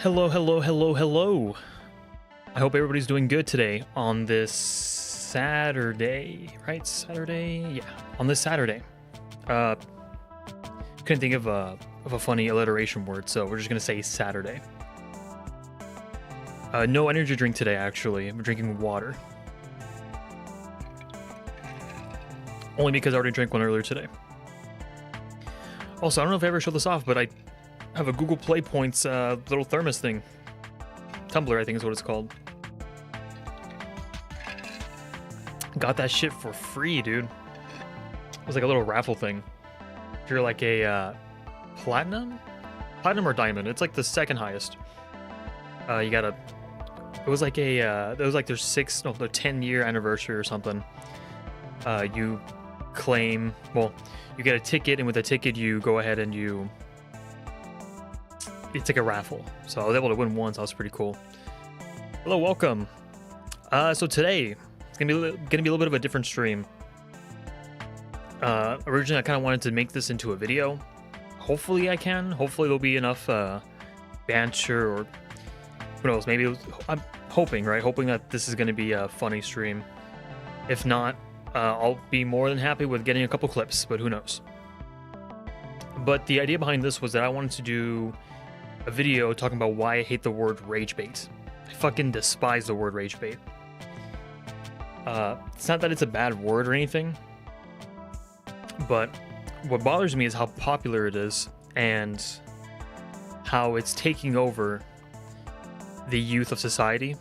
Hello, hello, hello, hello. I hope everybody's doing good today on this Saturday, right? Saturday? Yeah, on this Saturday. Uh, couldn't think of a funny alliteration word, so we're just gonna say Saturday. No energy drink today, actually. I'm drinking water. Only because I already drank one earlier today. Also, I don't know if I ever showed this off, but I have a Google Play Points little thermos thing. Tumbler, I think is what it's called. Got that shit for free, dude. It was like a little raffle thing. If you're like a platinum or diamond, it's like the second highest. You gotta. It was like a. It was like their 10-year anniversary or something. You claim. Well, you get a ticket, and with the ticket, you go ahead and it's like a raffle. So I was able to win once. That was pretty cool. Hello, welcome. So today it's gonna be a little bit of a different stream. Originally, I kind of wanted to make this into a video. Hopefully, I can. Hopefully, there'll be enough banter, or who knows? Maybe I'm hoping, right? Hoping that this is gonna be a funny stream. If not, I'll be more than happy with getting a couple clips. But who knows? But the idea behind this was that I wanted to do a video talking about why I hate the word rage bait. I fucking despise the word rage bait. It's not that it's a bad word or anything, but what bothers me is how popular it is and how it's taking over the youth of society.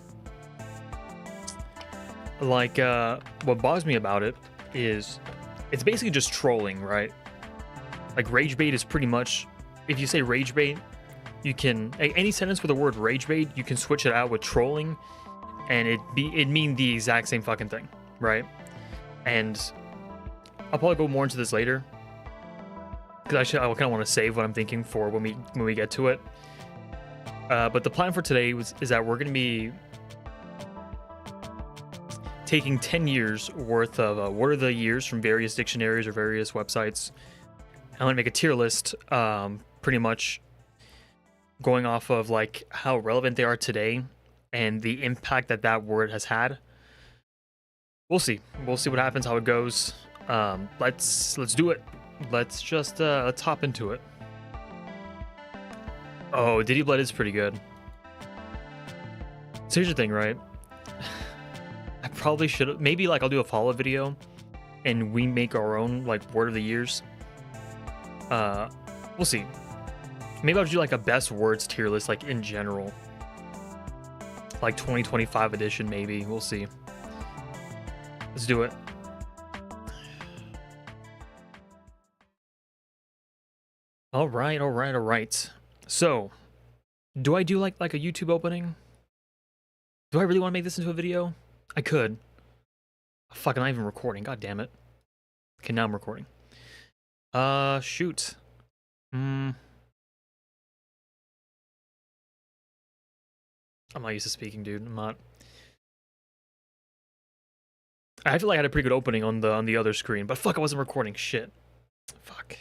Like, what bothers me about it is it's basically just trolling, right? Like, rage bait is pretty much, if you say rage bait, you can, any sentence with the word rage bait, you can switch it out with trolling, and it'd mean the exact same fucking thing, right? And I'll probably go more into this later, because I kind of want to save what I'm thinking for when we get to it. But the plan for today is that we're going to be taking 10 years worth of what are the years from various dictionaries or various websites. I'm going to make a tier list, pretty much going off of like how relevant they are today and the impact that word has had. We'll see what happens, how it goes. Let's do it. Let's hop into it. Oh, Diddy Blood is pretty good. So here's the thing, right? I probably should, maybe like I'll do a follow video and we make our own like word of the years. We'll see. Maybe I'll do like a best words tier list, like in general, like 2025 edition. Maybe we'll see. Let's do it. All right. So, do I do like a YouTube opening? Do I really want to make this into a video? I could. Fuck, I'm not even recording. God damn it. Okay, now I'm recording. Shoot. I'm not used to speaking, dude. I'm not. I feel like I had a pretty good opening on the other screen, but fuck, I wasn't recording. Shit. Fuck.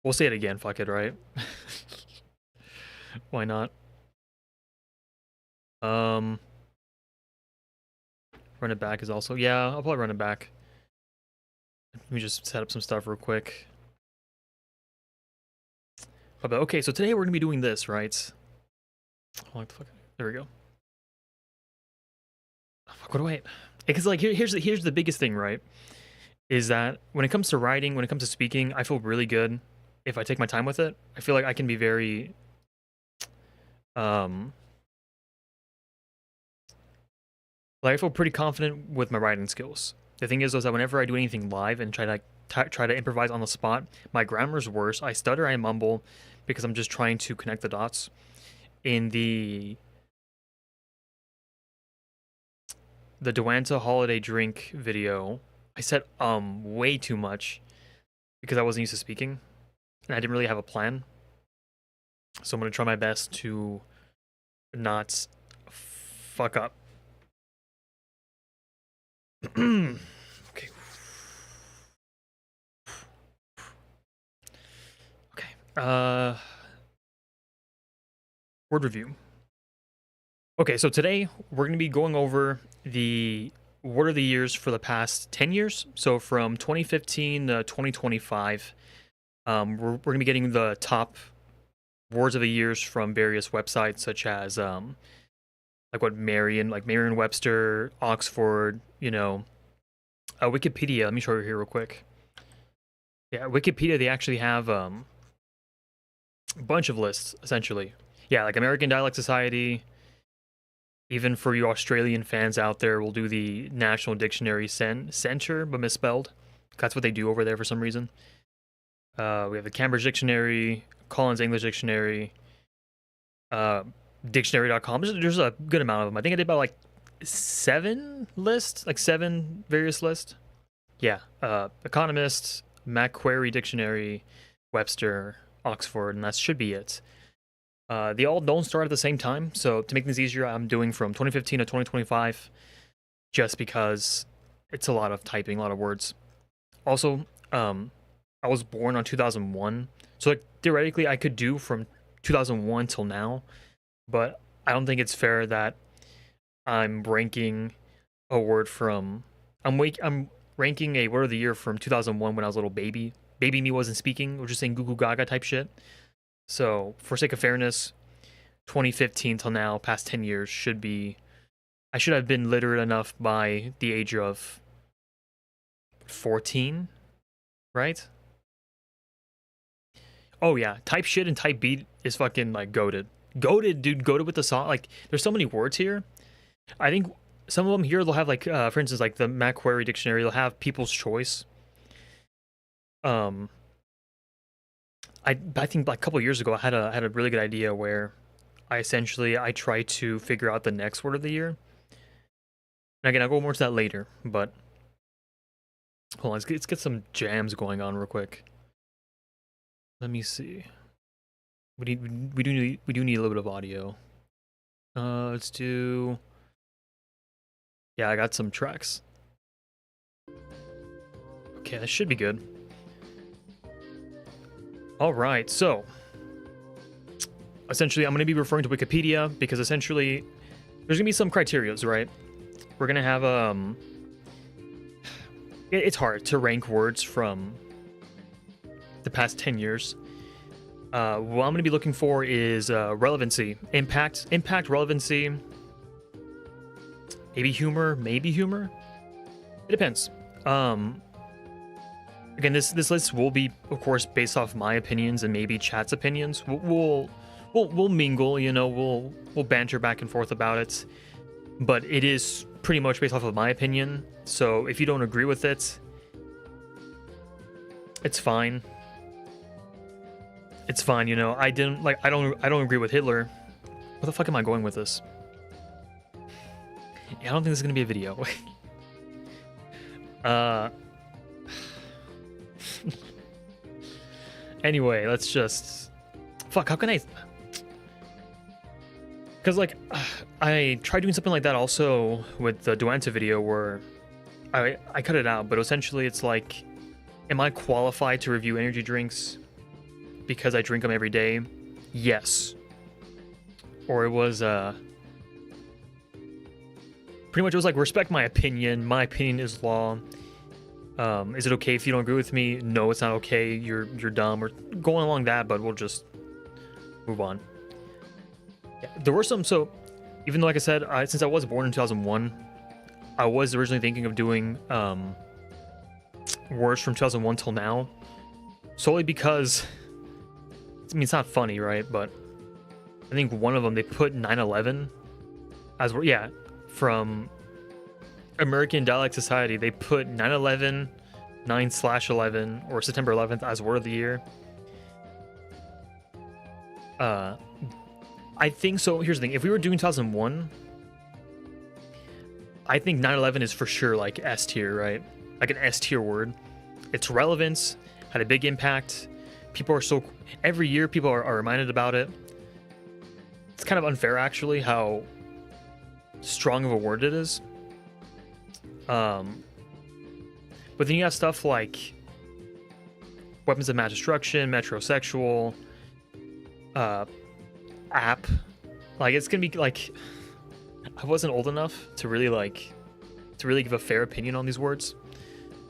We'll say it again. Fuck it, right? Why not? Run it back is also, yeah. I'll probably run it back. Let me just set up some stuff real quick. Okay, so today we're gonna be doing this, right? What the fuck? There we go. Fuck, what do I? Because like here's the biggest thing, right? Is that when it comes to writing, when it comes to speaking, I feel really good if I take my time with it. I feel like I can be very like I feel pretty confident with my writing skills. The thing is that whenever I do anything live and try to improvise on the spot, my grammar's worse. I stutter, I mumble, because I'm just trying to connect the dots. In the Duanta holiday drink video, I said way too much because I wasn't used to speaking and I didn't really have a plan. So I'm gonna try my best to not fuck up. Okay. Okay. word review. Okay, so today we're going to be going over the word of the years for the past 10 years. So from 2015 to 2025, we're going to be getting the top words of the years from various websites such as Merriam-Webster, Oxford, Wikipedia. Let me show you here real quick. Yeah, Wikipedia, they actually have a bunch of lists, essentially. Yeah, like American Dialect Society. Even for you Australian fans out there, we'll do the National Dictionary Center, but misspelled. That's what they do over there for some reason. We have the Cambridge Dictionary, Collins English Dictionary, Dictionary.com. There's a good amount of them. I think I did about like 7 various lists. Yeah, Economist, Macquarie Dictionary, Webster, Oxford, and that should be it. They all don't start at the same time, so to make things easier, I'm doing from 2015 to 2025, just because it's a lot of typing, a lot of words. Also, I was born on 2001, so like theoretically I could do from 2001 till now, but I don't think it's fair that I'm ranking a word from I'm ranking a word of the year from 2001 when I was a little baby. Baby me wasn't speaking, or just saying goo goo gaga type shit. So, for sake of fairness, 2015 till now, past 10 years, I should have been literate enough by the age of 14, right? Oh yeah, type shit and type beat is fucking, like, goated. Goated, dude, goated with the song. Like, there's so many words here. I think some of them here, they'll have, like, for instance, like, the Macquarie Dictionary, they'll have People's Choice. I think like a couple years ago I had a really good idea where I tried to figure out the next word of the year. And again, I'll go more into that later, but hold on, let's get some jams going on real quick. Let me see. We do need a little bit of audio. Let's do. Yeah, I got some tracks. Okay, that should be good. All right, so essentially I'm going to be referring to Wikipedia because essentially there's going to be some criterias, right? We're going to have it's hard to rank words from the past 10 years. What I'm going to be looking for is relevancy, impact, relevancy, maybe humor. It depends. Again, this list will be, of course, based off my opinions and maybe chat's opinions. We'll mingle, we'll banter back and forth about it, but it is pretty much based off of my opinion. So if you don't agree with it, it's fine. It's fine, I don't agree with Hitler. Where the fuck am I going with this? Yeah, I don't think this is gonna be a video. Anyway, let's just... Fuck, how can I... Because, like, I tried doing something like that also with the Duanta video where I cut it out, but essentially it's like, am I qualified to review energy drinks because I drink them every day? Yes. Or it was, pretty much it was like, respect my opinion is law. Is it okay if you don't agree with me? No, it's not okay. You're dumb, or going along that, but we'll just move on. Yeah, there were some, so even though, like I said, since I was born in 2001, I was originally thinking of doing words from 2001 till now, solely because, I mean, it's not funny, right? But I think one of them, they put 9/11 as, yeah, from American Dialect Society, they put 9/11, 9/11, or September 11th as word of the year. I think so. Here's the thing: if we were doing 2001, I think 9/11 is for sure like S tier, right? Like an S tier word. Its relevance had a big impact. People are every year people are reminded about it. It's kind of unfair, actually, how strong of a word it is. But then you have stuff like weapons of mass destruction, metrosexual, app, Like, it's gonna be like, I wasn't old enough to really give a fair opinion on these words.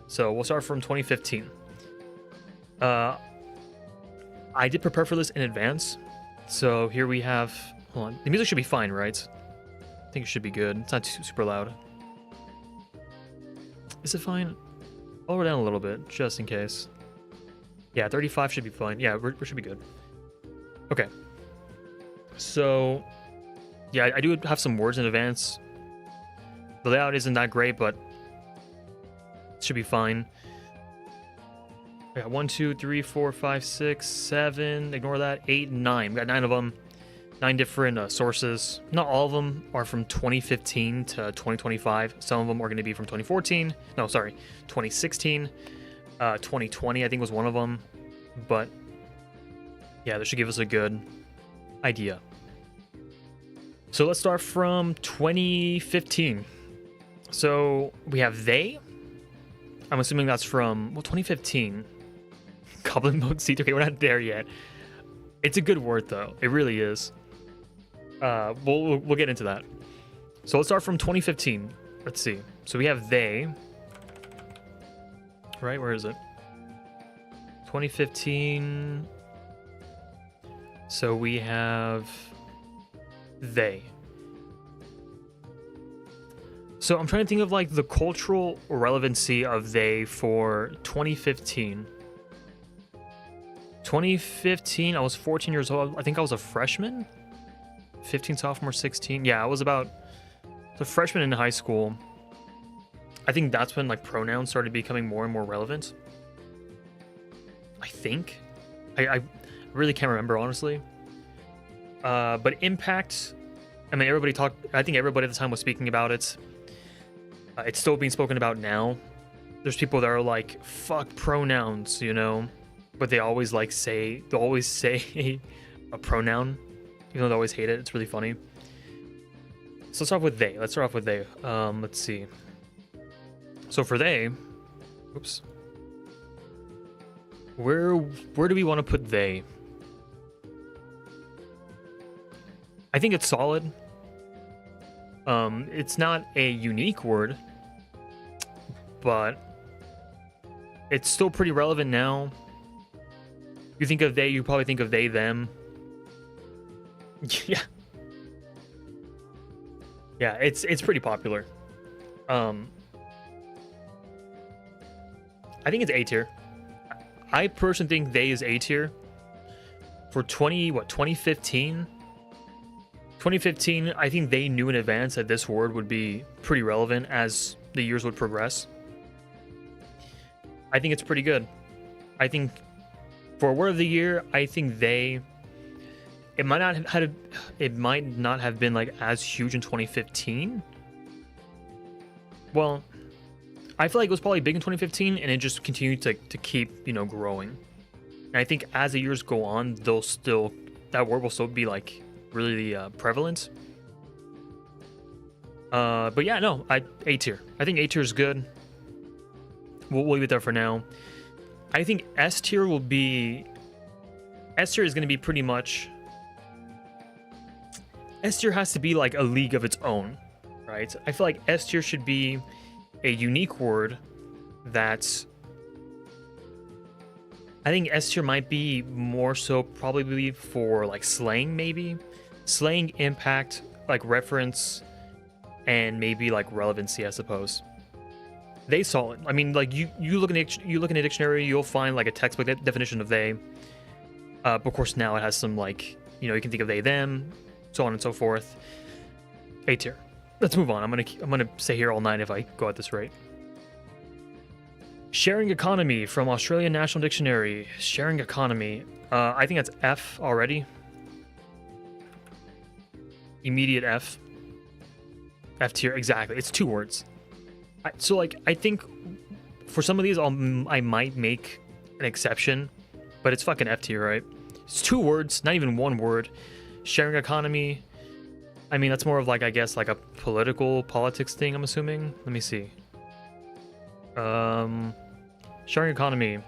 So we'll start from 2015. I did prepare for this in advance. So here we have, hold on, the music should be fine, right? I think it should be good. It's not too super loud. Is it fine? Lower down a little bit, just in case. Yeah, 35 should be fine. Yeah, we should be good. Okay. So, yeah, I do have some words in advance. The layout isn't that great, but it should be fine. I got 1, 2, 3, 4, 5, 6, 7. Ignore that. 8, 9. We got 9 of them. 9 different sources. Not all of them are from 2015 to 2025. Some of them are going to be from 2014. No, sorry, 2016. 2020, I think, was one of them. But yeah, this should give us a good idea. So let's start from 2015. So we have they. I'm assuming that's from, well, 2015. Goblin mode seat. Okay, we're not there yet. It's a good word though. It really is. We'll get into that. So let's start from 2015. Let's see. So we have they. Right, where is it? 2015. So we have they. So I'm trying to think of like the cultural relevancy of they for 2015. 2015, I was 14 years old. I think I was a freshman. 15, sophomore, 16. Yeah, I was about a freshman in high school. I think that's when like pronouns started becoming more and more relevant. I think. I really can't remember, honestly. But impact, I mean, everybody talked, I think everybody at the time was speaking about it. It's still being spoken about now. There's people that are like, fuck pronouns, you know? But they always like say, they'll always say a pronoun, even though they always hate it. It's really funny. So let's start with they. Let's start off with they. Let's see. So for they, oops. Where do we want to put they? I think it's solid. It's not a unique word, but it's still pretty relevant now. You think of they, you probably think of they, them. Yeah. Yeah, it's pretty popular. I think it's A tier. I personally think they is A tier. For 2015? 2015, I think they knew in advance that this word would be pretty relevant as the years would progress. I think it's pretty good. I think for word of the year, I think they, it might not have been like as huge in 2015. Well, I feel like it was probably big in 2015 and it just continued to keep, you know, growing. And I think as the years go on, that word will still be like really prevalent. But yeah, no, A tier. I think A tier is good. We'll leave it there for now. I think S tier will be... S tier is going to be pretty much... S tier has to be like a league of its own, right? I feel like S tier should be a unique word that's... I think S tier might be more so probably for like slang, maybe. Slang, impact, like reference, and maybe like relevancy, I suppose. They solid. I mean, like you look in a dictionary, you'll find like a textbook definition of they. But of course now it has some like, you know, you can think of they, them, so on and so forth. A tier. Let's move on. I'm gonna stay here all night if I go at this rate. Sharing economy from Australian National Dictionary. Sharing economy. I think that's F already. Immediate F. F tier, exactly. It's 2 words. So like, I think for some of these, I might make an exception, but it's fucking F tier, right? It's 2 words, not even 1 word. Sharing economy. I mean, that's more of like, I guess, like a politics thing, I'm assuming. Let me see. Sharing economy.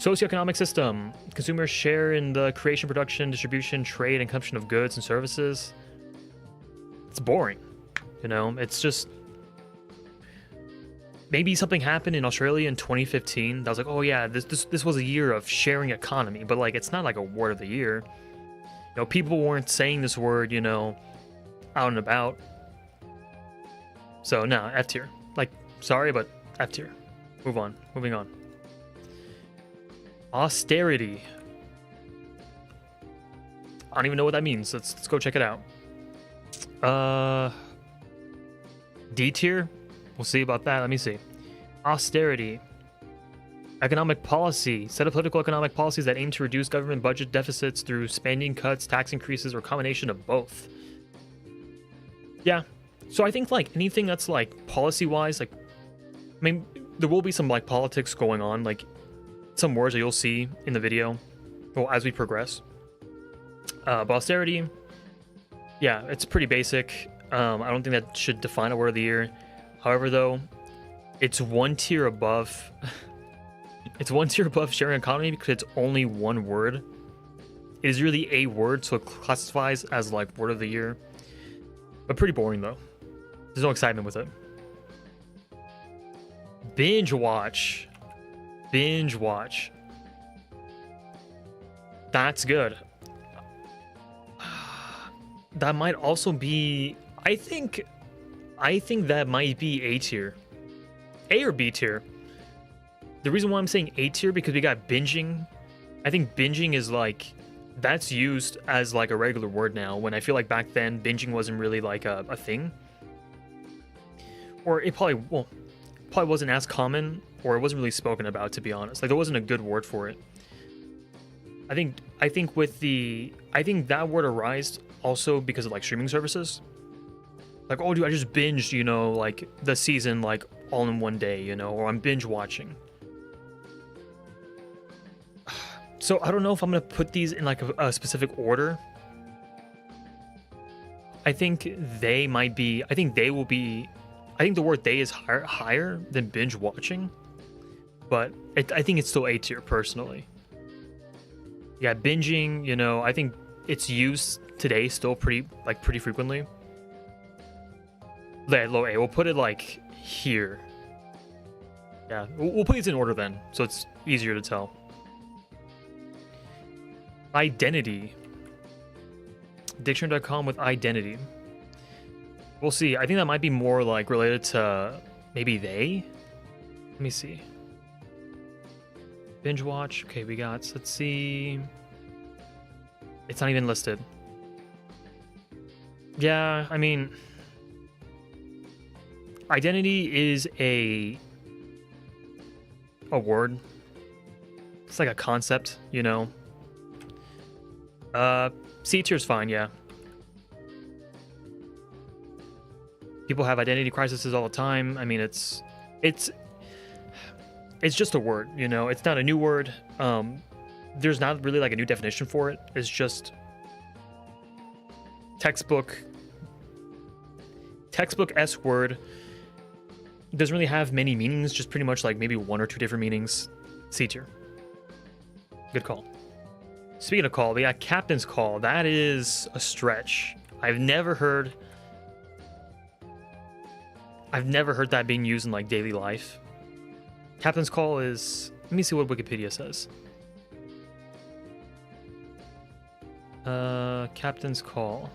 Socioeconomic system. Consumers share in the creation, production, distribution, trade, and consumption of goods and services. It's boring. You know, it's just... Maybe something happened in Australia in 2015 that was like, oh yeah, this was a year of sharing economy, but like it's not like a word of the year. You know, people weren't saying this word, you know, out and about. So no, F tier. Like, sorry, but F tier. Moving on. Austerity. I don't even know what that means. Let's go check it out. D tier. We'll see about that. Let me see. Austerity. Economic policy. Set of political economic policies that aim to reduce government budget deficits through spending cuts, tax increases, or combination of both. Yeah. So I think like anything that's like policy-wise, like, I mean, there will be some like politics going on, like some words that you'll see in the video, well, as we progress. But austerity, yeah, it's pretty basic. I don't think that should define a word of the year. However, though, it's one tier above. It's one tier above sharing economy because it's only one word. It is really a word, so it classifies as like word of the year. But pretty boring though. There's no excitement with it. Binge watch. Binge watch. That's good. That might also be... I think that might be A tier. A or B tier. The reason why I'm saying A tier because we got binging. I think binging is like... That's used as like a regular word now, when I feel like back then binging wasn't really like a thing. Or it probably wasn't as common, or it wasn't really spoken about, to be honest. Like there wasn't a good word for it. I think that word arose also because of like streaming services. Like, oh dude, I just binged, you know, like the season like all in one day, you know, or I'm binge watching. So I don't know if I'm gonna put these in like a specific order. I think they might be. I think they will be. I think the word "they" is higher than binge watching, but I think it's still A tier personally. Yeah, binging. You know, I think it's used today still pretty frequently. Low A. We'll put it like here. Yeah, we'll put these in order then, so it's easier to tell. Identity. Dictionary.com with identity. We'll see. I think that might be more like related to maybe they. Let me see. Binge watch. Okay, we got, let's see. It's not even listed. Yeah, I mean, identity is a word. It's like a concept, you know. C tier's fine, yeah. People have identity crises all the time. I mean, it's just a word, you know. It's not a new word. There's not really like a new definition for it. It's just textbook S word. Doesn't really have many meanings. Just pretty much like maybe one or two different meanings. C tier. Good call. Speaking of call, we got Captain's Call. That is a stretch. I've never heard that being used in like daily life. Captain's Call is... Let me see what Wikipedia says. Captain's Call.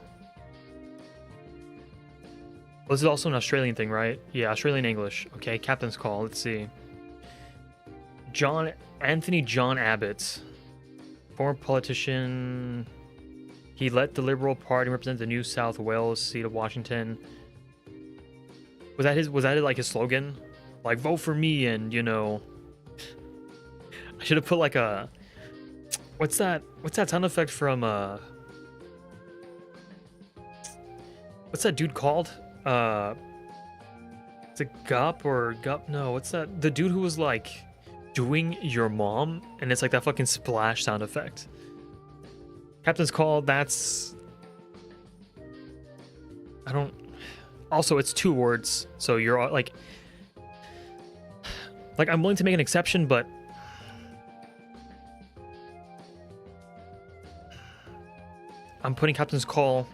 Well, this is also an Australian thing, right? Yeah, Australian English. Okay, Captain's Call. Let's see. Anthony John Abbott. Former politician. He led the Liberal Party, represent the New South Wales seat of Washington. Was that like his slogan? Like, vote for me, and you know, I should have put like a, what's that sound effect from what's that dude called? Is it Gup or Gup? No, what's that? The dude who was like doing your mom, and it's like that fucking splash sound effect. Captain's Call, that's... I don't... Also, it's two words, so you're like... I'm willing to make an exception, but... I'm putting Captain's Call.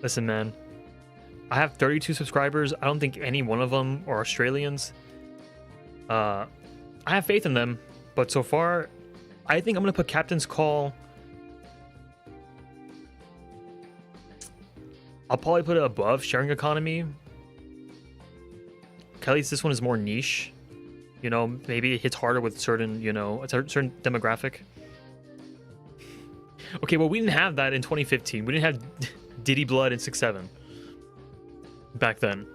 Listen, man. I have 32 subscribers. I don't think any one of them are Australians. I have faith in them, but so far, I think I'm gonna put Captain's Call. I'll probably put it above Sharing Economy. At least this one is more niche. You know, maybe it hits harder with certain, you know, a certain demographic. Okay, well, we didn't have that in 2015. We didn't have Diddy Blood in 6-7 back then.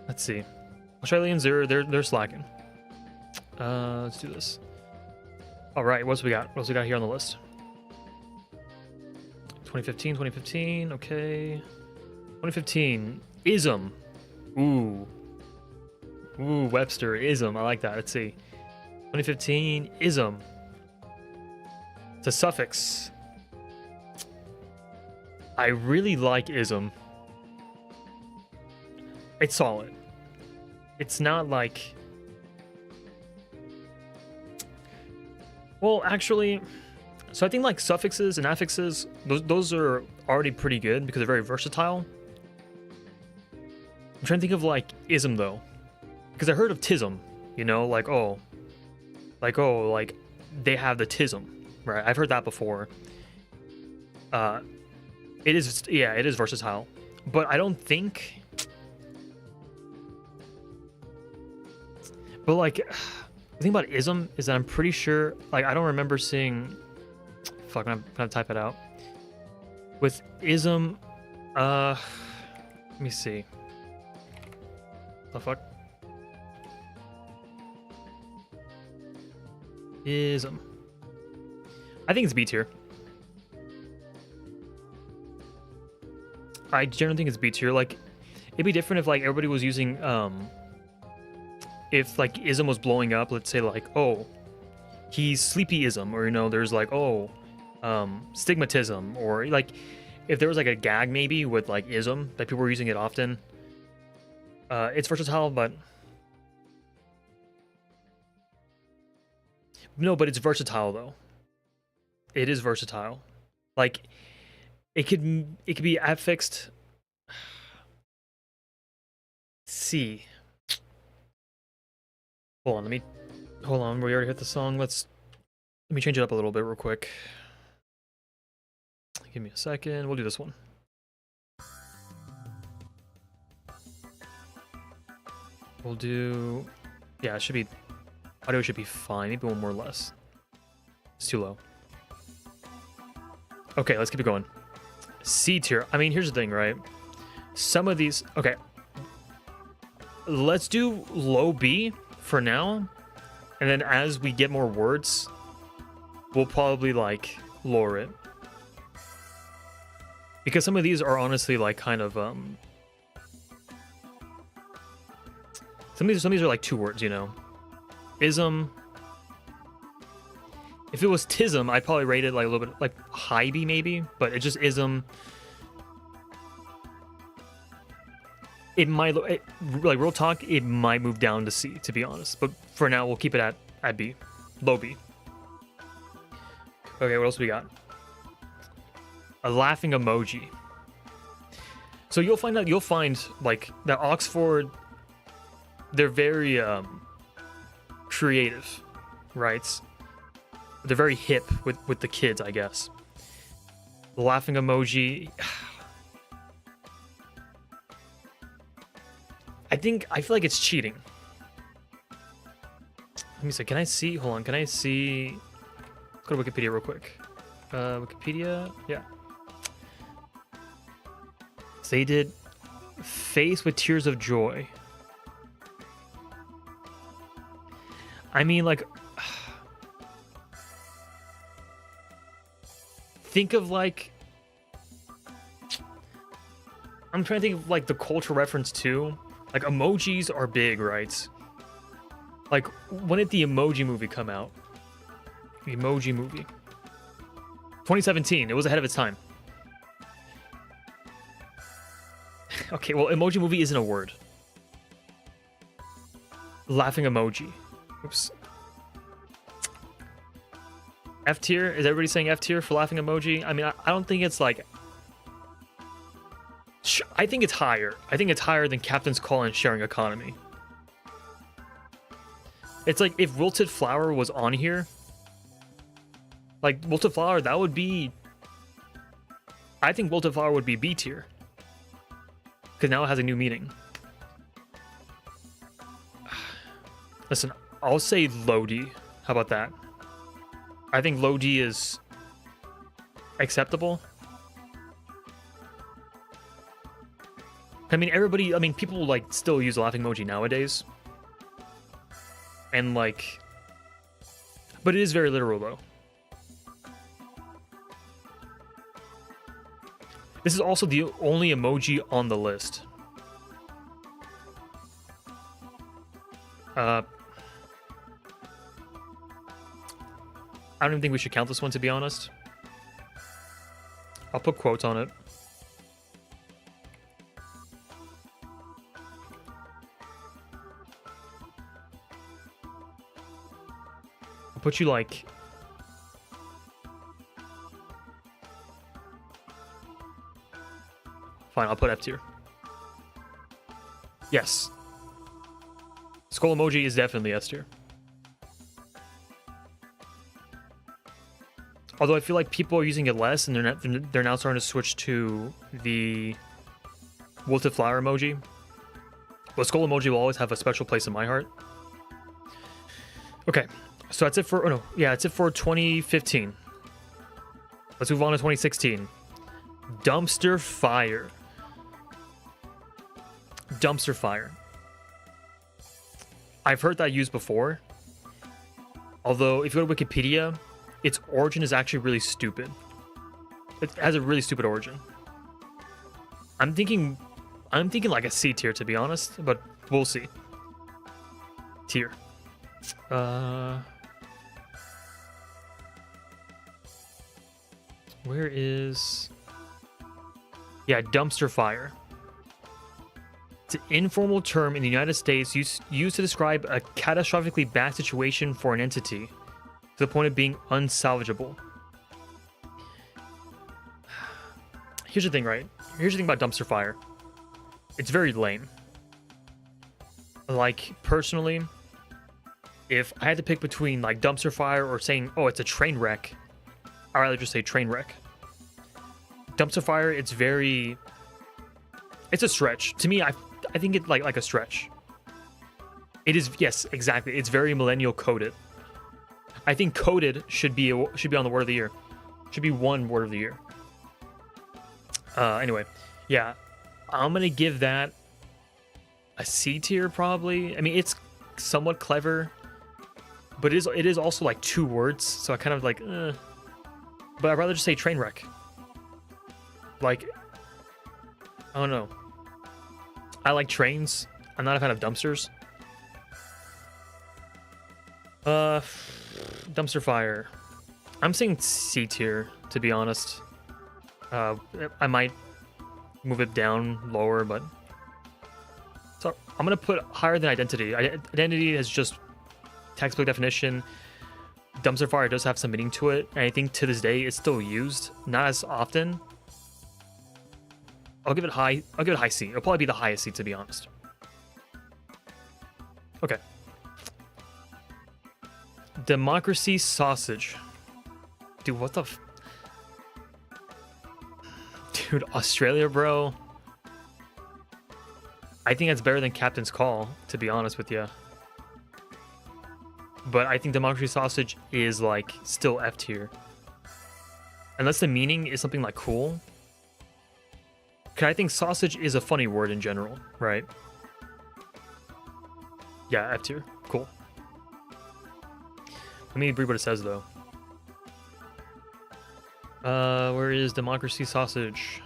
Let's see. Australians, they're slacking. Let's do this. All right, what's we got? What else we got here on the list? 2015, okay. 2015, ism. Ooh, Webster, ism. I like that. Let's see. 2015, ism. It's a suffix. I really like ism. It's solid. It's not like... Well, actually... So I think like suffixes and affixes, those are already pretty good because they're very versatile. I'm trying to think of like ism though. Because I heard of tism, you know, like they have the tism, right? I've heard that before. It is versatile. But I don't think... But like, the thing about ism is that I'm pretty sure, like, I don't remember seeing... Fuck, I'm gonna type it out. With ism, let me see. The fuck? Ism. I think it's B tier. I generally think it's B tier. Like, it'd be different if like everybody was using if like ism was blowing up. Let's say like, oh, he's sleepyism, or you know, there's like, oh, stigmatism, or like if there was like a gag maybe with like ism that people were using it often. It's versatile, but no, but it's versatile though. It is versatile. Like it could be affixed. C. Hold on, we already hit the song. Let me change it up a little bit real quick. Give me a second. We'll do this one. We'll do... Yeah, it should be... Audio should be fine. Maybe one more or less. It's too low. Okay, let's keep it going. C tier. I mean, here's the thing, right? Some of these... Okay. Let's do low B for now. And then as we get more words, we'll probably, like, lower it. Because some of these are honestly, like, kind of, Some of these are like 2 words, you know. Ism. If it was tism, I'd probably rate it like a little bit like high B maybe, but it's just ism. It might like real talk, it might move down to C, to be honest. But for now, we'll keep it at B, low B. Okay, what else we got? A laughing emoji. So you'll find like that Oxford. They're very creative, right? They're very hip with the kids, I guess. The laughing emoji. I feel like it's cheating. Let me see. Can I see? Hold on. Can I see? Let's go to Wikipedia real quick. Wikipedia. Yeah. So they did face with tears of joy. I mean, like, think of like, I'm trying to think of like the cultural reference too. Like emojis are big, right? Like, when did the Emoji Movie come out? The Emoji Movie. 2017. It was ahead of its time. Okay, well, Emoji Movie isn't a word. Laughing emoji. Oops. F tier? Is everybody saying F tier for laughing emoji? I mean, I don't think it's like... I think it's higher. I think it's higher than Captain's Call and Sharing Economy. It's like if Wilted Flower was on here, like Wilted Flower, that would be... I think Wilted Flower would be B tier. Because now it has a new meaning. Listen, I'll say Lodi. How about that? I think Lodi is acceptable. I mean, people like still use laughing emoji nowadays. And like, but it is very literal though. This is also the only emoji on the list. I don't even think we should count this one, to be honest. I'll put quotes on it. I'll put you like... Fine, I'll put F tier. Yes. Skull emoji is definitely S tier. Although I feel like people are using it less, and they're now starting to switch to the wilted flower emoji. But skull emoji will always have a special place in my heart. Okay, so that's it for... Oh no, yeah, that's it for 2015. Let's move on to 2016. Dumpster fire. Dumpster fire. I've heard that used before. Although, if you go to Wikipedia, its origin is actually really stupid. It has a really stupid origin. I'm thinking like a C tier, to be honest, but we'll see. Tier. Where is... Yeah, dumpster fire. It's an informal term in the United States used to describe a catastrophically bad situation for an entity, to the point of being unsalvageable. Here's the thing, right? Here's the thing about dumpster fire. It's very lame. Like, personally, if I had to pick between, like, dumpster fire or saying, oh, it's a train wreck, I'd rather just say train wreck. Dumpster fire, it's very... It's a stretch. To me, I think it's like a stretch. It is, yes, exactly. It's very millennial coded. I think coded should be on the word of the year. Should be one word of the year. Anyway, yeah, I'm gonna give that a C tier probably. I mean, it's somewhat clever, but it is also like 2 words, so I kind of like, but I'd rather just say train wreck. Like, I don't know. I like trains. I'm not a fan of dumpsters. Dumpster fire. I'm saying C tier, to be honest. I might move it down lower, but... So I'm going to put higher than identity. Identity is just textbook definition. Dumpster fire does have some meaning to it, and I think to this day it's still used. Not as often. I'll give it high C. It'll probably be the highest C, to be honest. Okay. Democracy sausage. Dude, what the Dude, Australia, bro. I think that's better than Captain's Call, to be honest with you. But I think democracy sausage is, like, still F tier. Unless the meaning is something like cool. Because I think sausage is a funny word in general, right? Yeah, F tier. Cool. Let me read what it says, though. Where is democracy sausage?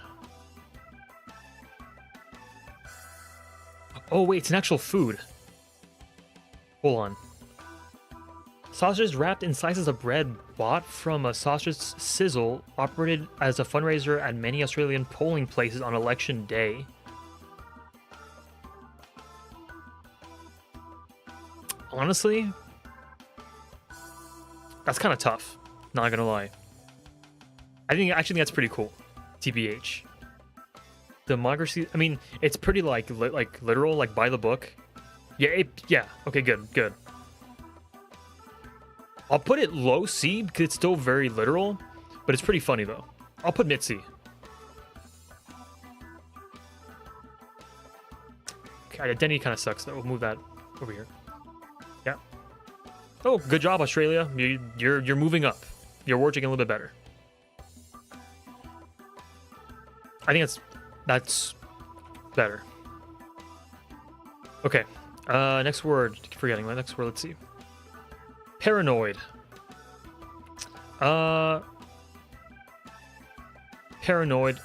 Oh, wait, it's an actual food. Hold on. Sausage is wrapped in slices of bread bought from a sausage sizzle, operated as a fundraiser at many Australian polling places on election day. honestly, that's kind of tough. Not gonna lie. I actually think that's pretty cool. TBH. Democracy. I mean, it's pretty like literal, like by the book. Yeah. Yeah. Okay. Good. I'll put it low C because it's still very literal, but it's pretty funny though. I'll put mid C. Okay, identity kind of sucks though. We'll move that over here. Yeah. Oh, good job, Australia. You're moving up. You're working a little bit better. I think that's better. Okay. Next word. Keep forgetting my next word. Let's see. Paranoid. Paranoid.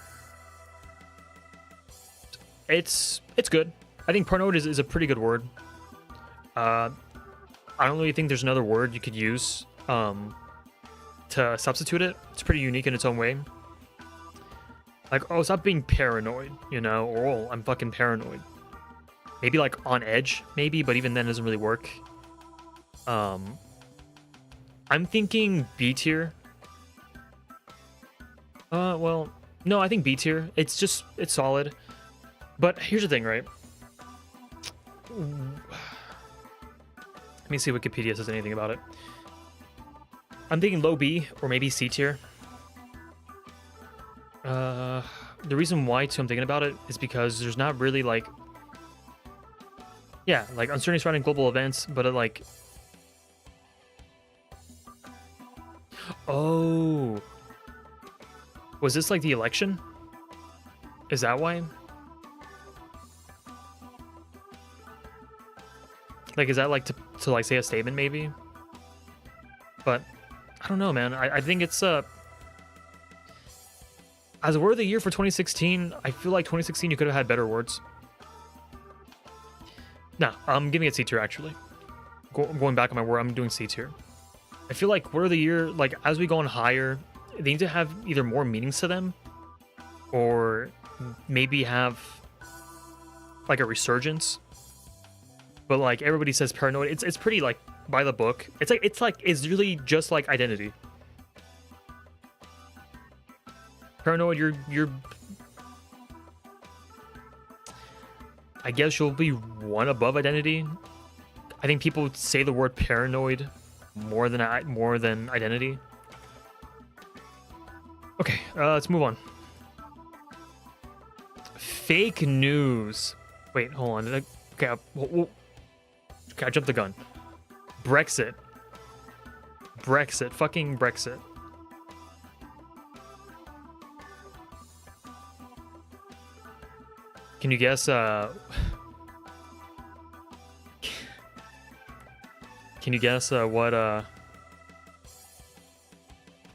It's good. I think paranoid is a pretty good word. I don't really think there's another word you could use to substitute it. It's pretty unique in its own way. Like, oh, stop being paranoid, you know? Or, oh, I'm fucking paranoid. Maybe like on edge, maybe, but even then it doesn't really work. I'm thinking B tier. Well, no, I think B tier. It's solid. But here's the thing, right? Let me see if Wikipedia says anything about it. I'm thinking low B or maybe C tier. The reason why too I'm thinking about it is because there's not really like, yeah, like uncertainty surrounding global events, but like, oh, was this like the election? Is that why? Like, is that like to like say a statement maybe? But I don't know, man. I think it's as a word of the year for 2016, I feel like 2016 you could have had better words. Nah, I'm giving it C tier actually. Going back on my word, I'm doing C tier. I feel like word of the year, like as we go on higher, they need to have either more meanings to them, or maybe have like a resurgence. But like everybody says paranoid, it's pretty like by the book. It's really just like identity. Paranoid, you're I guess you'll be one above identity. I think people say the word paranoid more than identity. Okay, let's move on. Fake news. Wait, hold on. Okay, I jumped the gun. Brexit. Fucking Brexit. Can you guess, what,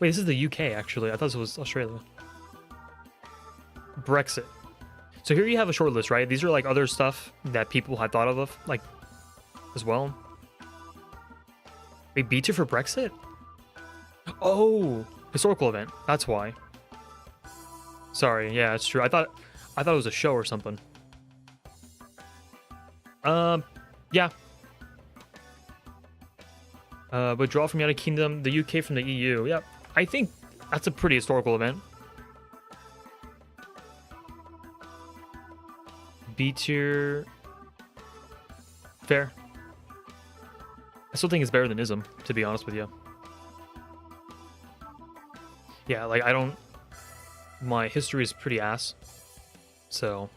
wait, this is the UK, actually. I thought this was Australia. Brexit. So here you have a short list, right? These are, like, other stuff that people had thought of, like, as well. Wait, B tier for Brexit? Oh, historical event. That's why. Sorry, yeah, it's true. I thought it was a show or something. Yeah. Withdrawal from United Kingdom, the UK from the EU. Yep. I think that's a pretty historical event. B tier. Fair. I still think it's better than ism, to be honest with you. Yeah, like my history is pretty ass. So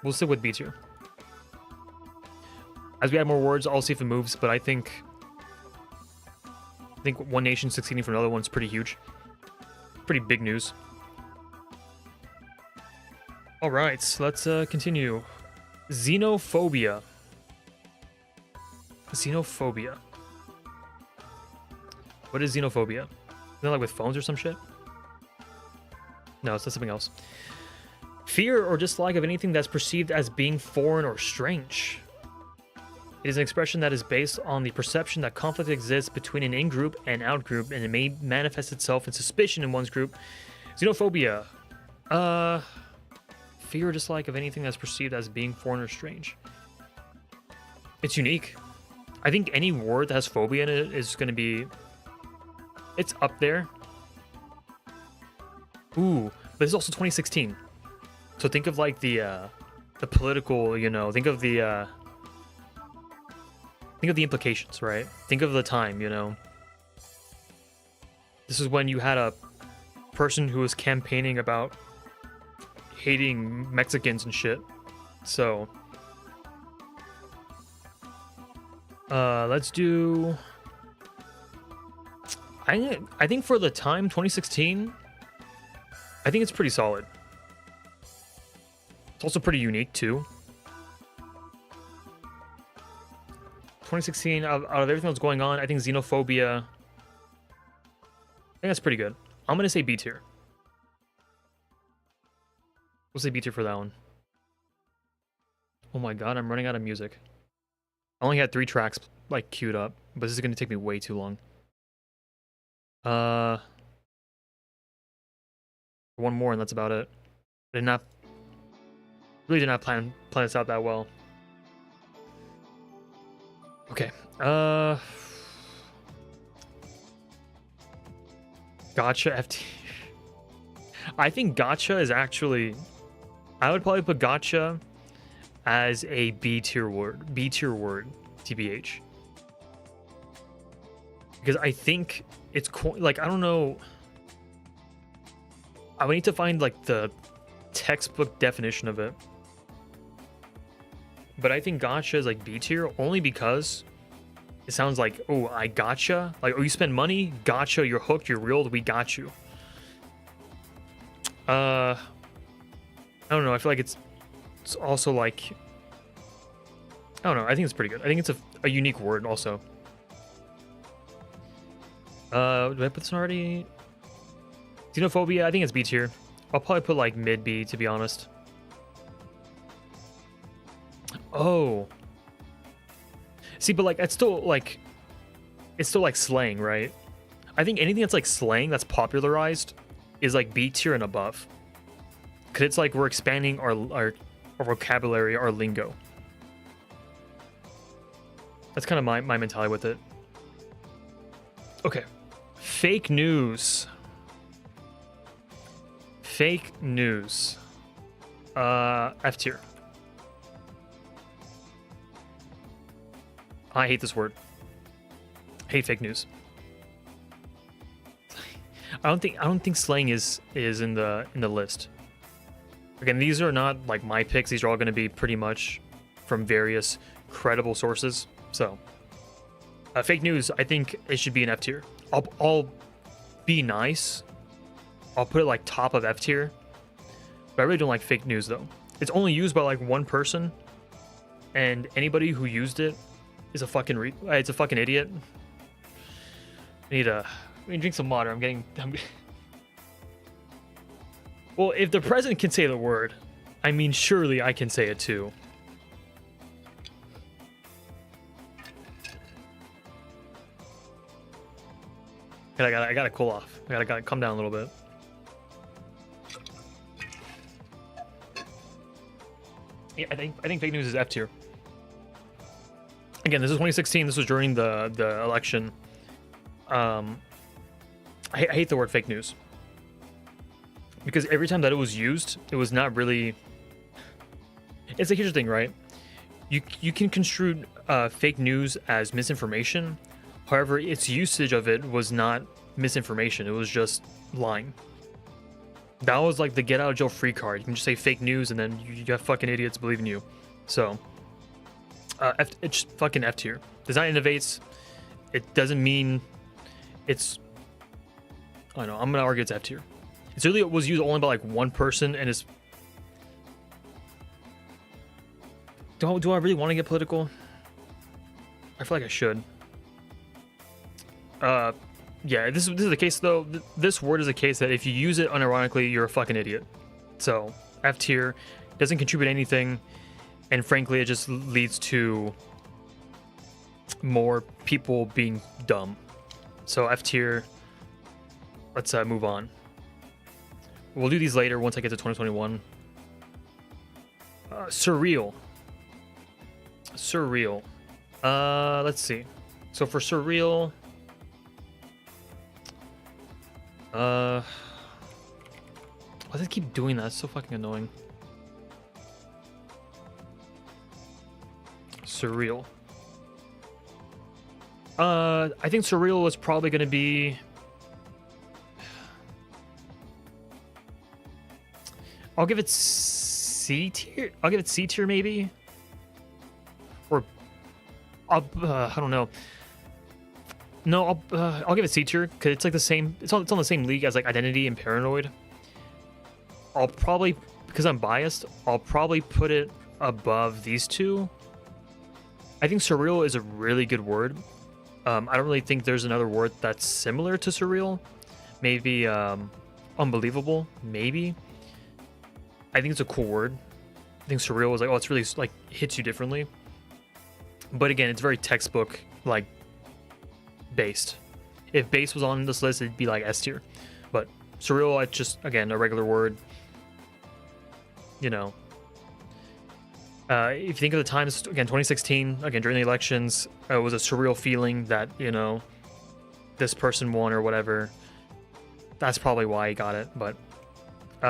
we'll stick with B tier. As we add more words, I'll see if it moves, but I think one nation succeeding from another one's pretty huge. Pretty big news. All right, so let's continue. Xenophobia. Xenophobia. What is xenophobia? Is that like with phones or some shit? No, it's something else. Fear or dislike of anything that's perceived as being foreign or strange. It is an expression that is based on the perception that conflict exists between an in-group and out-group, and it may manifest itself in suspicion in one's group. Xenophobia. Fear or dislike of anything that's perceived as being foreign or strange. It's unique. I think any word that has phobia in it is going to be... It's up there. Ooh, but this is also 2016. So think of like the political, you know, think of the implications, right? Think of the time, you know. This is when you had a person who was campaigning about hating Mexicans and shit. So let's do... I think for the time, 2016, I think it's pretty solid. It's also pretty unique too. 2016, out of everything that's going on, I think xenophobia, I think that's pretty good. I'm gonna say B tier. We'll say B tier for that one. Oh my god, I'm running out of music. I only had 3 tracks like queued up, but this is gonna take me way too long. One more and that's about it. I really did not plan this out that well. Okay. Gotcha FT. I think gotcha is actually... I would probably put gotcha as a B tier word. B tier word, TBH. Because I think it's like, I don't know. I would need to find like the textbook definition of it. But I think gotcha is like B tier only because it sounds like, oh, I gotcha. Like, oh, you spend money, gotcha, you're hooked, you're reeled, we got you. I don't know. I feel like it's also like, I don't know. I think it's pretty good. I think it's a unique word also. Did I put this already? Xenophobia, I think it's B tier. I'll probably put like mid B, to be honest. Oh. See, but like, it's still like slang, right? I think anything that's like slang that's popularized is like B tier and above. Cause it's like we're expanding our vocabulary, our lingo. That's kind of my mentality with it. Okay. Fake news. Fake news. F tier. I hate this word. I hate fake news. I don't think slang is in the list. Again, these are not like my picks. These are all going to be pretty much from various credible sources. So, fake news, I think it should be an F tier. I'll be nice. I'll put it like top of F tier. But I really don't like fake news though. It's only used by like one person, and anybody who used it is a fucking it's a fucking idiot. I need to drink some water. Well, if the president can say the word, I mean, surely I can say it too. I gotta cool off. I gotta come down a little bit. Yeah, I think fake news is F tier. Again, this is 2016. This was during the election. I hate the word fake news because every time that it was used, it was not really. It's like, here's the thing, right? You can construe fake news as misinformation. However, its usage of it was not misinformation. It was just lying. That was like the get out of jail free card. You can just say fake news and then you have fucking idiots believing you. So, it's fucking F tier. Design innovates. It doesn't mean it's... I don't know. I'm going to argue it's F tier. It really was used only by like one person and is... Do I really want to get political? I feel like I should. Yeah, this is the case though. This word is a case that if you use it unironically, you're a fucking idiot. So F tier, doesn't contribute anything, and frankly, it just leads to more people being dumb. So F tier. Let's move on. We'll do these later once I get to 2021. Surreal. Surreal. Let's see. So for surreal, why does it keep doing that? It's so fucking annoying. Surreal. I think surreal is probably going to be. I'll give it C tier. I'll give it C tier maybe. Or I don't know. No, I'll give it C tier because it's like the same. It's on the same league as like Identity and Paranoid. I'll probably, because I'm biased, I'll probably put it above these two. I think surreal is a really good word. I don't really think there's another word that's similar to surreal. Maybe unbelievable. Maybe. I think it's a cool word. I think surreal is like, oh, it's really like hits you differently. But again, it's very textbook like based. If base was on this list, it'd be like S tier. But surreal, it's just again a regular word. You know, if you think of the times again, 2016, again during the elections, it was a surreal feeling that this person won or whatever. That's probably why he got it. But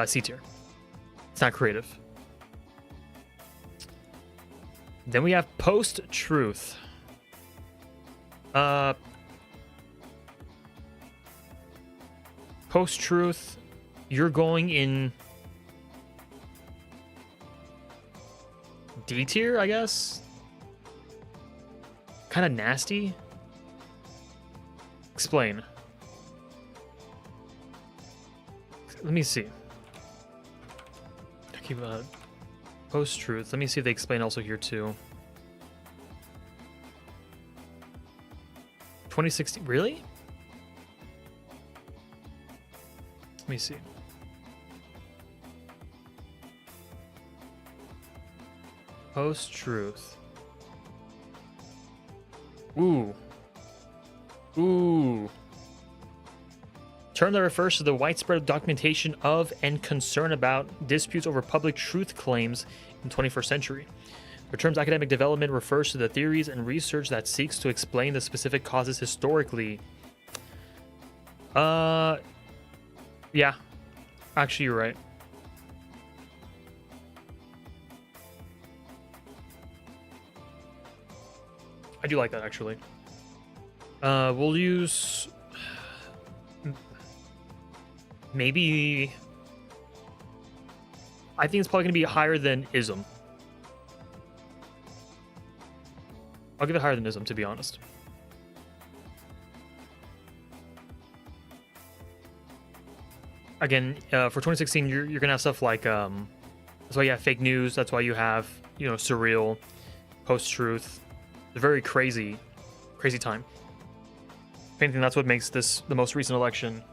C tier. It's not creative. Then we have post-truth. Post-truth, you're going in D tier, I guess. Kind of nasty. Explain. Let me see. Keep post-truth. Let me see if they explain also here too. 2016. Really? Let me see. Post-truth. Ooh. Ooh. Term that refers to the widespread documentation of and concern about disputes over public truth claims in the 21st century. The term's academic development refers to the theories and research that seeks to explain the specific causes historically. Yeah. Actually, you're right. I do like that, actually. We'll use... Maybe... I think it's probably going to be higher than ism. I'll give it higher than ism, to be honest. Again, for 2016, you're going to have stuff like... that's why you have fake news. That's why you have, surreal, post-truth. It's a very crazy time. If anything, that's what makes this the most recent election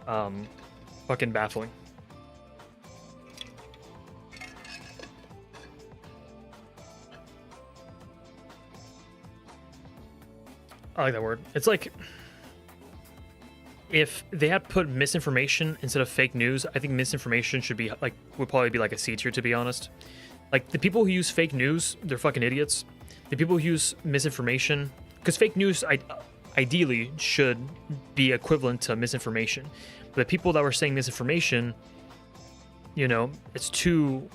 fucking baffling. I like that word. It's like if they had put misinformation instead of fake news, I think misinformation would probably be like a C tier, to be honest. Like the people who use fake news, they're fucking idiots. The people who use misinformation, because fake news ideally should be equivalent to misinformation. But the people that were saying misinformation, it's too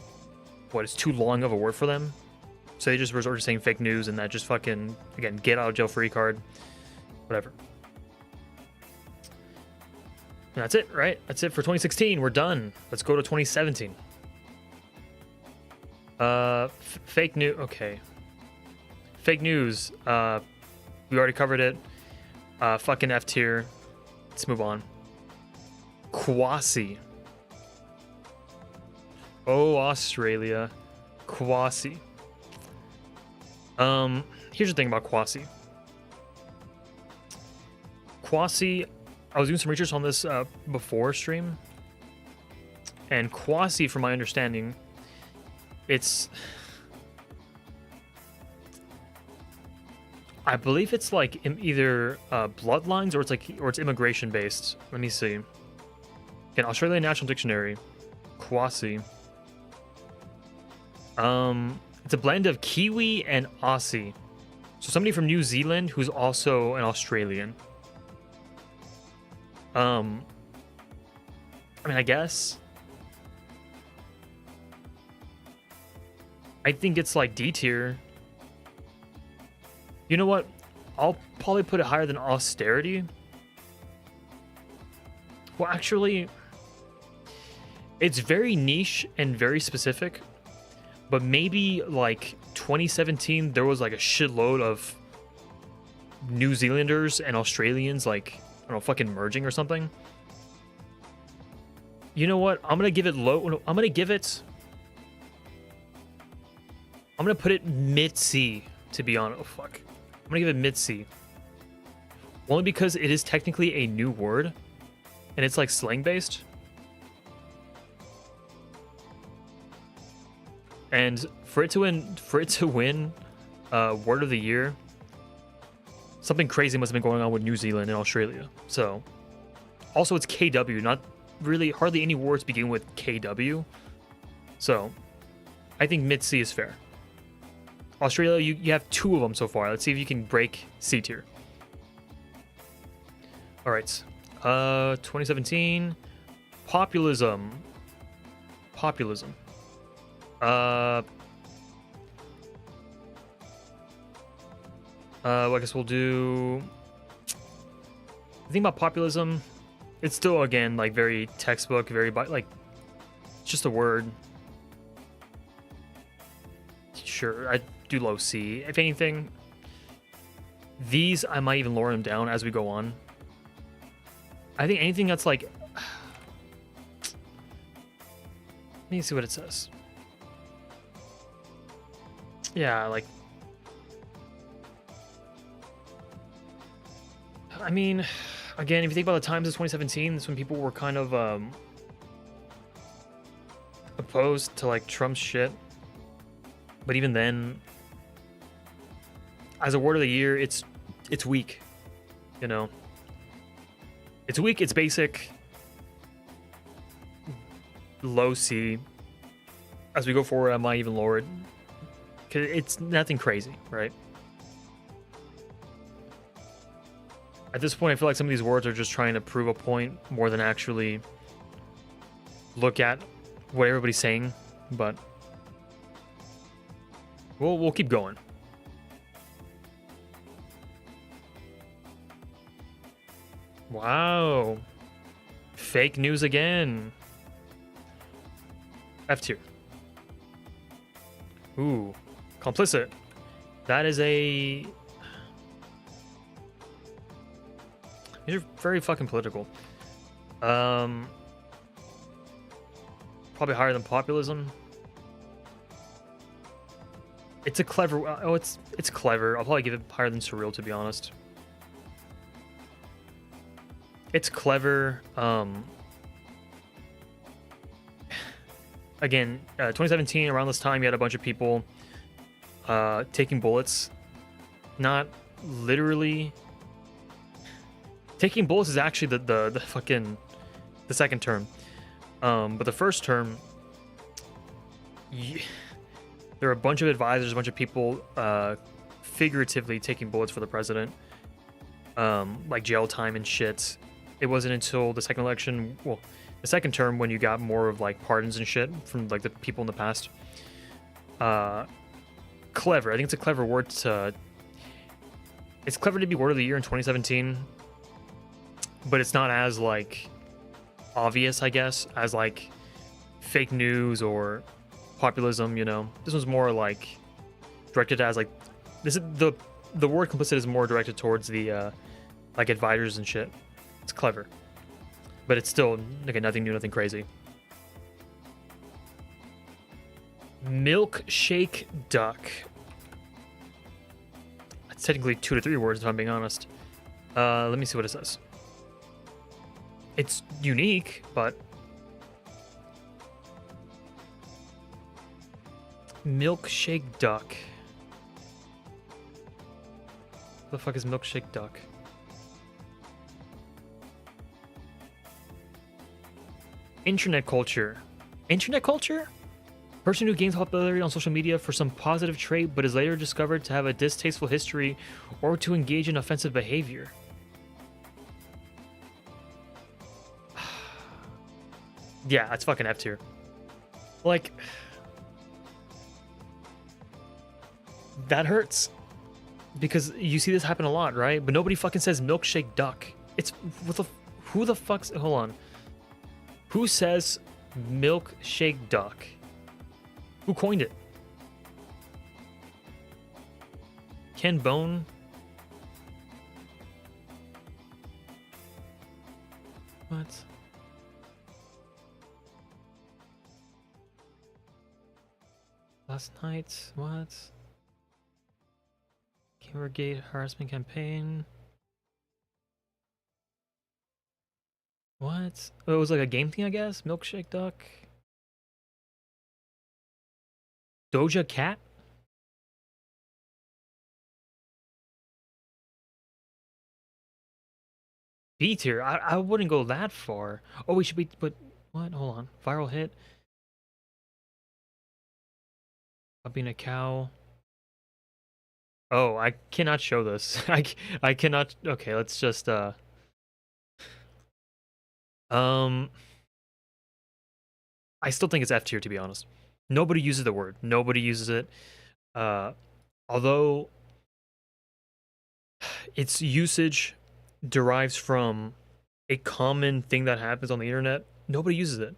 long of a word for them. So they just resort to saying fake news, and that just fucking, again, get out of jail free card, whatever. And that's it, right? That's it for 2016. We're done. Let's go to 2017. Fake news. Okay. Fake news. We already covered it. Fucking F tier. Let's move on. Quasi. Oh, Australia. Quasi. Here's the thing about quasi. Quasi, I was doing some research on this before stream. And quasi, from my understanding, I believe it's like either bloodlines or it's immigration based. Let me see. Again, Australian National Dictionary, quasi. It's a blend of Kiwi and Aussie. So somebody from New Zealand who's also an Australian. I mean, I guess. I think it's like D tier. You know what? I'll probably put it higher than austerity. Well, actually, it's very niche and very specific. But maybe like 2017, there was like a shitload of New Zealanders and Australians, like, I don't know, fucking merging or something. You know what? I'm gonna give it low. I'm gonna put it mid C, to be honest. Oh, fuck. I'm gonna give it mid C. Only because it is technically a new word and it's like slang based. And for it to win word of the year, something crazy must have been going on with New Zealand and Australia. So also it's KW, not really hardly any words begin with KW. So I think mid C is fair. Australia, you have 2 of them so far. Let's see if you can break C tier. All right. 2017 populism. Well, I guess we'll do. The thing about populism, it's still again like very textbook, very like it's just a word. Sure, I do low C. If anything, these I might even lower them down as we go on. I think anything that's like, let me see what it says. Yeah, like, I mean, again, if you think about the times of 2017, that's when people were kind of opposed to like Trump's shit. But even then, as a word of the year, it's weak, you know. It's weak, it's basic, low C. As we go forward, I might even lower it. Cause it's nothing crazy, right? At this point, I feel like some of these words are just trying to prove a point more than actually look at what everybody's saying, but we'll keep going. Wow. Fake news again. F tier. Ooh. Complicit. That is a... These are very fucking political. Probably higher than populism. It's a clever... Oh, it's clever. I'll probably give it higher than surreal, to be honest. It's clever. Again, 2017, around this time, you had a bunch of people taking bullets. Not literally. Taking bullets is actually the fucking the second term. But the first term, there are a bunch of advisors, a bunch of people figuratively taking bullets for the president, like jail time and shit. It wasn't until the second election, well, the second term, when you got more of like pardons and shit from like the people in the past. Clever. I think it's a clever word to. It's clever to be word of the year in 2017, but it's not as like obvious, I guess, as like fake news or populism. You know, this one's more like directed as like this is the word complicit is more directed towards the like advisors and shit. It's clever, but it's still like nothing new, nothing crazy. Milkshake duck. It's technically 2 to 3 words if I'm being honest. Let me see what it says. It's unique, but milkshake duck. What the fuck is milkshake duck? Internet culture. Internet culture? Person who gains popularity on social media for some positive trait, but is later discovered to have a distasteful history or to engage in offensive behavior. Yeah, that's fucking F tier. Like, that hurts. Because you see this happen a lot, right? But nobody fucking says milkshake duck. It's, who the fuck's, hold on. Who says milkshake duck? Who coined it? Ken Bone? What? Last night? What? Gamergate harassment campaign? What? Oh, it was like a game thing, I guess? Milkshake duck? Doja Cat? B tier? I wouldn't go that far. Oh, we should be, but what? Hold on. Viral hit. About being a cow. Oh, I cannot show this. I cannot. Okay, let's just I still think it's F tier, to be honest. Nobody uses the word. Nobody uses it. Although its usage derives from a common thing that happens on the internet, nobody uses it.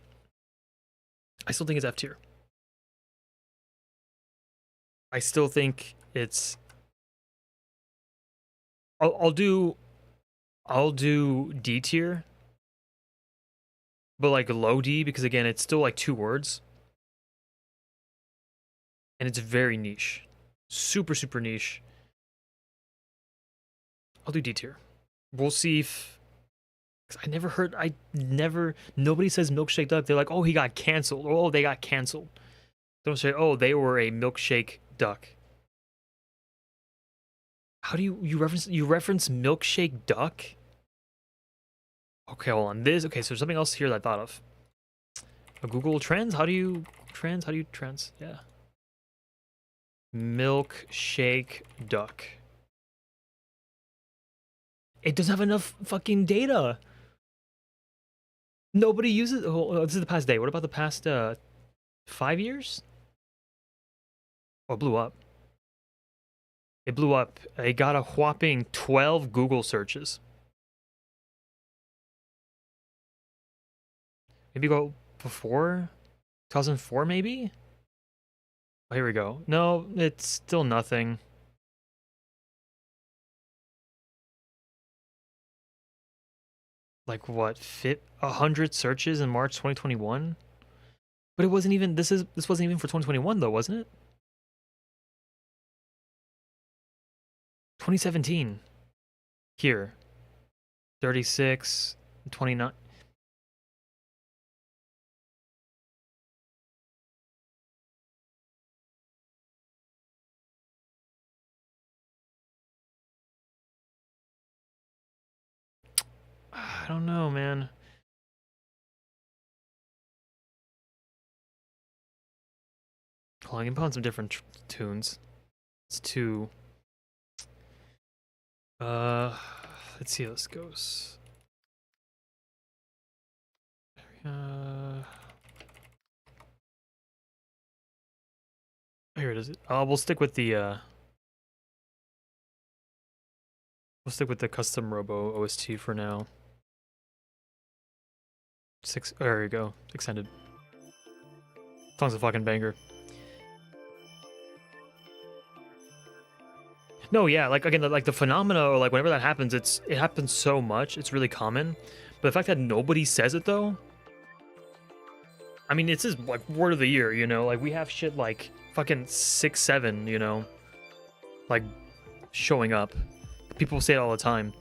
I still think it's F tier. I still think it's. I'll do D tier, but like low D, because again, it's still like 2 words, and it's very niche, super niche. I'll do D tier. We'll see if. Nobody says milkshake duck. They're like, oh, he got canceled. Oh, they got canceled. Don't say, oh, they were a milkshake duck. How do you reference milkshake duck? Okay, hold on. Okay, so there's something else here that I thought of. A Google Trends? How do you trends? Yeah. Milkshake duck. It doesn't have enough fucking data. Nobody uses. Oh, this is the past day. What about the past 5 years? Oh, it blew up. It blew up. It got a whopping 12 Google searches. Maybe go before 2004, maybe? Oh, here we go. No, it's still nothing. Like what? 100 searches in March 2021? But it wasn't even. This wasn't even for 2021 though, wasn't it? 2017. Here. 36, 29. I don't know, man. Hold on, I can put on some different tunes. It's too. Let's see how this goes. Here it is. We'll stick with the custom Robo OST for now. There you go. Extended. Song's a fucking banger. No, yeah, like again, like the phenomena, or like whenever that happens, it happens so much. It's really common. But the fact that nobody says it though, I mean, it's just like word of the year, you know. Like we have shit like fucking 6, 7, you know, like showing up. People say it all the time.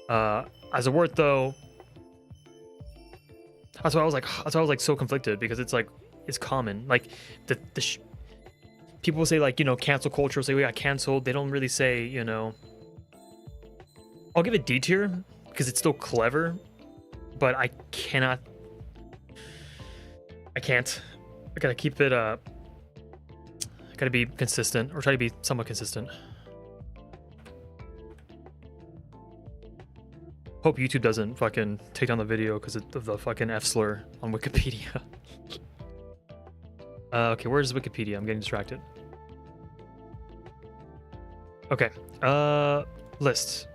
As a word though, that's why I was like so conflicted, because it's like it's common. Like people say, like, you know, cancel culture, say we got canceled. They don't really say, you know. I'll give it D tier because it's still clever, but I can't. I gotta keep it I gotta be consistent, or try to be somewhat consistent. Hope YouTube doesn't fucking take down the video because of the fucking F slur on Wikipedia. Okay, where's Wikipedia? I'm getting distracted. Okay, lists.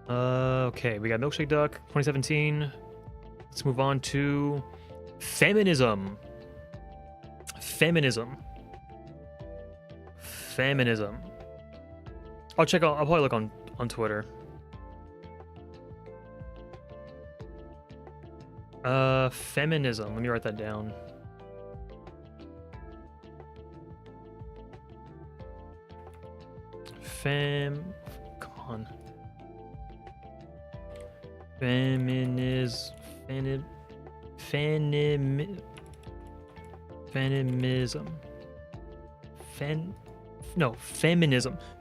Okay, we got Milkshake Duck, 2017. Let's move on to feminism. Feminism. I'll check out, I'll probably look on Twitter. Feminism. Let me write that down. Come on. Feminism.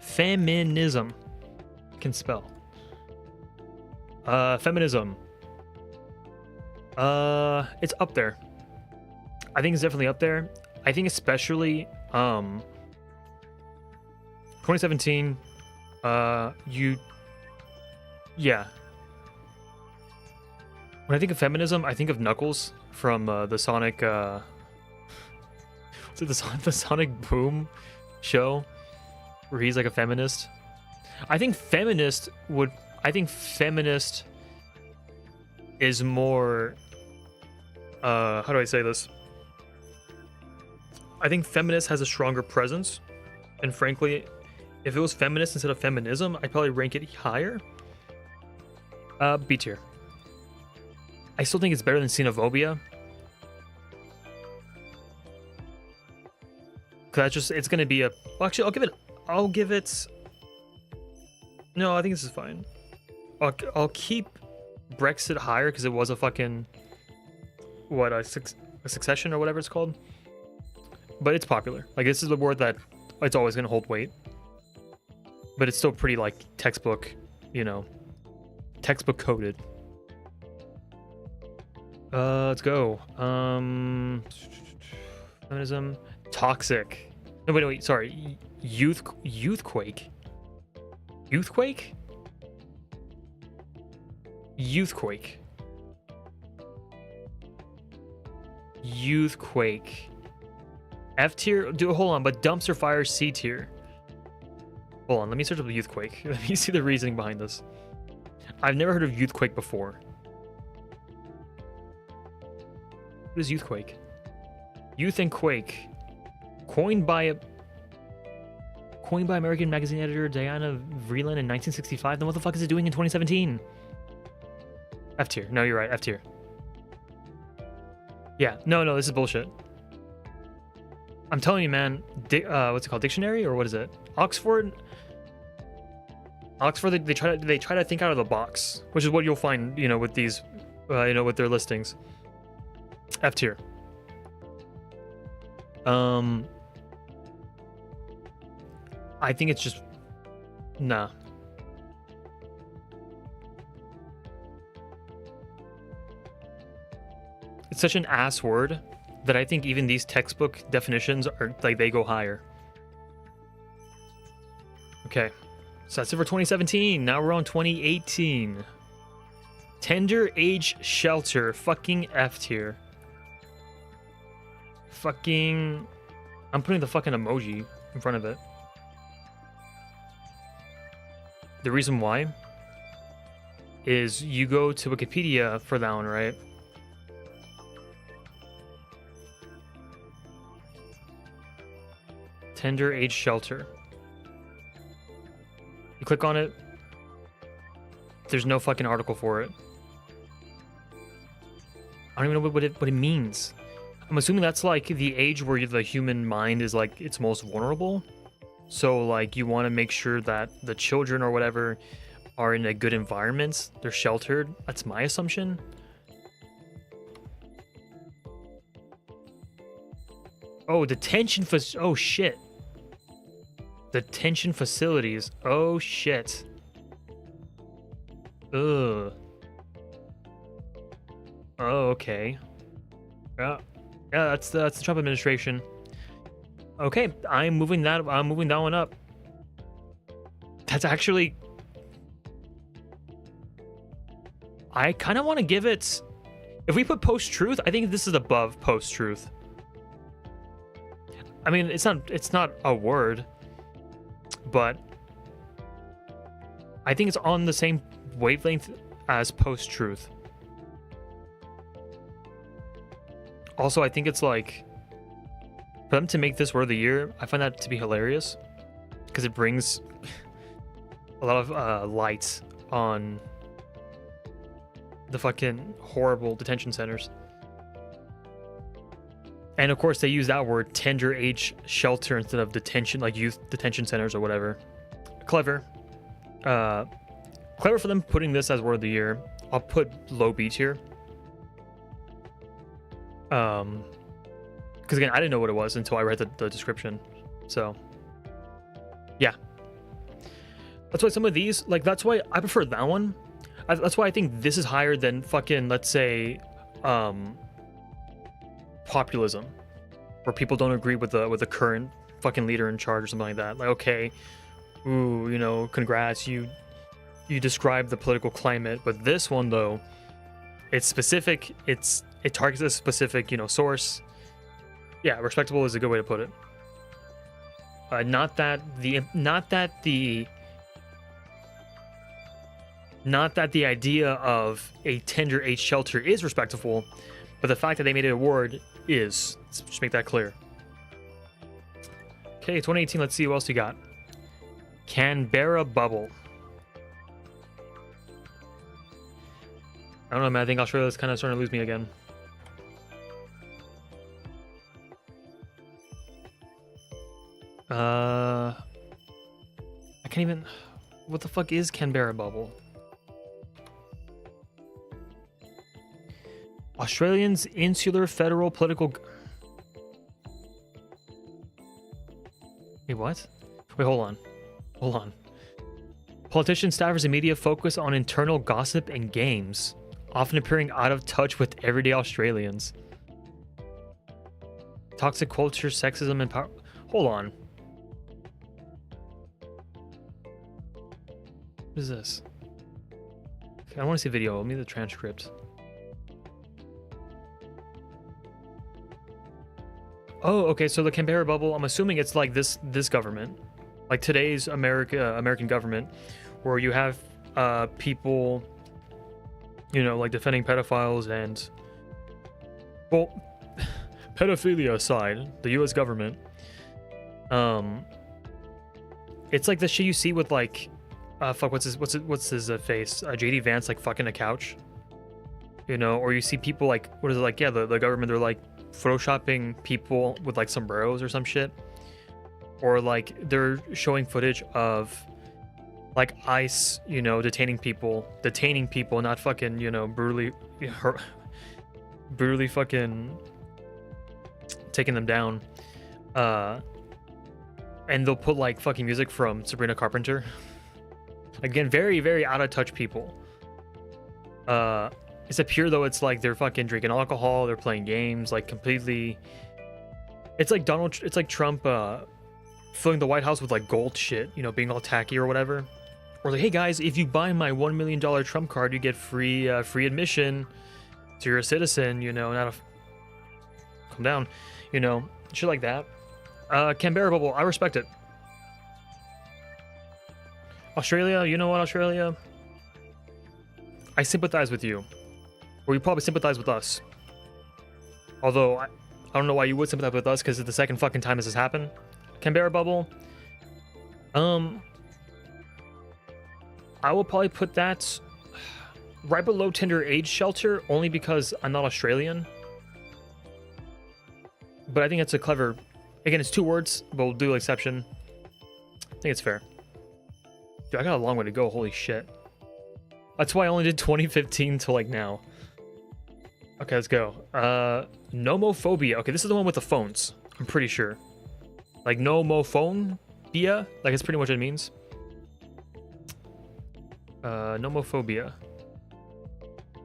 Feminism. I can spell. Feminism. It's up there. I think it's definitely up there. I think especially 2017 yeah. When I think of feminism, I think of Knuckles from the Sonic the Sonic Boom show where he's like a feminist. I think feminist is more how do I say this? I think feminist has a stronger presence, and frankly, if it was feminist instead of feminism, I'd probably rank it higher. B tier. I still think it's better than xenophobia. Cause that's just, it's gonna be a, well, actually I'll give it, no, I think this is fine. I'll keep Brexit higher because it was a fucking, what, a succession or whatever it's called. But it's popular. Like, this is the word that it's always gonna hold weight. But it's still pretty, like, textbook, you know, textbook coded. Let's go. Feminism. Toxic. No, wait, sorry. Youthquake. Youthquake? Youthquake. Youthquake. F tier? Dude, hold on, but dumpster fire C tier. Hold on, let me search up the Youthquake. Let me see the reasoning behind this. I've never heard of Youthquake before. What is Youthquake? Youth and Quake. Coined by American magazine editor Diana Vreeland in 1965. Then what the fuck is it doing in 2017? F tier. No, you're right. F tier. Yeah. No, this is bullshit. I'm telling you, man. What's it called? Dictionary or what is it? Oxford. They try to think out of the box, which is what you'll find, you know, with these, you know, with their listings. F tier. I think it's just, nah. It's such an ass word that I think even these textbook definitions are like, they go higher. Okay, so that's it for 2017. Now we're on 2018. Tender age shelter, fucking F tier. Fucking, I'm putting the fucking emoji in front of it. The reason why is you go to Wikipedia for that one, right? Tender age shelter. You click on it. There's no fucking article for it. I don't even know what it means. I'm assuming that's like the age where the human mind is like its most vulnerable. So like you want to make sure that the children or whatever are in a good environment. They're sheltered. That's my assumption. Oh, detention oh shit. Detention facilities. Oh shit. Ugh. Oh, okay. Yeah, yeah. That's the Trump administration. Okay, I'm moving that. I'm moving that one up. That's actually. I kind of want to give it. If we put post-truth, I think this is above post-truth. I mean, it's not a word, but I think it's on the same wavelength as post-truth. Also, I think it's like, for them to make this word of the year, I find that to be hilarious because it brings a lot of light on the fucking horrible detention centers. And of course, they use that word, tender age shelter, instead of detention, like youth detention centers or whatever. Clever. Clever for them putting this as word of the year. I'll put low B tier. Because again, I didn't know what it was until I read the description. So, yeah. That's why some of these, like, that's why I prefer that one. That's why I think this is higher than fucking, let's say, populism, where people don't agree with the current fucking leader in charge or something like that. Like, okay, ooh, you know, congrats, you describe the political climate. But this one though, it's specific. It targets a specific, you know, source. Yeah, respectable is a good way to put it. Not that the idea of a tender age shelter is respectable, but the fact that they made it a word is. Let's just make that clear. Okay, 2018, let's see what else you got. Canberra bubble. I don't know, man. I think Australia's kind of starting to lose me again. I can't even. What the fuck is Canberra bubble? Australians insular federal political. Wait, what? Wait, hold on. Politicians, staffers, and media focus on internal gossip and games, often appearing out of touch with everyday Australians. Toxic culture, sexism, and power. Hold on. What is this? Okay, I want to see a video. Let me the transcript. Oh, okay. So the Canberra bubble, I'm assuming it's like this government, like today's American government, where you have people, you know, like defending pedophiles and, well, pedophilia aside, the U.S. government. It's like the shit you see with like, fuck, what's his face? JD Vance like fucking a couch, you know, or you see people like, what is it like? Yeah, the government, they're like photoshopping people with like sombreros or some shit, or like they're showing footage of like ICE, you know, detaining people, not fucking, you know, brutally fucking taking them down. And they'll put like fucking music from Sabrina Carpenter. Again, very, very out of touch people. It's a pure though. It's like they're fucking drinking alcohol. They're playing games, like completely. It's like it's like Trump filling the White House with like gold shit, you know, being all tacky or whatever. Or like, hey guys, if you buy my $1 million Trump card, you get free admission. So you're a citizen, you know, not a. Calm down, you know, shit like that. Canberra bubble, I respect it. Australia, you know what, Australia? I sympathize with you. Or you probably sympathize with us. Although, I don't know why you would sympathize with us, because it's the second fucking time this has happened. Canberra bubble. I will probably put that right below tender age shelter, only because I'm not Australian. But I think it's a clever... Again, it's 2 words, but we'll do an exception. I think it's fair. Dude, I got a long way to go, holy shit. That's why I only did 2015 till like now. Okay, let's go. Nomophobia. Okay, this is the one with the phones. I'm pretty sure. Like nomophobia? Like it's pretty much what it means. Nomophobia.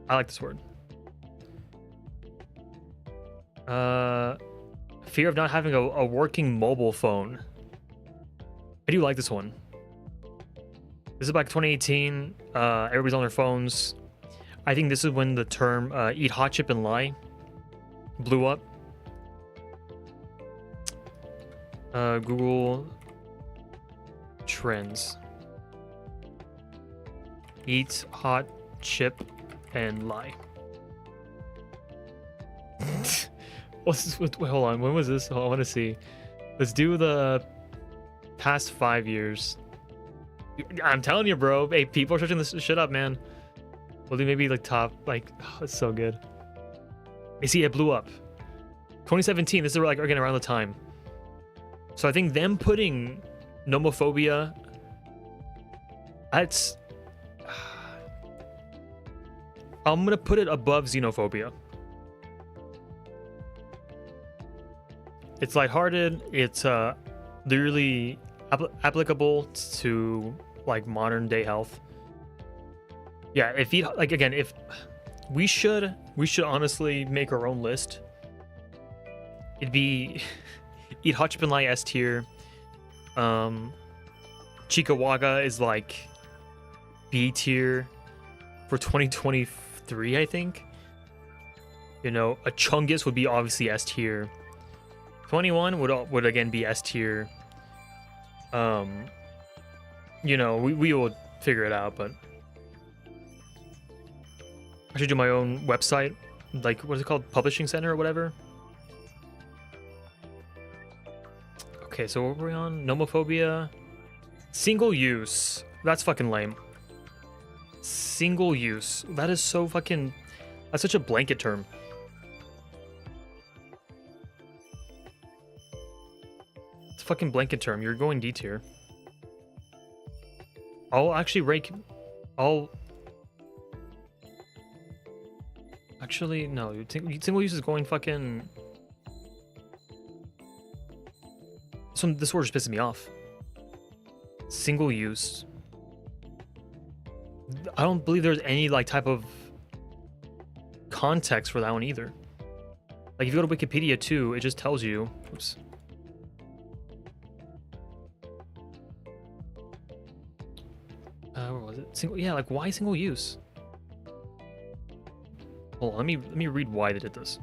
I like this word. Uh, fear of not having a working mobile phone. I do like this one. This is back 2018. Everybody's on their phones. I think this is when the term "eat hot chip and lie" blew up. Google Trends. Eat hot chip and lie. What's this? Wait, hold on. When was this? Oh, I want to see. Let's do the past 5 years. I'm telling you, bro. Hey, people are searching this shit up, man. We'll do maybe like top, like, oh, it's so good. You see, it blew up. 2017, this is like, again, around the time. So I think them putting nomophobia, that's, I'm gonna put it above xenophobia. It's lighthearted. It's literally applicable to like modern day health. Yeah, if you like, again, if we should honestly make our own list. It'd be eat hot chip and lie S tier. Chikawaga is like B tier for 2023, I think. You know, a Chungus would be obviously S tier. 21 would again be S tier. You know, we will figure it out, but I should do my own website, like what is it called, publishing center or whatever. Okay, so what were we on? Nomophobia, single use. That's fucking lame. Single use. That is so fucking. That's such a blanket term. It's a fucking blanket term. You're going D tier. I'll actually rank. Actually, no. Single use is going fucking. This word just pissing me off. Single use. I don't believe there's any like type of context for that one either. Like if you go to Wikipedia too, it just tells you. Oops. Where was it? Single. Yeah, like why single use? Hold on, let me read why they did this.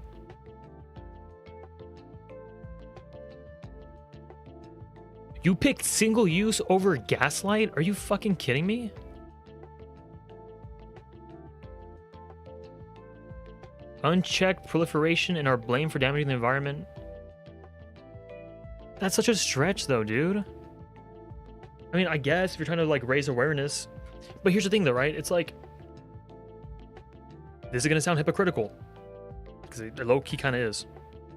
You picked single use over gaslight? Are you fucking kidding me? Unchecked proliferation and are blamed for damaging the environment. That's such a stretch though, dude. I mean, I guess if you're trying to like raise awareness. But here's the thing though, right? It's like, this is gonna sound hypocritical. Because it low-key kind of is.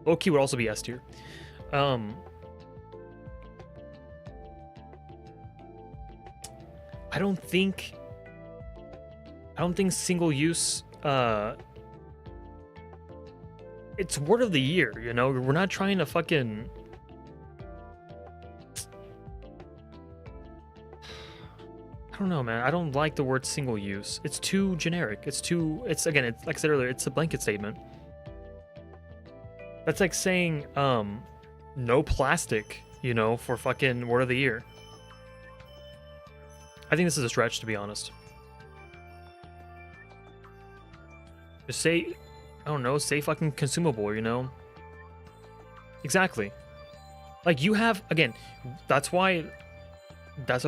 Low-key would also be S tier. I don't think single use it's word of the year, you know? We're not trying to fucking I don't know, man. I don't like the word single use. It's too generic. It's again, it's like I said earlier, it's a blanket statement. That's like saying no plastic, you know, for fucking word of the year. I think this is a stretch, to be honest. Just say, I don't know, say fucking consumable, you know? Exactly. Like you have, again, that's why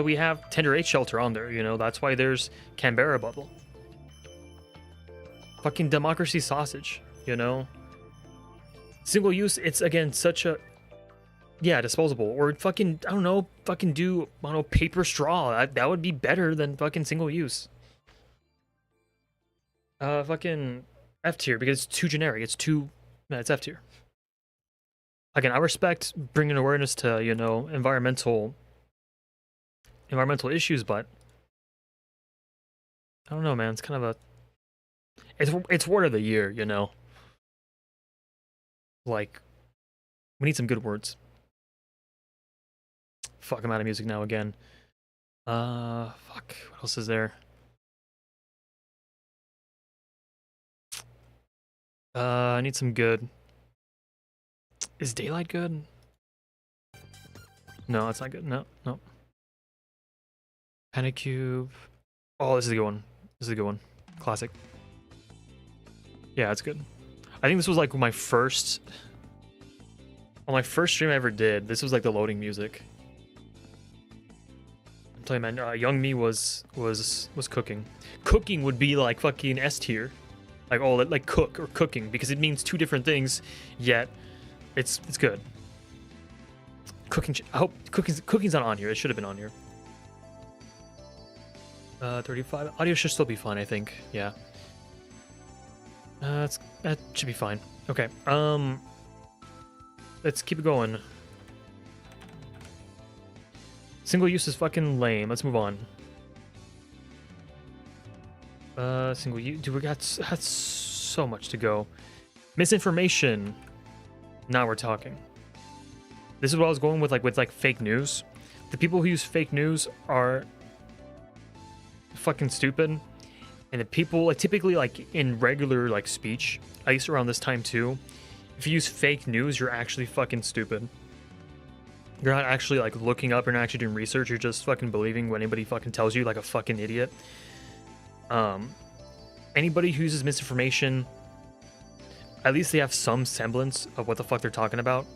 we have Tender H Shelter on there, you know? That's why there's Canberra Bubble. Fucking Democracy Sausage, you know? Single use, it's again such a... Yeah, disposable. Or fucking, I don't know, fucking do, I don't know, paper straw. That would be better than fucking single use. Fucking F tier, because it's too generic. It's too... Yeah, it's F tier. Again, I respect bringing awareness to, you know, environmental issues, but I don't know, man. It's kind of a... It's word of the year, you know? Like, we need some good words. Fuck, I'm out of music now again. Fuck. What else is there? I need some good. Is daylight good? No, it's not good. No, no. Penacube. Oh, this is a good one. This is a good one. Classic. Yeah, it's good. I think this was like my first... On my first stream I ever did, this was like the loading music. I'm telling you, man, young me was cooking. Cooking would be like fucking S tier. Like, oh, like cook or cooking, because it means two different things, yet it's good. Cooking, I hope cooking's not on here. It should have been on here. 35. Audio should still be fine, I think. Yeah. That should be fine. Okay. Let's keep it going. Single use is fucking lame. Let's move on. Single use. Dude, we got that's so much to go. Misinformation. Now we're talking. This is what I was going with, like fake news. The people who use fake news are fucking stupid, and the people like typically like in regular like speech, at least around this time too, if you use fake news, you're actually fucking stupid. You're not actually like looking up, you're not actually doing research, you're just fucking believing what anybody fucking tells you like a fucking idiot. Anybody who uses misinformation, at least they have some semblance of what the fuck they're talking about,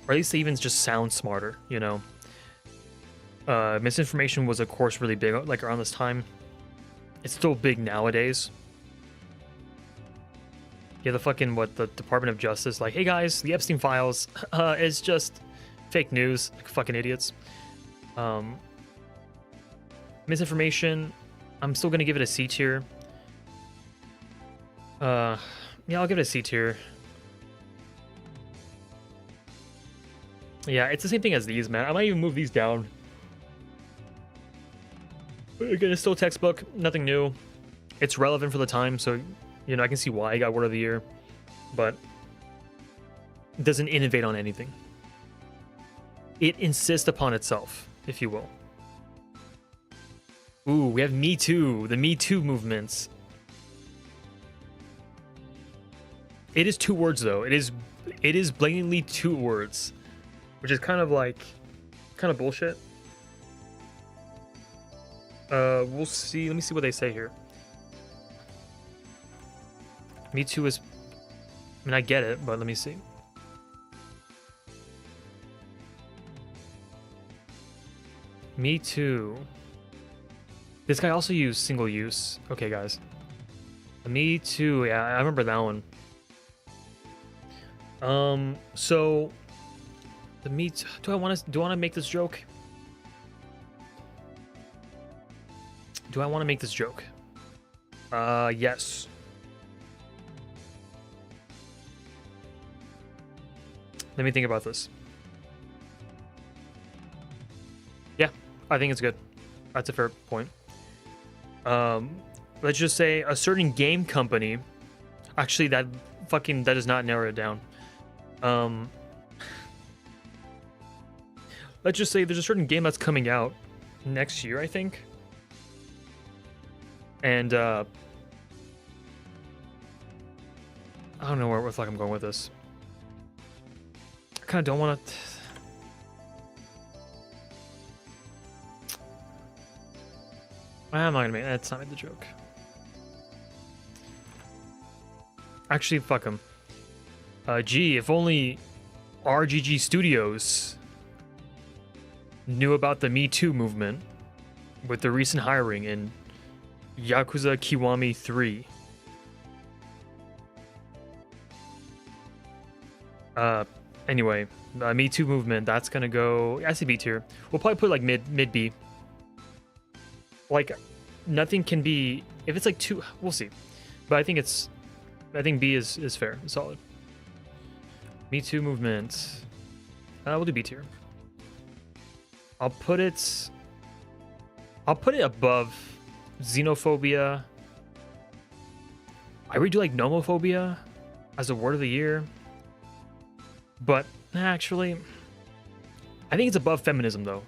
or at least they even just sound smarter, you know. Misinformation was of course really big like around this time. It's still big nowadays. Yeah, the fucking the Department of Justice, like, hey guys, the Epstein files is just fake news, like fucking idiots. Misinformation, I'm still gonna give it a C tier. Yeah, I'll give it a C tier. Yeah, it's the same thing as these, man. I might even move these down. Again, it's still textbook, nothing new. It's relevant for the time, so, you know, I can see why I got Word of the Year, but it doesn't innovate on anything. It insists upon itself, if you will. Ooh, we have Me Too, the Me Too movements. It is 2 words, though. It is blatantly 2 words, which is kind of bullshit. We'll see. Let me see what they say here. Me Too is... I mean, I get it, but let me see. Me Too. This guy also used single use. Okay, guys. Me Too. Yeah, I remember that one. So... The Me Too... Do I want to make this joke? Do I want to make this joke? Yes. Let me think about this. Yeah, I think it's good. That's a fair point. Let's just say a certain game company... Actually, that does not narrow it down. Let's just say there's a certain game that's coming out next year, I think. And, I don't know where the fuck I'm going with this. I kind of don't want to... I'm not gonna make... That's not the joke. Actually, fuck them. Gee, if only RGG Studios knew about the Me Too movement with the recent hiring in Yakuza Kiwami 3. Anyway, Me Too movement, that's gonna go... I say B tier. We'll probably put like mid B. Like, nothing can be... If it's like 2... We'll see. But I think B is fair. It's solid. Me Too movement. We'll do B tier. I'll put it above xenophobia. I really do like nomophobia as a word of the year. But actually, I think it's above feminism though.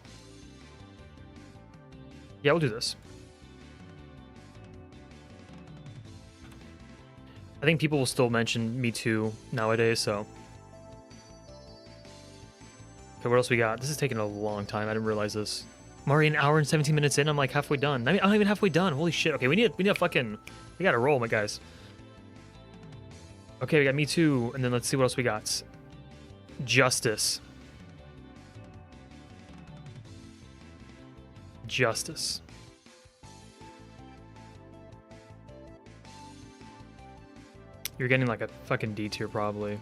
Yeah, we'll do this. I think people will still mention Me Too nowadays, so Okay, what else we got? This is taking a long time. I didn't realize this. I'm already an hour and 17 minutes in. I'm like halfway done. I mean, I'm not even halfway done. Holy shit. Okay, we need a fucking... We gotta roll, my guys. Okay, we got Me Too. And then let's see what else we got. Justice. Justice. You're getting like a fucking D tier, probably.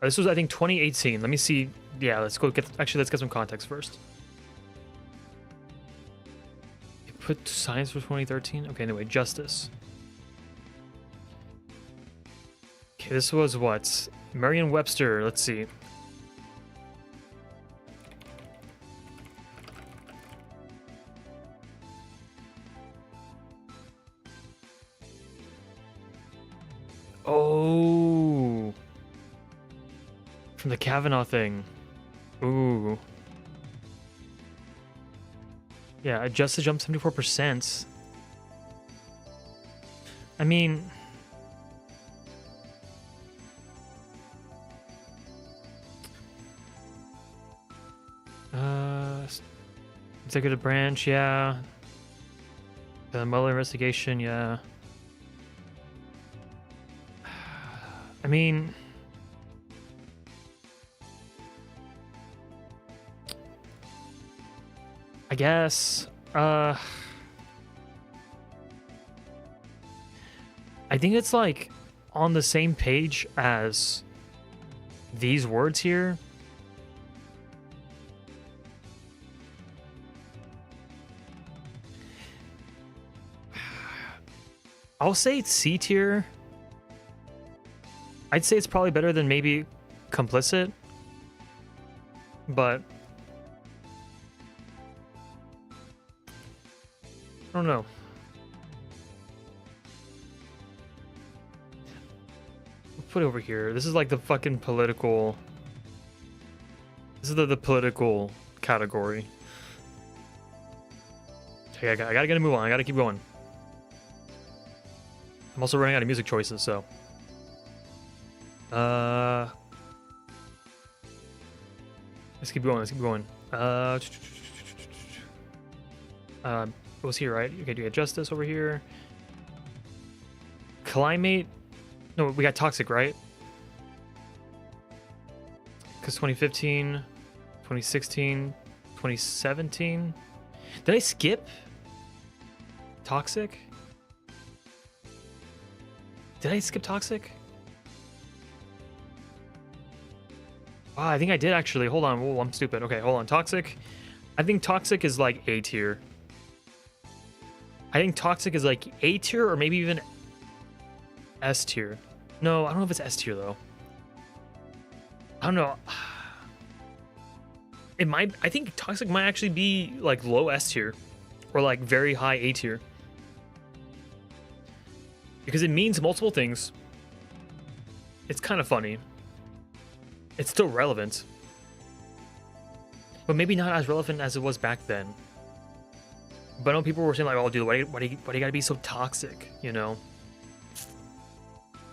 This was, I think, 2018. Let me see. Yeah, let's go get... Actually, let's get some context first. You put science for 2013? Okay, anyway, Justice. Okay, this was what? Merriam-Webster. Let's see. Oh, from the Kavanaugh thing. Ooh. Yeah, Justice jumped 74%. I mean... Executive branch, yeah. The Mueller investigation, yeah. I mean... I guess... I think it's like on the same page as these words here. I'll say it's C tier. I'd say it's probably better than maybe Complicit, but I don't know. We'll put it over here. This is like the fucking political. This is the political category. Okay, I gotta get a move on. I gotta keep going. I'm also running out of music choices, so. Let's keep going. Let's keep going. It was here, right? Okay, do we have Justice over here? Climate. No, we got Toxic, right? Because 2015, 2016, 2017. Did I skip Toxic? Did I skip Toxic? Ah, I think I did actually. Hold on. Whoa, I'm stupid. Okay, hold on. Toxic. I think Toxic is like A tier. I think Toxic is like A tier or maybe even S tier. No, I don't know if it's S tier though. I don't know. It might. I think Toxic might actually be like low S tier or like very high A tier. Because it means multiple things. It's kind of funny. It's still relevant. But maybe not as relevant as it was back then. But I know people were saying like, oh dude, why do you gotta be so toxic, you know?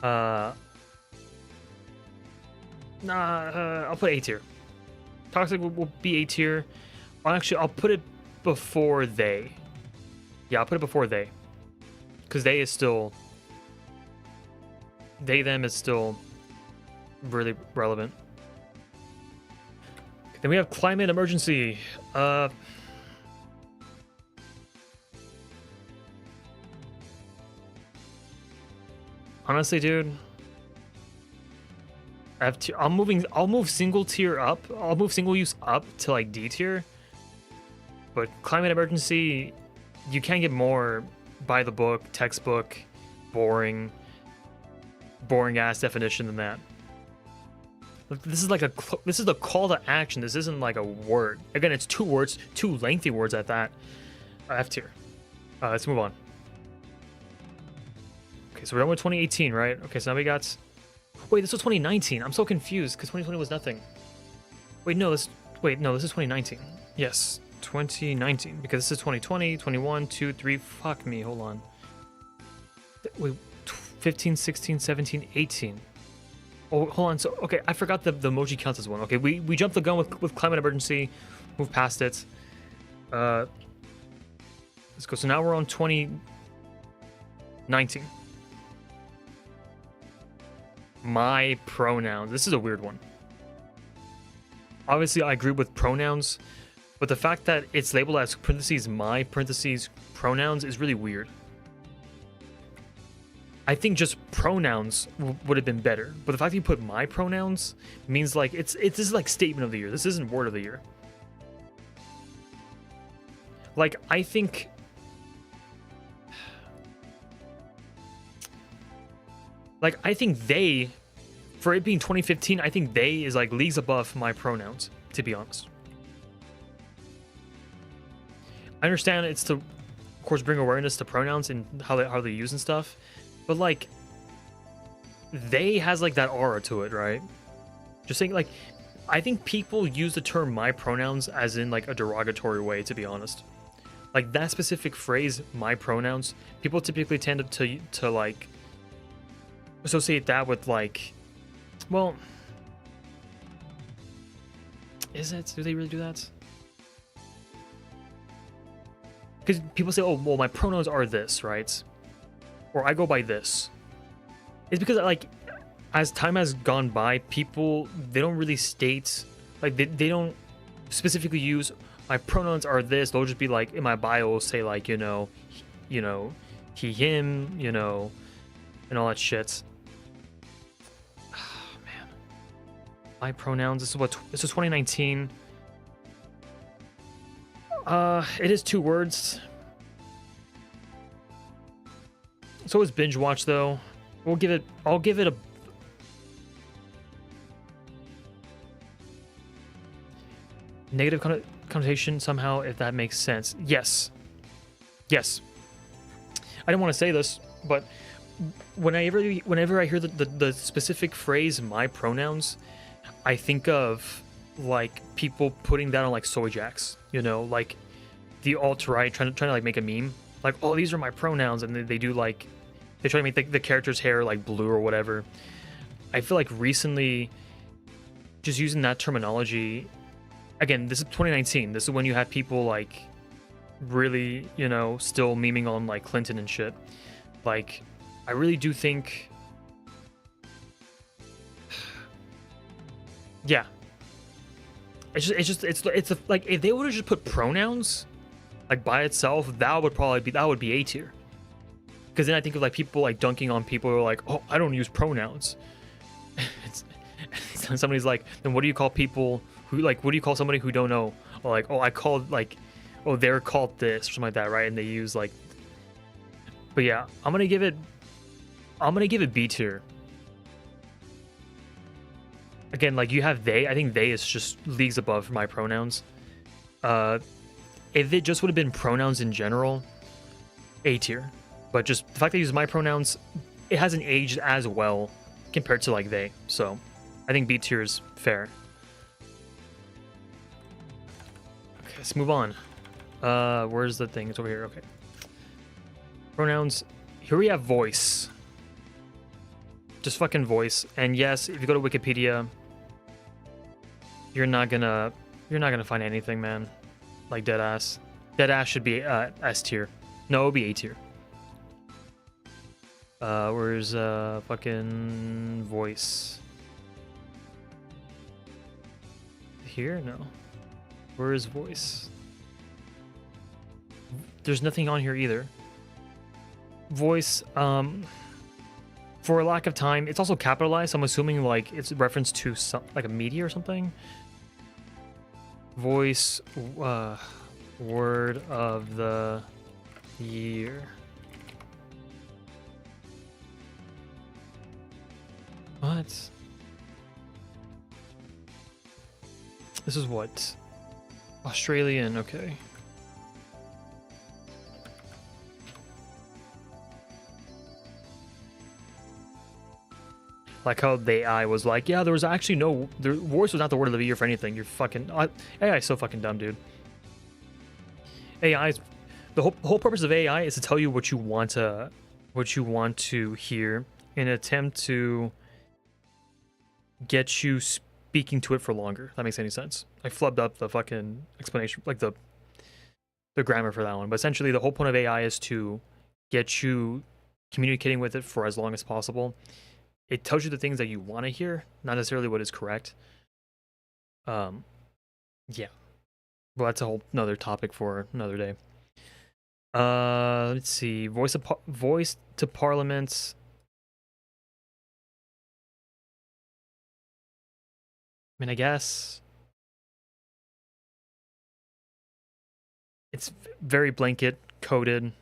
I'll put A tier. Toxic will be A tier. I'll put it before they. Yeah, I'll put it before they. Because they is still... They, them is still really relevant. Then we have Climate Emergency. Honestly, dude, I'll move single tier up. I'll move single use up to like D tier. But Climate Emergency, you can't get more by the book, textbook, boring ass definition than that. This is like this is the call to action. This isn't like a word. Again, it's two words, two lengthy words at that. F tier. Let's move on. Okay, so we're done with 2018, right? Okay, so now we got... Wait, this was 2019. I'm so confused because 2020 was nothing. Wait, no, this is 2019. Yes, 2019 because this is 2020, 21, 2, 3. Fuck me, hold on. Wait, 15, 16, 17, 18. Oh, hold on. So, okay, I forgot the emoji counts as one. Okay, we jumped the gun with climate emergency, moved past it. Let's go. So now we're on 2019. My pronouns. This is a weird one. Obviously, I agree with pronouns, but the fact that it's labeled as parentheses my parentheses pronouns is really weird. I think just pronouns would have been better, but the fact that you put my pronouns means like this is like statement of the year. This isn't word of the year. Like I think they, for it being 2015, I think they is like leagues above my pronouns, to be honest. I understand it's to, of course, bring awareness to pronouns and how they use and stuff. But like, they has like that aura to it, right? Just saying, like, I think people use the term "my pronouns" as in like a derogatory way. To be honest, like that specific phrase "my pronouns," people typically tend to like associate that with like, well, is it? Do they really do that? Because people say, "Oh, well, my pronouns are this," right? Or I go by this. It's because like as time has gone by, people, they don't really state, like they don't specifically use my pronouns are this. They'll just be like in my bio will say like, you know, he, him, you know, and all that shit. Oh, man. My pronouns, this is 2019. It is 2 words. So is binge watch though. I'll give it a negative connotation somehow, if that makes sense. Yes. I don't want to say this, but whenever I hear the specific phrase "my pronouns," I think of like people putting that on like soy jacks, you know, like the alt-right trying to like make a meme, like, oh, these are my pronouns, and they do like they try to make the character's hair like blue or whatever. I feel like recently, just using that terminology, again, this is 2019. This is when you had people like really, you know, still memeing on like Clinton and shit. Like, I really do think, yeah. It's like if they would have just put pronouns like by itself, that would be A tier. Because then I think of like people like dunking on people who are like, oh, I don't use pronouns. Somebody's like, then what do you call people who like, what do you call somebody who don't know? Or like, oh, I called like, oh, they're called this or something like that, right? And they use like, but yeah, I'm gonna give it B tier. Again, like you have they, I think they is just leagues above my pronouns. If it just would have been pronouns in general, A tier. But just the fact that I use my pronouns, it hasn't aged as well compared to like they. So I think B tier is fair. Okay, let's move on. Where's the thing? It's over here. Okay. Pronouns. Here we have voice. Just fucking voice. And yes, if you go to Wikipedia, you're not gonna find anything, man. Like deadass. Deadass should be S tier. No, it'll be A tier. Where's fucking voice? Here? No. Where is voice? There's nothing on here either. Voice, for a lack of time, it's also capitalized, so I'm assuming like it's a reference to some, like a media or something. Voice, word of the year. What? This is what? Australian, okay. Like how the AI was like, yeah, there was actually no, voice was not the word of the year for anything. You're fucking, AI is so fucking dumb, dude. AI is, the whole purpose of AI is to tell you what you want to hear in an attempt to get you speaking to it for longer. If that makes any sense. I flubbed up the fucking explanation, like the grammar for that one. But essentially, the whole point of AI is to get you communicating with it for as long as possible. It tells you the things that you want to hear, not necessarily what is correct. Yeah. Well, that's a whole another topic for another day. Let's see. Voice to Parliament. I mean, I guess it's very blanket coded.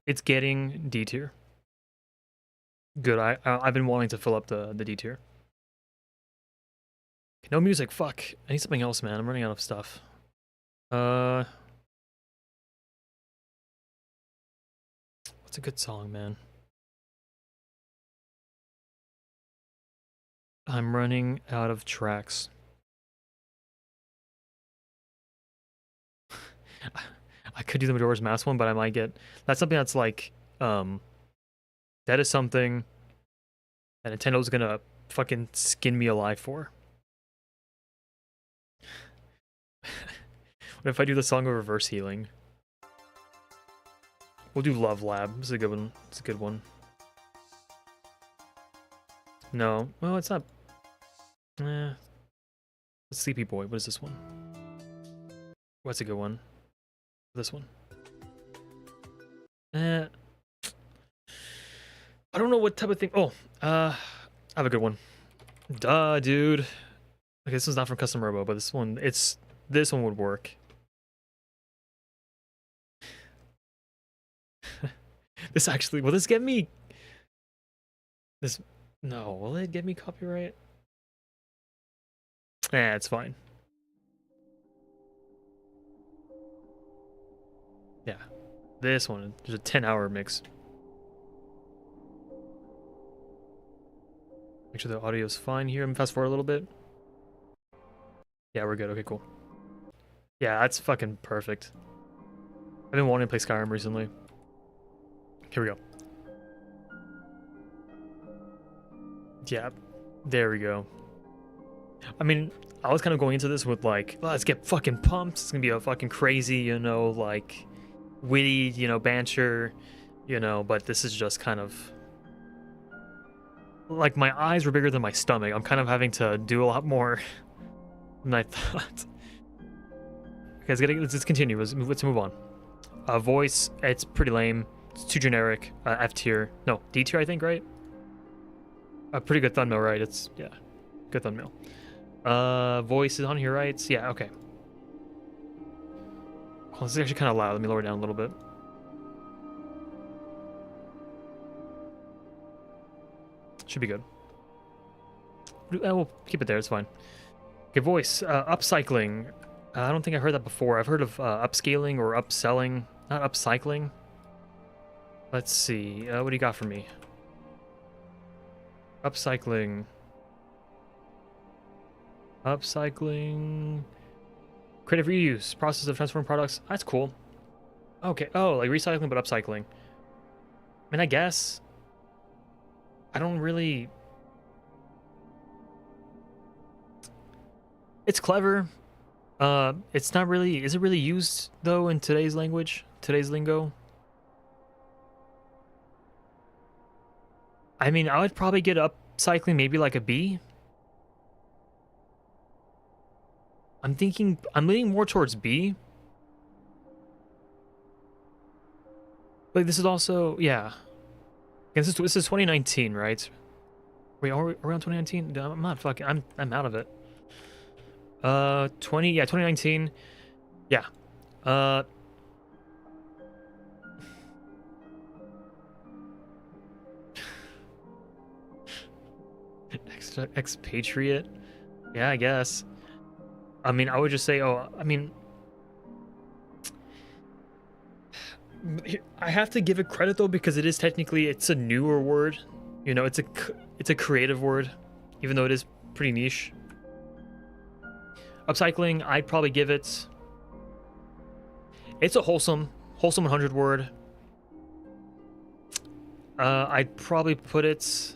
It's getting D tier. Good. I've been wanting to fill up the D tier. No music. Fuck. I need something else, man. I'm running out of stuff. What's a good song, man? I'm running out of tracks. I could do the Majora's Mask one, but I might get... That's something that's like... that is something that Nintendo's gonna fucking skin me alive for. What if I do the song of reverse healing? We'll do Love Lab. This is a good one. It's a good one. No. Well, it's not... Sleepy Boy. What is this one? What's a good one? This one. I don't know what type of thing... Oh, I have a good one. Duh, dude. Okay, this one's not from Custom Robo, but this one would work. This actually... Will this get me... This... No, will it get me copyright? It's fine. Yeah. This one, there's a 10-hour mix. Make sure the audio's fine here. I'm fast forward a little bit. Yeah, we're good. Okay, cool. Yeah, that's fucking perfect. I've been wanting to play Skyrim recently. Here we go. Yeah, there we go. I mean, I was kind of going into this with like, let's get fucking pumped. It's gonna be a fucking crazy, you know, like witty, you know, banter, you know, but this is just kind of like my eyes were bigger than my stomach. I'm kind of having to do a lot more than I thought. Okay, let's continue. Let's move on. Voice, it's pretty lame. It's too generic. F tier. No, D tier, I think, right? A pretty good thumbnail, right? It's, yeah, good thumbnail. Voice is on here, right? Yeah, okay. Well, this is actually kind of loud. Let me lower it down a little bit. Should be good. We'll keep it there. It's fine. Okay, voice. Upcycling. I don't think I heard that before. I've heard of upscaling or upselling. Not upcycling. Let's see. What do you got for me? Upcycling. Upcycling. Creative reuse. Process of transforming products. That's cool. Okay. Oh, like recycling, but upcycling. I mean, I guess. I don't really... It's clever. It's not really... Is it really used, though, in today's language? Today's lingo? I mean, I would probably get upcycling maybe like a B. I'm leaning more towards B. But this is also, yeah. This is 2019, right? Wait, are we around 2019? I'm not fucking, I'm out of it. 2019. Yeah. Expatriate? Yeah, I guess. I mean, I would just say, I mean, I have to give it credit though, because it is technically, it's a newer word. You know, it's a creative word, even though it is pretty niche. Upcycling, I'd probably give it, it's a wholesome 100 word. I'd probably put it.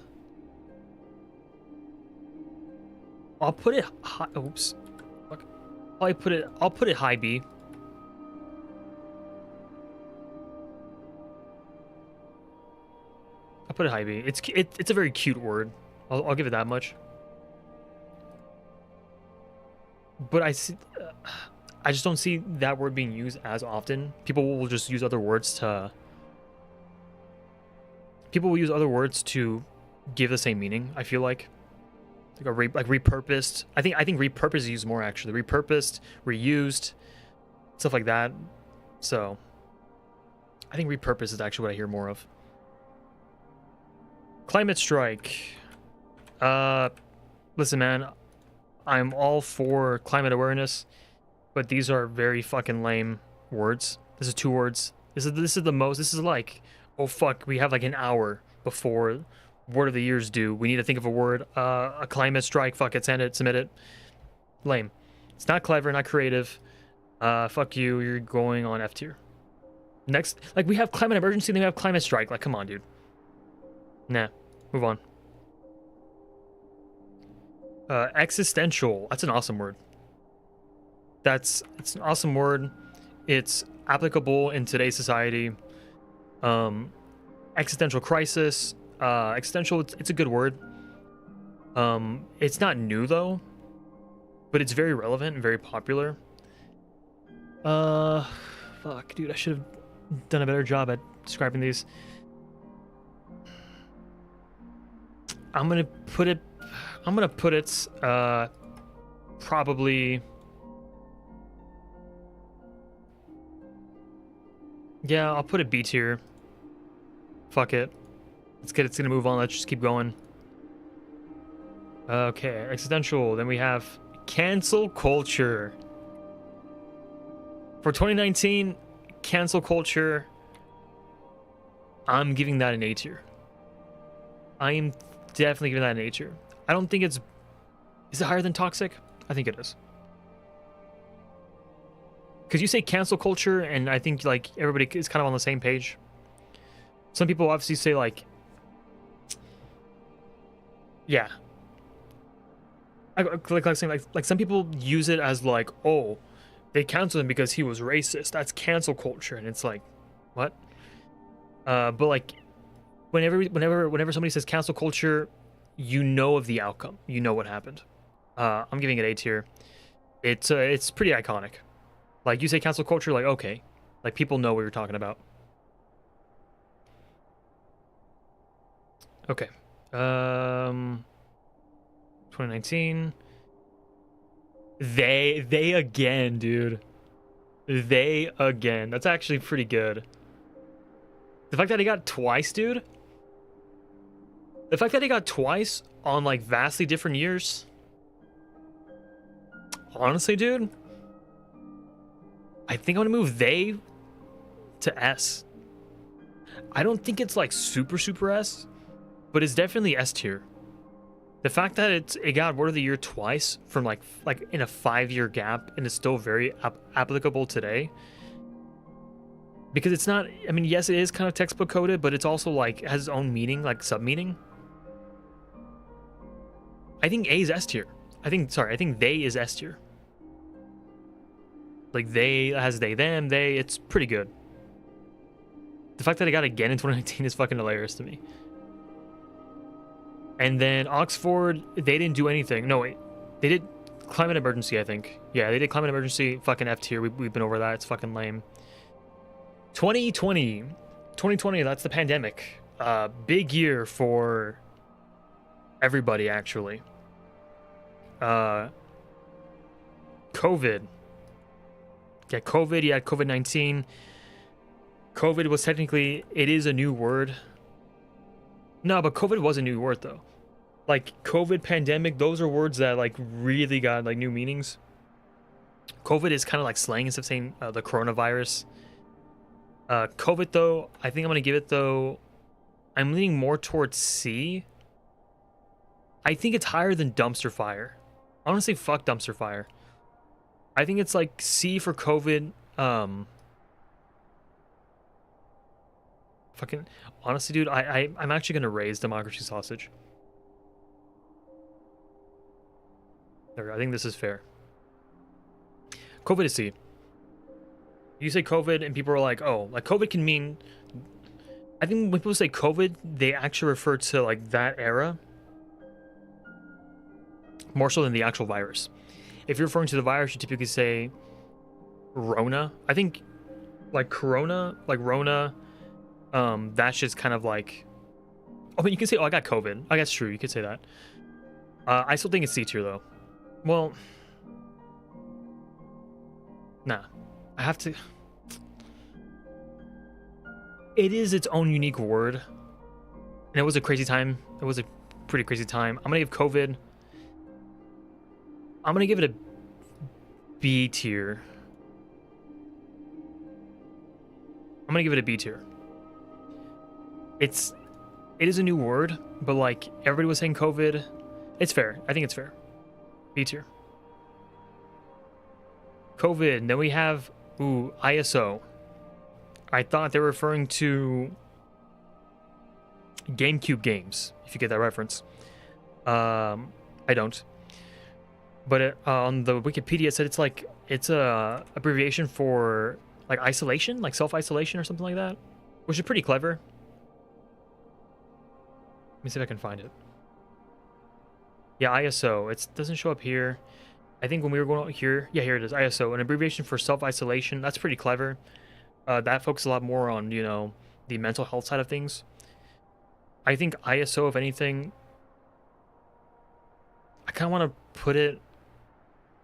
I'll put it high. Oops. Fuck. Probably put it. I'll put it high B. I'll put it high B. It's a very cute word. I'll give it that much. But I just don't see that word being used as often. People will just use other words to. People will use other words to give the same meaning. I feel like like repurposed. I think repurposed is used more actually. Repurposed, reused, stuff like that. So I think repurposed is actually what I hear more of. Climate strike. Listen, man, I'm all for climate awareness, but these are very fucking lame words. This is 2 words. This is the most. This is like, oh fuck, we have like an hour before word of the year's due. We need to think of a word. A climate strike. Fuck it, send it, submit it. Lame. It's not clever, not creative. Fuck you. You're going on F tier. Next, like we have climate emergency, then we have climate strike. Like, come on, dude. Nah, move on. Existential. That's an awesome word. It's an awesome word. It's applicable in today's society. Existential crisis. Existential. It's a good word. It's not new though, but it's very relevant and very popular. Fuck, dude. I should have done a better job at describing these. I'm gonna put it probably, yeah, I'll put it B tier. Fuck it. It's gonna move on. Let's just keep going. Okay, existential. Then we have cancel culture. For 2019, cancel culture, I'm giving that an A tier. I am definitely giving that an A tier. I don't think it's... Is it higher than toxic? I think it is. Because you say cancel culture, and I think like everybody is kind of on the same page. Some people obviously say like... Yeah. Like some people use it as like, oh, they canceled him because he was racist. That's cancel culture. And it's like, what? But like, whenever somebody says cancel culture, you know of the outcome. You know what happened. I'm giving it A tier. It's pretty iconic. Like you say cancel culture, like okay, like people know what you're talking about. Okay. 2019. They again, dude. They again. That's actually pretty good. The fact that he got twice, dude. The fact that he got twice on like vastly different years. Honestly, dude. I think I'm gonna move they to S. I don't think it's like super S, but it's definitely S tier. The fact that it got word of the year twice from like in a 5-year gap and it's still very applicable today. Because it's not, I mean, yes, it is kind of textbook coded, but it's also like has its own meaning, like sub meaning. I think A is S tier. I think they is S tier. Like they has they, them, they, it's pretty good. The fact that it got again in 2019 is fucking hilarious to me. And then Oxford, they didn't do anything. No, wait. They did climate emergency, I think. Yeah, they did climate emergency. Fucking F tier. We've been over that. It's fucking lame. 2020. 2020, that's the pandemic. Big year for everybody, actually. COVID. Yeah, COVID. Yeah, COVID-19. COVID was technically... It is a new word. No, but COVID was a new word, though. Like, COVID, pandemic, those are words that, like, really got, like, new meanings. COVID is kind of like slang instead of saying the coronavirus. COVID, though, I think I'm going to give it, though... I'm leaning more towards C. I think it's higher than dumpster fire. I want to say fuck dumpster fire. I think it's, like, C for COVID. Fuck, Fucking honestly, dude, I'm actually gonna raise democracy sausage. There, I think this is fair. COVID is C. You say COVID and people are like, oh, like COVID can mean. I think when people say COVID, they actually refer to like that era more so than the actual virus. If you're referring to the virus, you typically say Rona. I think like Corona, like Rona, that's just kind of like. Oh, but you can say, oh, I got COVID. I guess true. You could say that. I still think it's C tier though. Well, nah. I have to. It is its own unique word, and it was a crazy time. It was a pretty crazy time. I'm gonna give COVID. I'm gonna give it a B tier. I'm gonna give it a B tier. It is a new word, but like everybody was saying COVID. It's fair. I think it's fair. B tier. COVID. Then we have ISO. I thought they were referring to GameCube games, if you get that reference. I don't. But on the Wikipedia, it said it's a abbreviation for like isolation, like self-isolation or something like that, which is pretty clever. Let me see if I can find it. Yeah, ISO. It doesn't show up here. I think when we were going out here, yeah, here it is. ISO, an abbreviation for self-isolation. That's pretty clever. That focuses a lot more on, you know, the mental health side of things. I think ISO, if anything, I kind of want to put it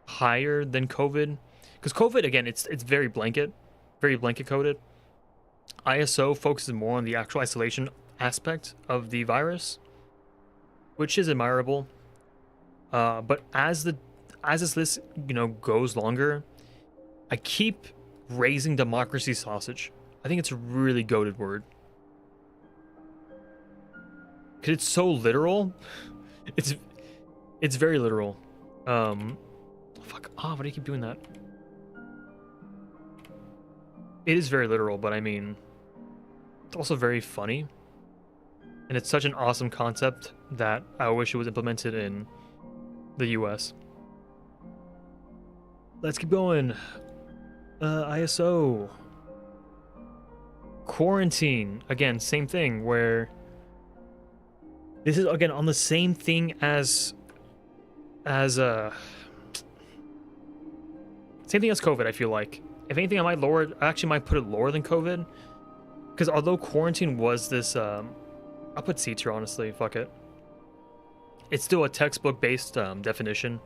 higher than COVID, because COVID, again, it's very blanket coded. ISO focuses more on the actual isolation aspect of the virus, which is admirable. But as this list, you know, goes longer, I keep raising democracy sausage. I think it's a really goated word. Cause it's so literal. It's very literal. Fuck off, why do you keep doing that? It is very literal, but I mean, it's also very funny. And it's such an awesome concept that I wish it was implemented in the US. Let's keep going. ISO. Quarantine. Again, same thing, where this is again on the same thing as same thing as COVID, I feel like. If anything, I actually might put it lower than COVID. Because although quarantine was this I'll put C tier, honestly, fuck it. It's still a textbook based definition.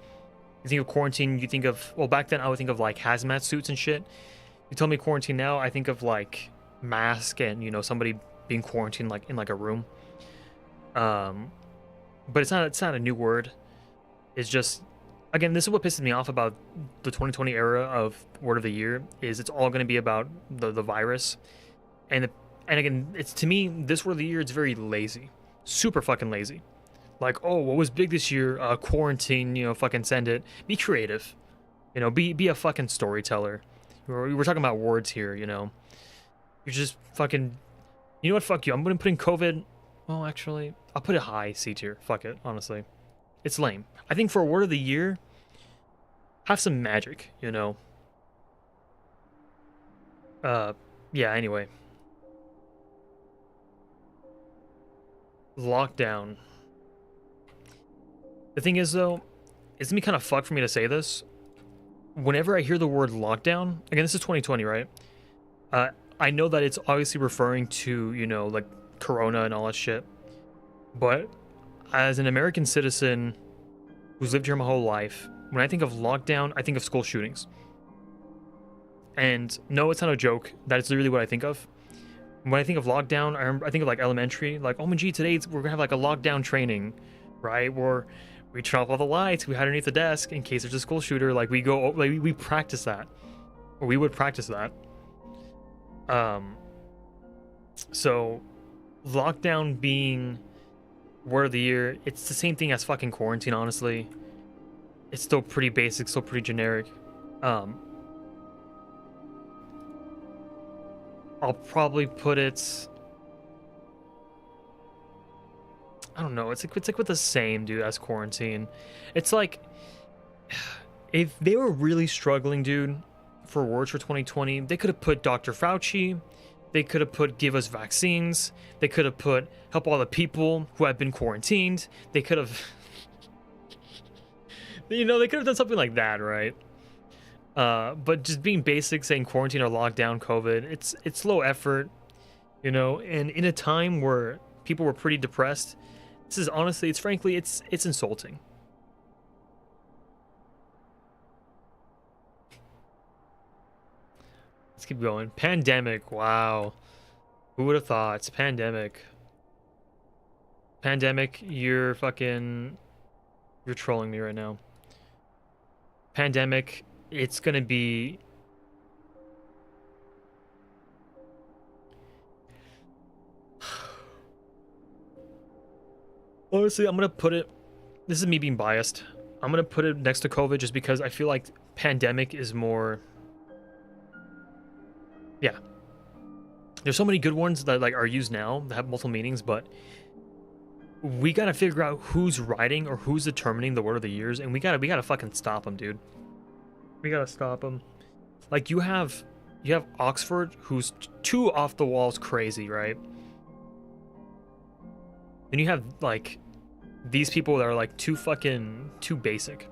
You think of quarantine, you think of, well, back then I would think of like hazmat suits and shit. You tell me quarantine now, I think of like mask and, you know, somebody being quarantined like in like a room. But it's not a new word. It's just, again, this is what pisses me off about the 2020 era of word of the year, is it's all going to be about the virus. And again, it's, to me, this word of the year, it's very lazy. Super fucking lazy. Like, oh, what was big this year? Quarantine, you know, fucking send it. Be creative. You know, be a fucking storyteller. We're talking about words here, you know. You're just fucking, you know what, fuck you. I'm gonna put in COVID. Well, actually, I'll put it high, C tier. Fuck it, honestly. It's lame. I think for a word of the year, have some magic, you know. Yeah, anyway. Lockdown. The thing is, though, it's gonna be kind of fucked for me to say this. Whenever I hear the word lockdown, again, this is 2020, right? I know that it's obviously referring to, you know, like Corona and all that shit. But as an American citizen who's lived here my whole life, when I think of lockdown, I think of school shootings. And no, it's not a joke. That is literally what I think of. When I think of lockdown, I think of like elementary, like, oh my gee, today we're gonna have like a lockdown training, right? Where we turn off all the lights, we hide underneath the desk in case there's a school shooter. Like we go, like we practice that, or we would practice that. So lockdown being word of the year, it's the same thing as fucking quarantine, honestly. It's still pretty basic, still pretty generic. I'll probably put it I don't know. It's like with the same, dude, as quarantine. It's like if they were really struggling, dude, for words for 2020, they could have put Dr. Fauci. They could have put give us vaccines. They could have put help all the people who have been quarantined. They could have, they could have done something like that, right? But just being basic, saying quarantine or lockdown, COVID, it's low effort, and in a time where people were pretty depressed, this is honestly, it's insulting. Let's keep going. Pandemic. Wow. Who would have thought? It's pandemic. Pandemic, you're trolling me right now. Pandemic, it's gonna be. Honestly, I'm gonna put it. This is me being biased. I'm gonna put it next to COVID just because I feel like pandemic is more. Yeah. There's so many good ones that like are used now that have multiple meanings, but we gotta figure out who's writing or who's determining the word of the years, and we gotta fucking stop them, dude. We gotta stop them. Like you have Oxford, who's too off the walls crazy, right? Then you have like these people that are like too basic.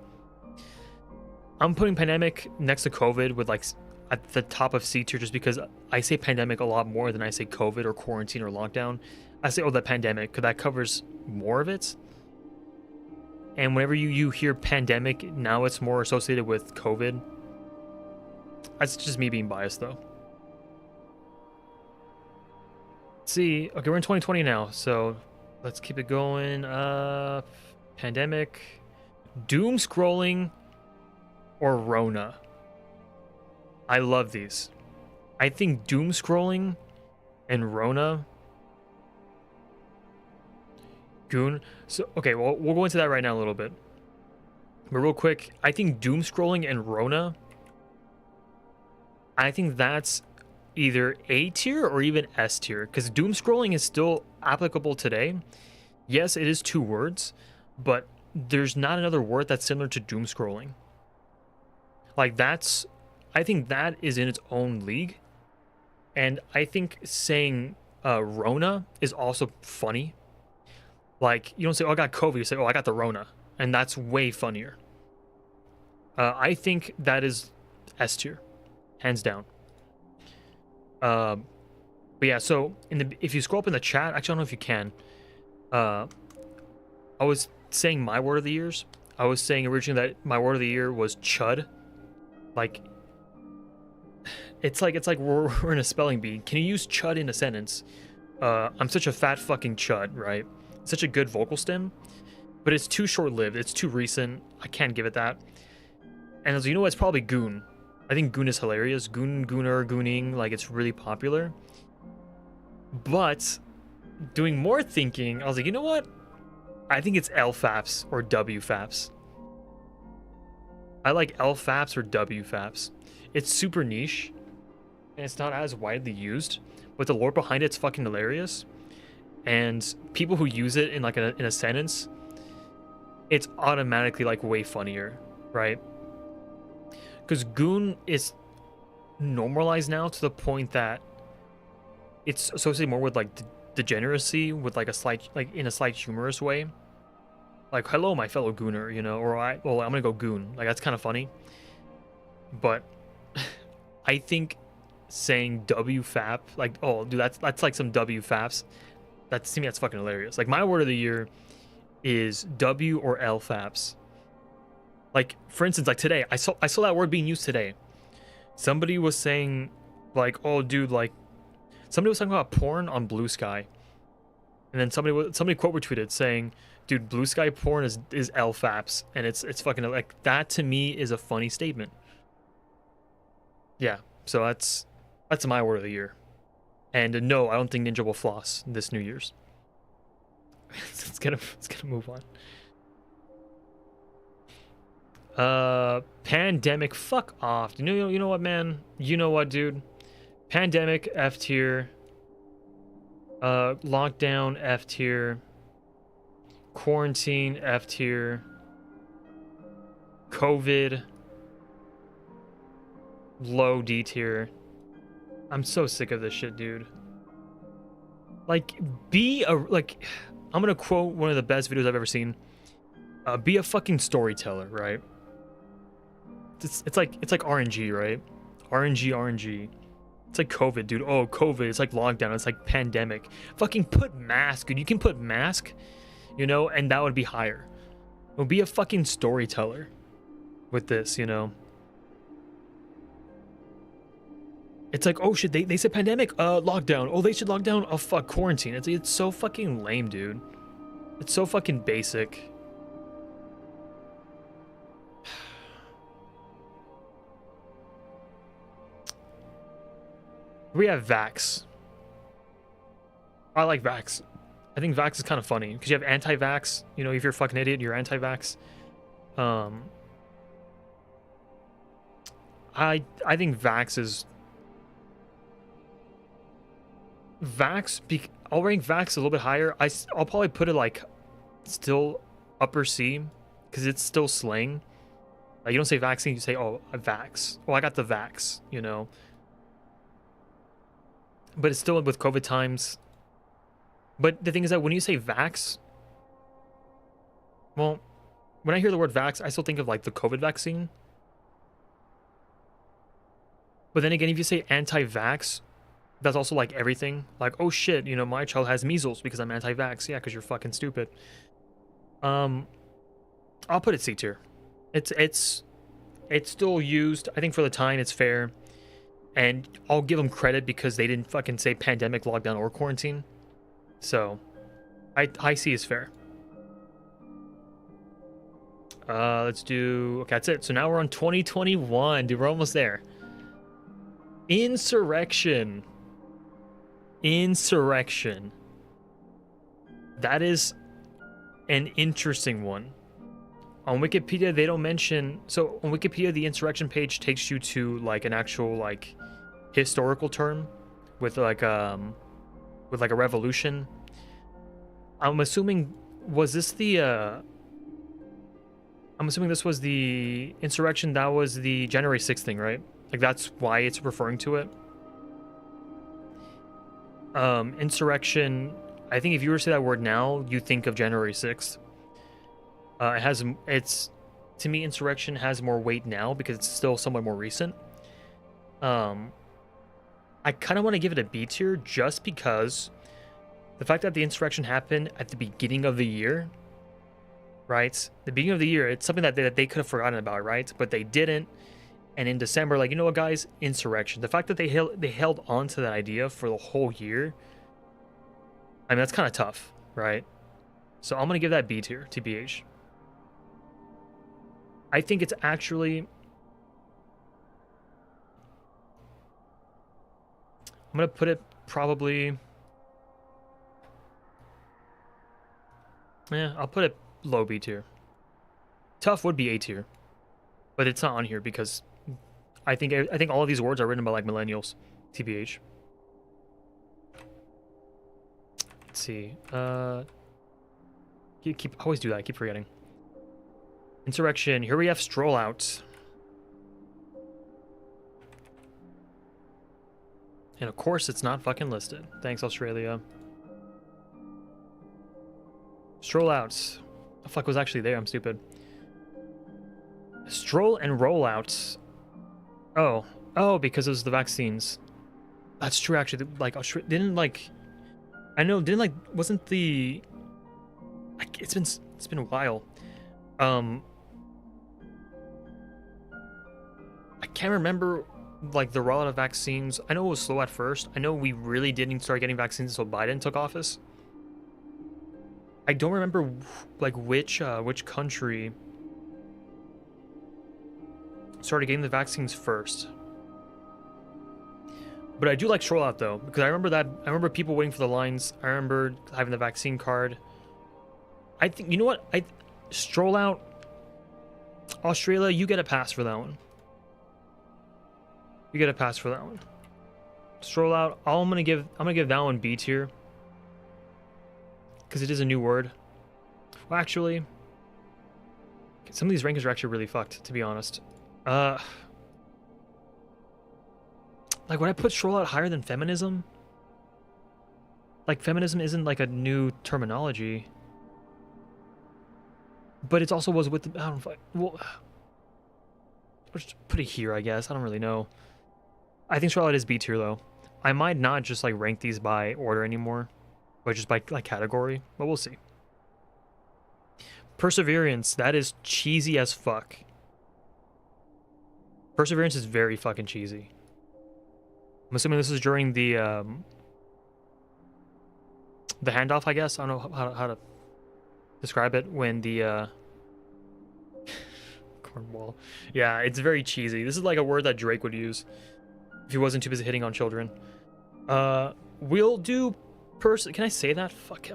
I'm putting pandemic next to COVID with like at the top of C tier just because I say pandemic a lot more than I say COVID or quarantine or lockdown. I say, oh, the pandemic, because that covers more of it. And whenever you hear pandemic, now it's more associated with COVID. That's just me being biased, though. Let's see. Okay, we're in 2020 now, so let's keep it going. Pandemic, doom scrolling, or Rona. I love these. I think doom scrolling and Rona. Goon. So, okay, well, we'll go into that right now a little bit. But real quick, I think doom scrolling and Rona, I think that's either A tier or even S tier. Because doom scrolling is still applicable today. Yes, it is 2 words, but there's not another word that's similar to doom scrolling. Like I think that is in its own league. And I think saying Rona is also funny. Like, you don't say, oh, I got COVID. You say, oh, I got the Rona. And that's way funnier. I think that is S tier. Hands down. But yeah, so if you scroll up in the chat, actually, I don't know if you can. I was saying my word of the years. I was saying originally that my word of the year was chud. Like, it's like we're in a spelling bee. Can you use chud in a sentence? I'm such a fat fucking chud, right? Such a good vocal stem, but it's too short-lived. It's too recent. I can't give it that. And I was like, you know what? It's probably goon. I think goon is hilarious. Goon, gooner, gooning, like it's really popular. But doing more thinking, I was like, you know what? I think it's LFAPS or WFAPS. I like LFAPS or WFAPS. It's super niche, and it's not as widely used, but the lore behind it's fucking hilarious. And people who use it in like in a sentence, it's automatically like way funnier, right? Because goon is normalized now to the point that it's associated more with like degeneracy, with like in a slight humorous way. Like, hello, my fellow gooner, or I'm gonna go goon. Like, that's kind of funny. But I think saying WFAP, like, oh, dude, that's like some WFAPs. To me, that's fucking hilarious. Like, my word of the year is W or LFAPs. Like, for instance, like today, I saw that word being used today. Somebody was saying, like, oh, dude, like, somebody was talking about porn on Blue Sky, and then somebody quote retweeted saying, dude, Blue Sky porn is LFAPs, and it's fucking like that. To me, is a funny statement. Yeah, so that's my word of the year. And no, I don't think Ninja will floss this New Year's. Let's gonna move on. Pandemic, fuck off. You know what, man? You know what, dude? Pandemic, F tier. Lockdown, F tier. Quarantine, F tier. COVID, low D tier. I'm so sick of this shit, dude. Like, I'm gonna quote one of the best videos I've ever seen. Be a fucking storyteller, right? It's like RNG, right? RNG. It's like COVID, dude. Oh, COVID. It's like lockdown. It's like pandemic. Fucking put mask, dude. You can put mask, you know, and that would be higher. Well, be a fucking storyteller with this, you know. It's like, oh shit, they said pandemic, lockdown. Oh, they should lock down. Oh fuck, quarantine. It's so fucking lame, dude. It's so fucking basic. We have Vax. I like Vax. I think Vax is kind of funny because you have anti-Vax. You know, if you're a fucking idiot, you're anti-Vax. I think Vax is I'll rank Vax a little bit higher. I'll probably put it like still upper C because it's still slang. Like, you don't say vaccine, you say, oh, a Vax. Oh, I got the Vax, you know. But it's still with COVID times. But the thing is that when you say Vax, well, when I hear the word Vax, I still think of like the COVID vaccine. But then again, if you say anti-vax, that's also like everything. Like, oh shit, you know, my child has measles because I'm anti-vax. Yeah, because you're fucking stupid. I'll put it C tier. It's still used. I think for the time it's fair. And I'll give them credit because they didn't fucking say pandemic, lockdown, or quarantine. So, high C is fair. Let's do... Okay, that's it. So now we're on 2021. Dude, we're almost there. Insurrection. That is an interesting one. On Wikipedia, they don't mention... So, on Wikipedia, the insurrection page takes you to, like, an actual, like, historical term with, like, a revolution. I'm assuming... Was this the, I'm assuming this was the insurrection that was the January 6th thing, right? Like, that's why it's referring to it. Insurrection, I think if you were to say that word now, you think of January 6th. To me, insurrection has more weight now because it's still somewhat more recent. I kind of want to give it a B tier just because the fact that the insurrection happened at the beginning of the year, right? The beginning of the year, it's something that they could have forgotten about, right? But they didn't. And in December, like, you know what, guys? Insurrection. The fact that they held on to that idea for the whole year, I mean, that's kind of tough, right? So I'm going to give that B tier, TBH. I think it's actually... I'm going to put it probably... Yeah, I'll put it low B tier. Tough would be A tier. But it's not on here because I think all of these words are written by like millennials. TBH. Let's see. Keep always do that. I keep forgetting. Insurrection. Here we have stroll out. And of course it's not fucking listed. Thanks, Australia. Stroll outs. The fuck was actually there? I'm stupid. Stroll and rollouts. Oh, because it was the vaccines. That's true, actually. Like, Australia didn't like. I know, didn't like. Wasn't the. Like, it's been a while. I can't remember like the rollout of vaccines. I know it was slow at first. I know we really didn't start getting vaccines until Biden took office. I don't remember like which country started getting the vaccines first. But I do like stroll out though, because I remember people waiting for the lines. I remember having the vaccine card. I think, you know what? Stroll out, Australia, you get a pass for that one. You get a pass for that one. Stroll out, I'm gonna give that one B tier. Because it is a new word. Well, actually, some of these rankings are actually really fucked, to be honest. Like, would I put stroll out higher than feminism? Like, feminism isn't like a new terminology, but it also was with the, I don't know. Well, just put it here, I guess. I don't really know. I think stroll out is B tier though. I might not just like rank these by order anymore, but just by like category. But we'll see. Perseverance, that is cheesy as fuck. Perseverance is very fucking cheesy. I'm assuming this is during the handoff, I guess. I don't know how to describe it when the cornwall. Yeah, it's very cheesy. This is like a word that Drake would use if he wasn't too busy hitting on children. We'll do can I say that? Fuck,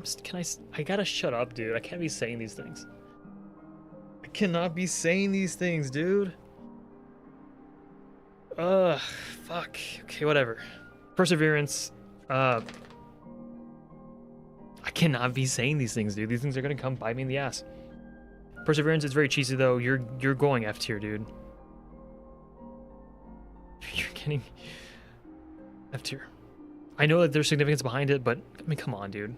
I gotta shut up, dude. I can't be saying these things. I cannot be saying these things, dude. Fuck. Okay, whatever. Perseverance. I cannot be saying these things, dude. These things are gonna come bite me in the ass. Perseverance is very cheesy, though. You're going F tier, dude. You're getting F tier. I know that there's significance behind it, but I mean, come on, dude.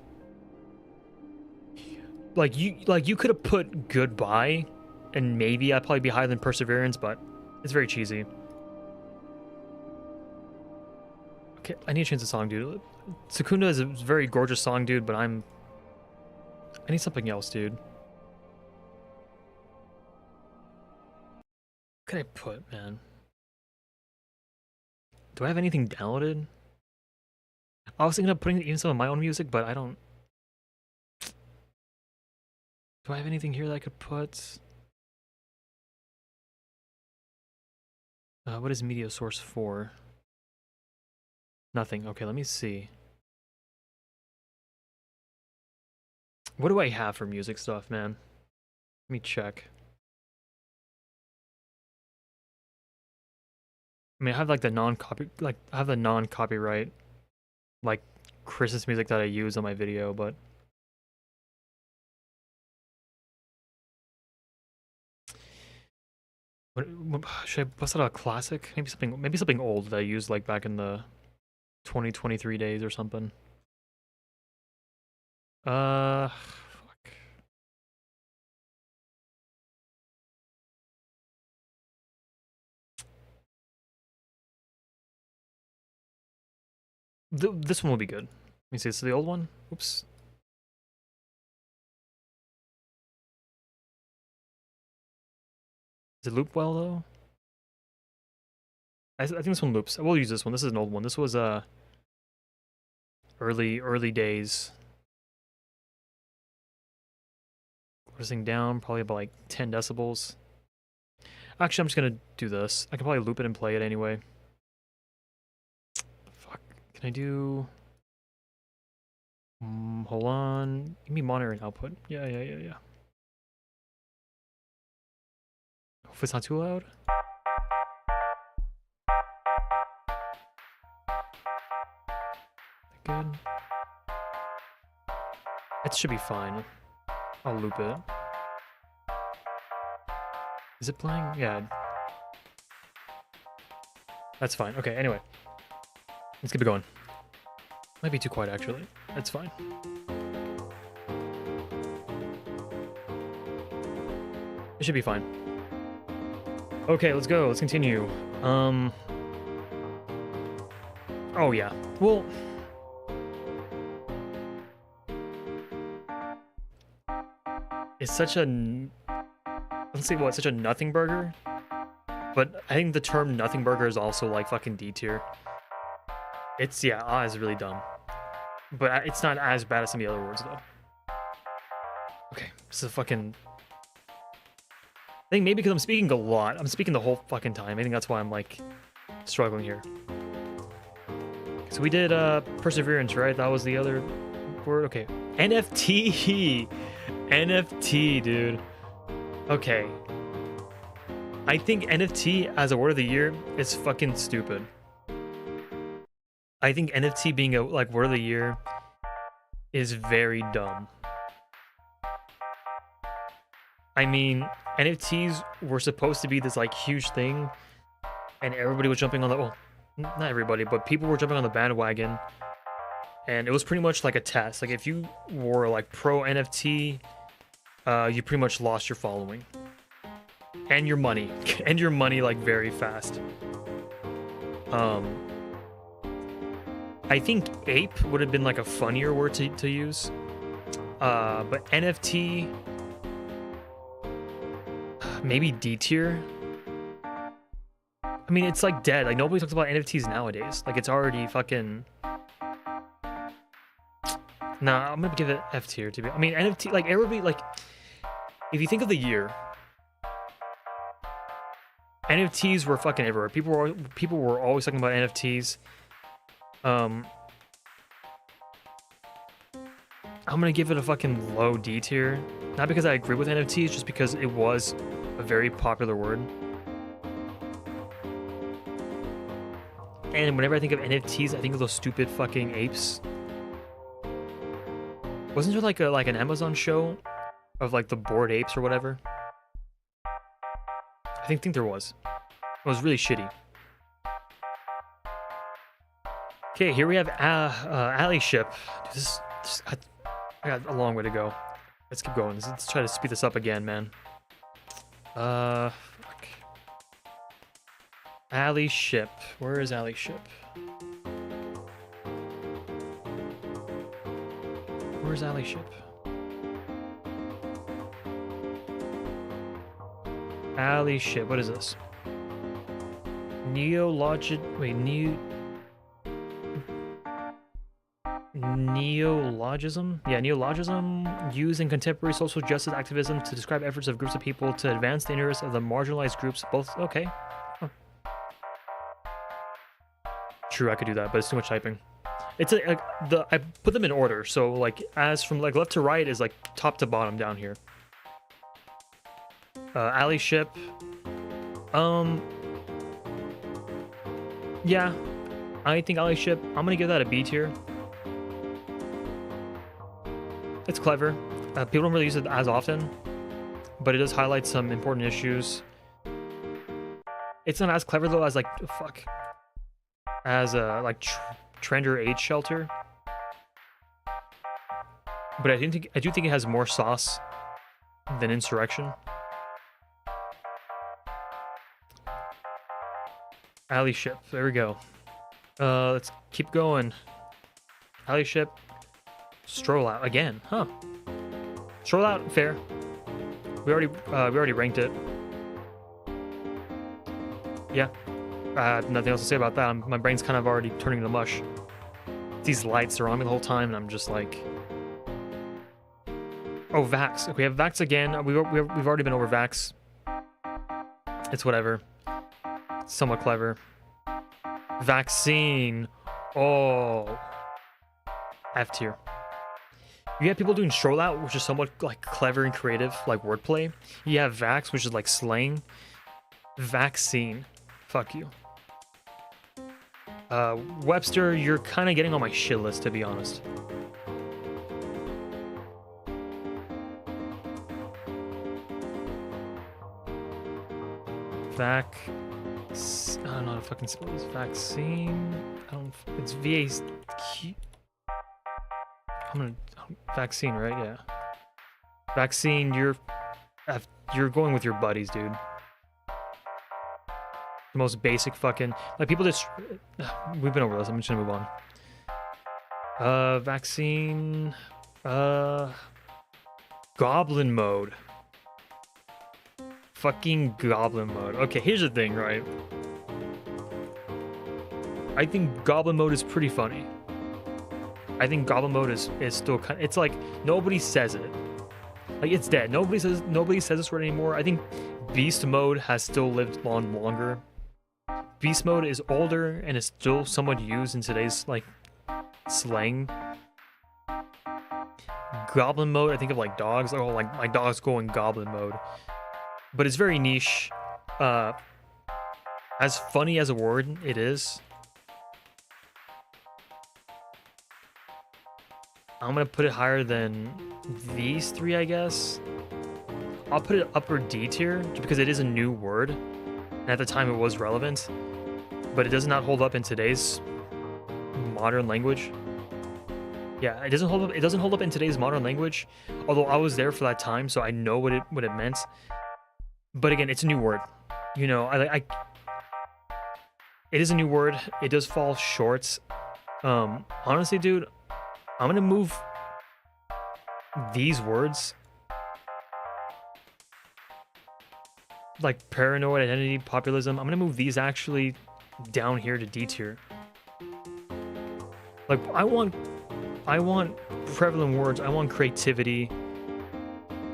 Like you could have put goodbye, and maybe I'd probably be higher than perseverance, but it's very cheesy. Okay, I need to change the song, dude. Secunda is a very gorgeous song, dude, but I need something else, dude. What can I put, man? Do I have anything downloaded? I was thinking of putting in some of my own music, but I don't. Do I have anything here that I could put? What is media source for? Nothing. Okay, let me see. What do I have for music stuff, man? Let me check. I mean, I have like the non-copyright, like Christmas music that I use on my video, but what should I bust out a classic? Maybe something old that I used like back in the 2023 days or something. Fuck. This one will be good. Let me see. It's the old one. Oops. Does it loop well though? I think this one loops. We'll use this one. This is an old one. This was early days. Pressing down, probably about like 10 decibels. Actually, I'm just gonna do this. I can probably loop it and play it anyway. Fuck. Can I do? Hold on. Give me monitor and output. Yeah. Hope it's not too loud. Good. It should be fine. I'll loop it. Is it playing? Yeah. That's fine. Okay, anyway. Let's keep it going. Might be too quiet, actually. That's fine. It should be fine. Okay, let's go. Let's continue. Oh, yeah. Well... It's such a... Let's see what, such a nothing burger? But I think the term nothing burger is also like fucking D tier. It's, yeah, is really dumb. But it's not as bad as some of the other words, though. Okay, this is a fucking... I think maybe because I'm speaking a lot. I'm speaking the whole fucking time. I think that's why I'm, like, struggling here. So we did, Perseverance, right? That was the other word? Okay. NFT! NFT, dude. Okay. I think NFT as a word of the year is fucking stupid. I think NFT being a like word of the year is very dumb. I mean, NFTs were supposed to be this like huge thing, and everybody was jumping on the, well, not everybody, but people were jumping on the bandwagon, and it was pretty much like a test. Like if you were like pro NFT, you pretty much lost your following and your money, and your money like very fast. I think ape would have been like a funnier word to use, but NFT, maybe D tier. I mean, it's like dead. Like nobody talks about NFTs nowadays. Like it's already fucking. Nah, I'm gonna give it F tier to be. I mean, NFT, like everybody, like if you think of the year, NFTs were fucking everywhere. People were always talking about NFTs. I'm gonna give it a fucking low D tier. Not because I agree with NFTs, just because it was a very popular word. And whenever I think of NFTs, I think of those stupid fucking apes. Wasn't there like an Amazon show of like the bored apes or whatever? I think there was. It was really shitty. Okay, here we have Alley Ship. Dude, I got a long way to go. Let's keep going. Let's try to speed this up again, man. Fuck. Alley Ship. Where is Alley Ship? Where's Alley Ship? Alley Ship. What is this? Neologism. Wait, neologism? Yeah, neologism used in contemporary social justice activism to describe efforts of groups of people to advance the interests of the marginalized groups. Both okay. Huh. True, I could do that, but it's too much typing. It's like I put them in order, so like as from like left to right is like top to bottom down here. Alley Ship. Yeah, I think Alley Ship. I'm gonna give that a B tier. It's clever. People don't really use it as often, but it does highlight some important issues. It's not as clever though as like fuck, as like Trender AIDS Shelter. But I do think it has more sauce than Insurrection. Alley Ship. There we go. Let's keep going. Alley Ship. Stroll Out again, huh? Stroll Out, fair. We already ranked it. Yeah. Nothing else to say about that. My brain's kind of already turning to mush. These lights are on me the whole time, and I'm just like, oh, Vax. Okay, we have Vax again. We've already been over Vax. It's whatever. It's somewhat clever. Vaccine. Oh. F tier. You have people doing Stroll Out, which is somewhat like clever and creative, like wordplay. You have Vax, which is like slang. Vaccine. Fuck you. Webster, you're kind of getting on my shit list, to be honest. I don't know how to fucking spell this. Vaccine. It's VAQ. Vaccine, right? Yeah. Vaccine. You're going with your buddies, dude. The most basic fucking like people just. We've been over this. I'm just gonna move on. Vaccine. Goblin mode. Fucking goblin mode. Okay, here's the thing, right? I think goblin mode is pretty funny. I think goblin mode is still kind of, it's like nobody says it. Like it's dead. Nobody says this word anymore. I think beast mode has still lived on longer. Beast mode is older and is still somewhat used in today's like slang. Goblin mode, I think of like dogs. Oh, like my dog's going goblin mode. But it's very niche. As funny as a word it is, I'm gonna put it higher than these three, I guess. I'll put it upper D tier just because it is a new word, and at the time it was relevant, but it does not hold up in today's modern language. Yeah, it doesn't hold up. It doesn't hold up in today's modern language. Although I was there for that time, so I know what it meant. But again, it's a new word. You know, it is a new word. It does fall short. Honestly, dude, I'm gonna move these words, like paranoid identity, populism. I'm gonna move these actually down here to D tier. Like I want prevalent words. I want creativity.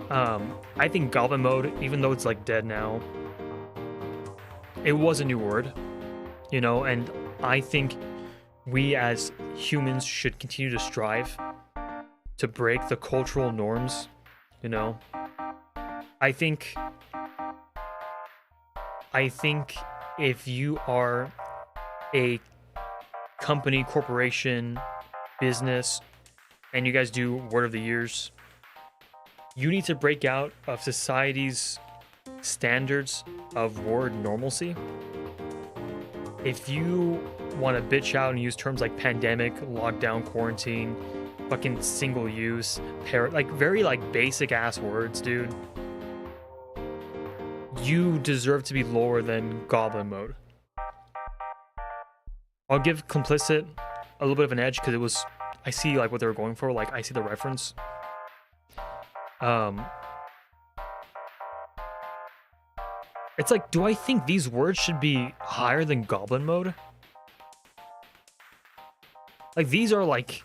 I think goblin mode, even though it's like dead now, it was a new word, you know, and I think we as humans should continue to strive to break the cultural norms, you know. I think if you are a company, corporation, business, and you guys do word of the years, you need to break out of society's standards of word normalcy. If you want to bitch out and use terms like pandemic, lockdown, quarantine, fucking single use, like very like basic ass words, dude, you deserve to be lower than goblin mode. I'll give complicit a little bit of an edge because it was, I see like what they were going for, like I see the reference. It's like, do I think these words should be higher than goblin mode? Like, these are like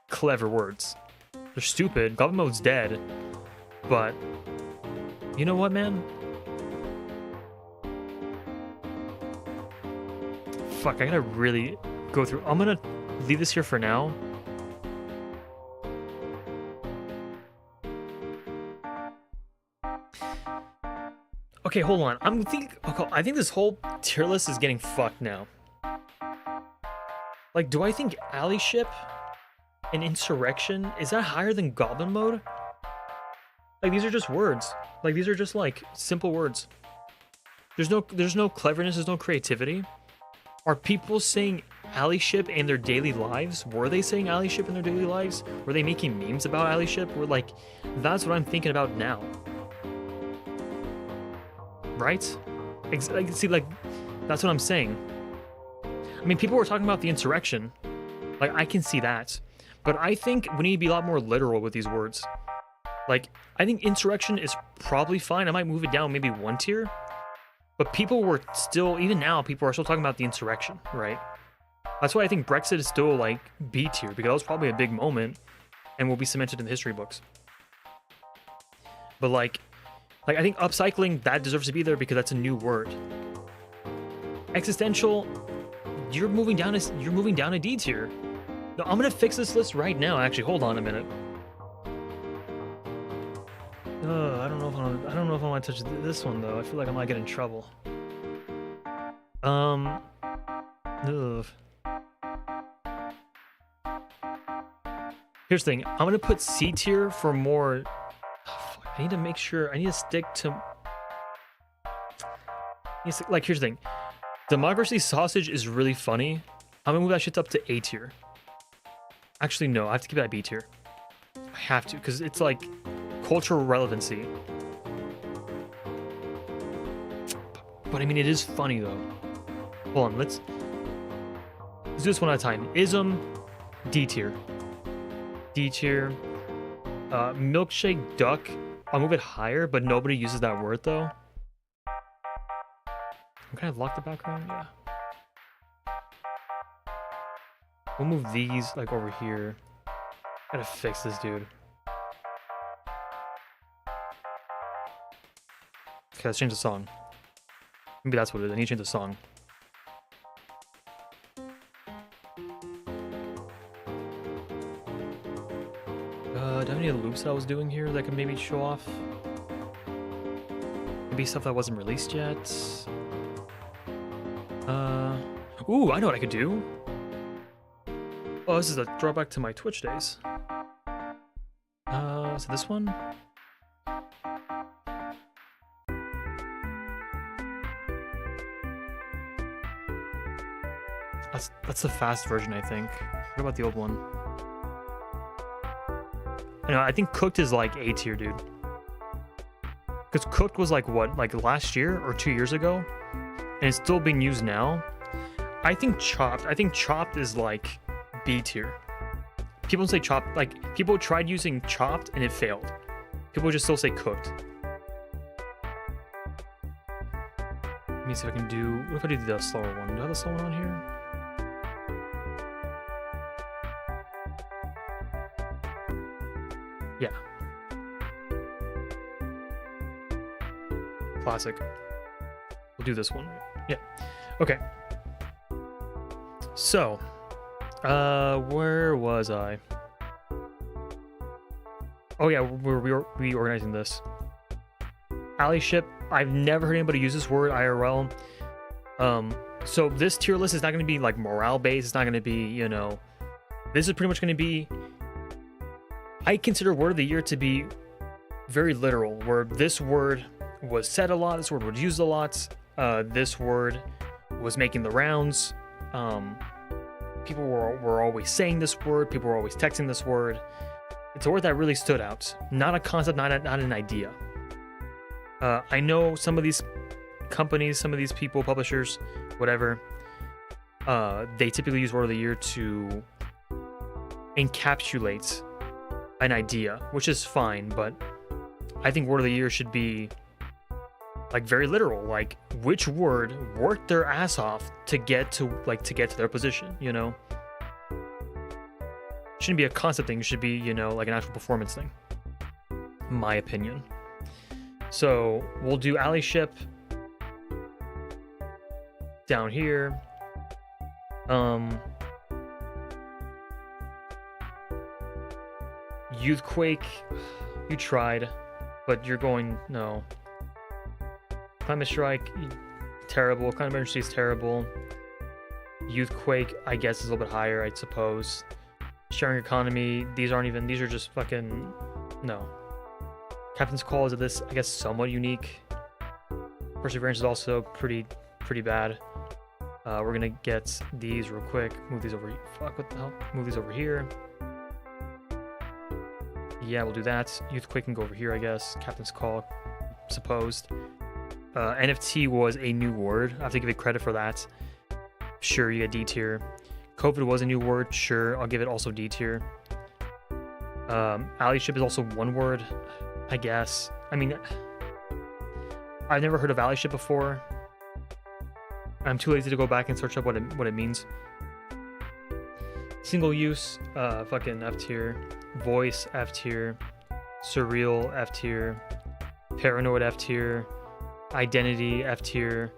clever words. They're stupid. Goblin mode's dead. But you know what, man? Fuck, I gotta really go through. I'm gonna leave this here for now. Okay, hold on. I think this whole tier list is getting fucked now. Like, do I think allyship and insurrection, is that higher than goblin mode? Like, these are just words. Like, these are just like simple words. There's no cleverness, there's no creativity. Are people saying allyship in their daily lives? Were they saying allyship in their daily lives? Were they making memes about allyship? Or like, that's what I'm thinking about now. Right? See, like, that's what I'm saying. I mean, people were talking about the insurrection. Like, I can see that. But I think we need to be a lot more literal with these words. Like, I think insurrection is probably fine. I might move it down maybe one tier. But people were still, even now, people are still talking about the insurrection, right? That's why I think Brexit is still, like, B tier, because that was probably a big moment and will be cemented in the history books. But, like, I think upcycling, that deserves to be there because that's a new word. Existential, you're moving down a D tier. No, I'm gonna fix this list right now. Actually, hold on a minute. I don't know if I want to touch this one though. I feel like I might get in trouble. Ugh. Here's the thing. I'm gonna put C tier for more. I need to make sure. I need to stick to. Like, here's the thing. Democracy sausage is really funny. I'm gonna move that shit up to A tier. Actually, no. I have to keep that at B tier. I have to, because it's like cultural relevancy. But I mean, it is funny though. Hold on. Let's do this one at a time. Ism, D tier. D tier. Milkshake duck. I'll move it higher, but nobody uses that word though. Can I lock the background? Yeah. We'll move these like over here. Gotta fix this dude. Okay, let's change the song. Maybe that's what it is. I need to change the song. Do I have any other loops that I was doing here that I could maybe show off? Maybe stuff that wasn't released yet. Ooh, I know what I could do. Oh, this is a throwback to my Twitch days. Is it this one? That's the fast version, I think. What about the old one? I think cooked is like A tier, dude. Because cooked was like what, like last year or 2 years ago, and it's still being used now. I think chopped is like B tier. People say chopped, like people tried using chopped and it failed. People just still say cooked. Let me see if I can do. What if I do the slower one? Do I have the slower one on here? Yeah. Classic. We'll do this one. Yeah. Okay. So, where was I? Oh yeah, we're reorganizing this. Allyship. I've never heard anybody use this word IRL. So this tier list is not going to be like morale based. It's not going to be, you know, this is pretty much going to be. I consider word of the year to be very literal, where this word was said a lot, this word was used a lot, this word was making the rounds. People were always saying this word, people were always texting this word. It's a word that really stood out, not a concept, not an idea. I know some of these companies, some of these people, publishers, whatever, they typically use word of the year to encapsulate an idea, which is fine, but I think word of the year should be like very literal, like which word worked their ass off to get to their position, you know? Shouldn't be a concept thing, it should be, you know, like an actual performance thing. My opinion. So we'll do Allyship down here. Youthquake, you tried, but you're going, no. Climate Strike, terrible. Climate Emergency is terrible. Youthquake, I guess, is a little bit higher, I suppose. Sharing Economy, these are just fucking, no. Captain's Call is this, I guess, somewhat unique. Perseverance is also pretty bad. We're gonna get these real quick. Move these over. Fuck, what the hell? Move these over here. Yeah, we'll do that. Youthquake can go over here, I guess. Captain's Call, supposed. NFT was a new word. I have to give it credit for that. Sure, you get D tier. COVID was a new word. Sure, I'll give it also D tier. Allyship is also one word, I guess. I mean, I've never heard of Allyship before. I'm too lazy to go back and search up what it means. Single use, fucking F tier. Voice, F tier. Surreal, F tier. Paranoid, F tier. Identity, F tier.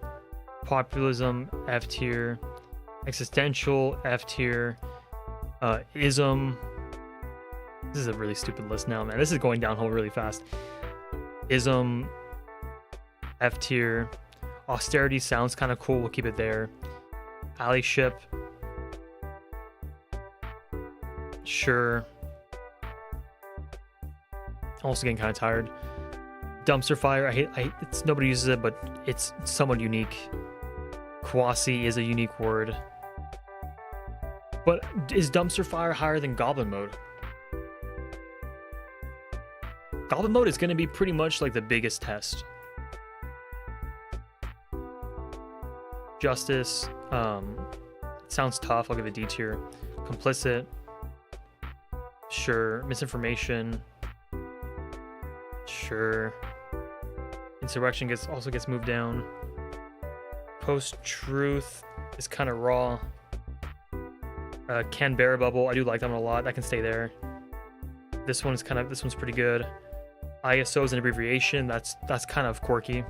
Populism, F tier. Existential, F tier. Ism. This is a really stupid list now, man. This is going downhill really fast. Ism, F tier. Austerity sounds kind of cool. We'll keep it there. Allyship. Sure. Also getting kind of tired. Dumpster fire. I hate it's nobody uses it, but it's somewhat unique. Quasi is a unique word. But is dumpster fire higher than goblin mode? Goblin mode is going to be pretty much like the biggest test. Justice. Sounds tough. I'll give it D tier. Complicit. Sure. Misinformation. Sure. Insurrection also gets moved down. Post-truth is kind of raw. Canberra bubble, I do like that one a lot. That can stay there. This one's pretty good. ISO is an abbreviation. That's kind of quirky.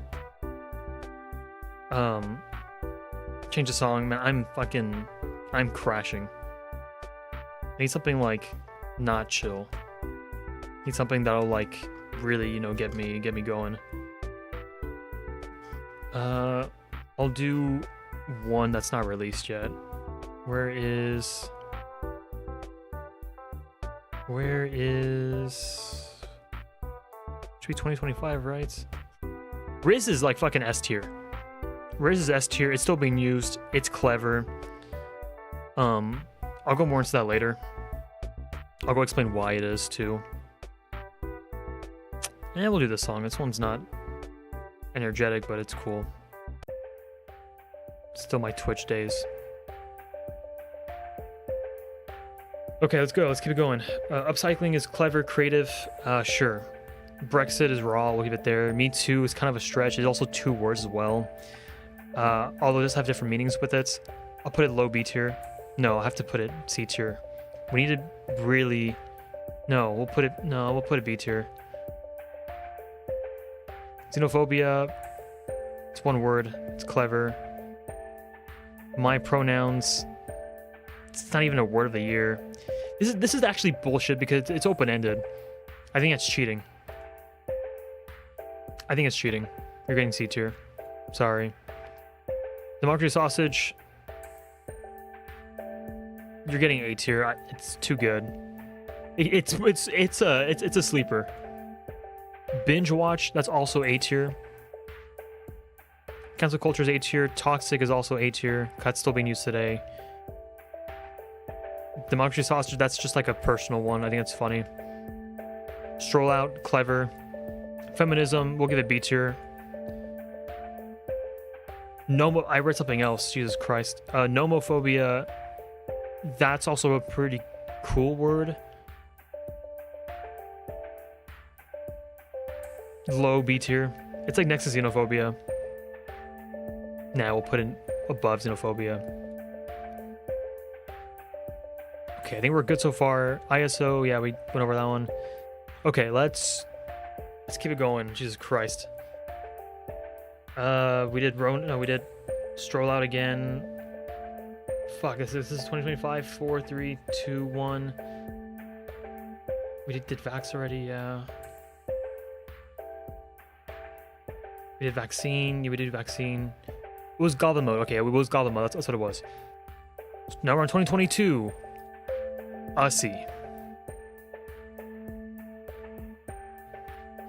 Change the song, man. I'm crashing. I need something like not chill. I need something that'll like really, you know, get me going. I'll do one that's not released yet. Where is should be 2025, right? Riz is like fucking S tier. Riz is S tier. It's still being used. It's clever. I'll go more into that later. I'll go explain why it is too. And we'll do this song. This one's not energetic, but it's cool. Still my Twitch days. Okay, let's go. Let's keep it going. Upcycling is clever, creative. Sure. Brexit is raw. We'll keep it there. Me Too is kind of a stretch. It's also 2 words as well. Although it does have different meanings with it. I'll put it low B tier. No, I'll have to put it C tier. We need to really... No, we'll put it B tier. Xenophobia. It's 1 word. It's clever. My pronouns. It's not even a word of the year. This is actually bullshit because it's open-ended. I think it's cheating. I think it's cheating. You're getting C tier. Sorry. Democracy Sausage. You're getting A tier. It's too good. It's a sleeper. Binge Watch. That's also A tier. Cancel Culture is A tier. Toxic is also A tier. That's still being used today. Democracy Sausage. That's just like a personal one. I think it's funny. Stroll Out. Clever. Feminism. We'll give it B tier. I read something else. Jesus Christ. Nomophobia. That's also a pretty cool word. Low B tier. It's like next to xenophobia. Nah, we'll put it above xenophobia. Okay, I think we're good so far. ISO, yeah, we went over that one. Okay, let's keep it going. Jesus Christ. We did Stroll Out again. Fuck, this is 2025. 4, 3, 2, 1. We did Vax already, yeah. We did Vaccine. Yeah, we did Vaccine. It was Goblin Mode. Okay, it was Goblin Mode. That's what it was. Now we're on 2022. Ussie.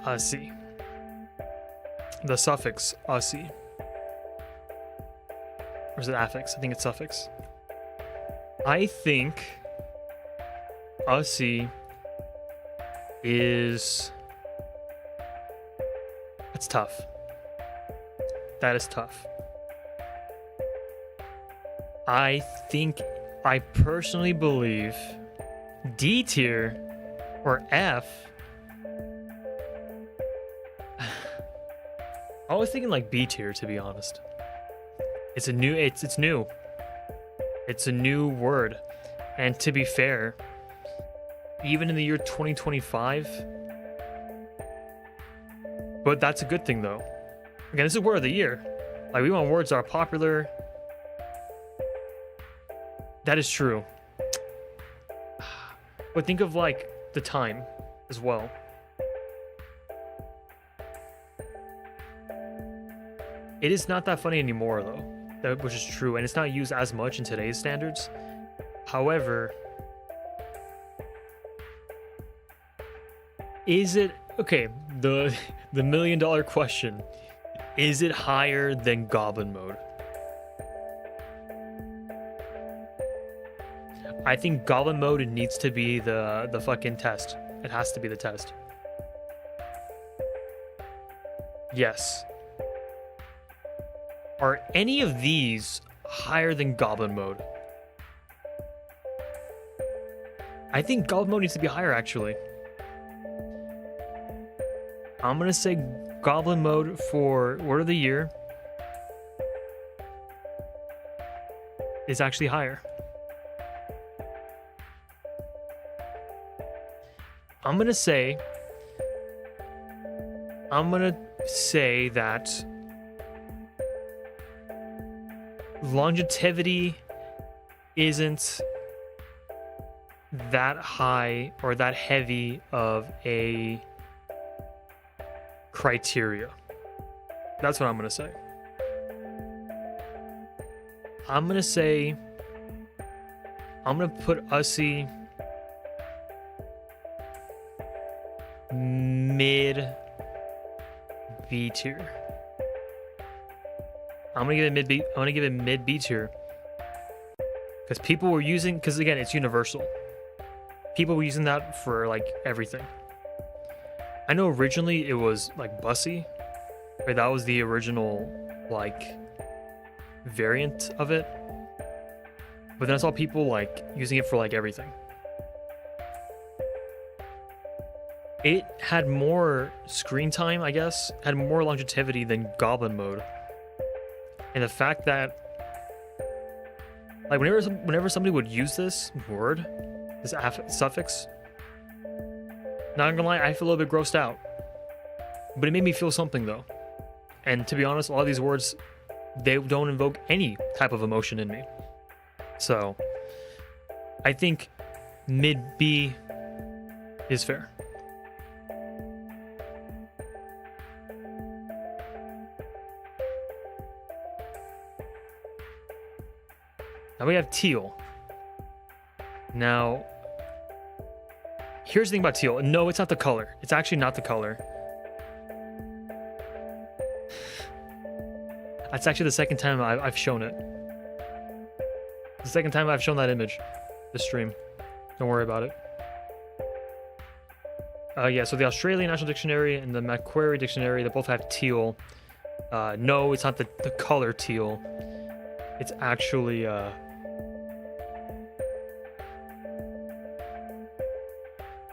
Ussie. The suffix Ussie. Or is it affix? I think it's suffix. I think Ussie is... That's tough. That is tough. I personally believe D tier or F. I was thinking like B tier, to be honest. It's new. It's a new word, and to be fair, even in the year 2025. But that's a good thing, though. Again, this is word of the year. Like, we want words that are popular. That is true. But think of, like, the time as well. It is not that funny anymore, though. Which is true, and it's not used as much in today's standards. However, is it... Okay, the $1 million question. Is it higher than Goblin Mode? I think Goblin Mode needs to be the fucking test. It has to be the test. Yes. Are any of these higher than Goblin Mode? I think Goblin Mode needs to be higher, actually. I'm gonna say Goblin Mode for Word of the Year is actually higher. I'm gonna say that longevity isn't that high or that heavy of a criteria. That's what I'm gonna say. I'm gonna put Ussie mid B tier. I'm gonna give it mid B tier. Because people were using, because again, it's universal. People were using that for like everything. I know originally it was like bussy, right? That was the original like variant of it. But then I saw people like using it for like everything. It had more screen time, I guess, had more longevity than Goblin mode. And the fact that, like, whenever somebody would use this word, this suffix, not gonna lie, I feel a little bit grossed out. But it made me feel something, though. And to be honest, a lot of these words, they don't invoke any type of emotion in me. So, I think mid B is fair. Now we have teal. Now, here's the thing about teal. No, it's not the color. It's actually not the color. That's actually the second time I've shown it. The second time I've shown that image, this stream. Don't worry about it. Yeah, so the Australian National Dictionary and the Macquarie Dictionary, they both have teal. No, it's not the color teal. It's actually...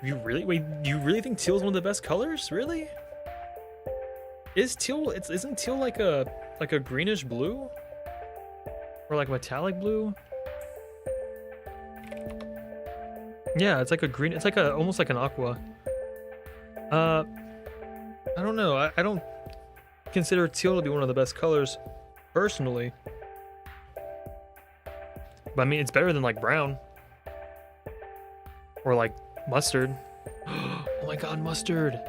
You really think teal is one of the best colors? Really? Is teal? Isn't teal like a greenish blue, or like metallic blue? Yeah, it's like a green. It's like almost like an aqua. I don't know. I don't consider teal to be one of the best colors, personally. But I mean, it's better than like brown or like mustard. Oh my god, mustard.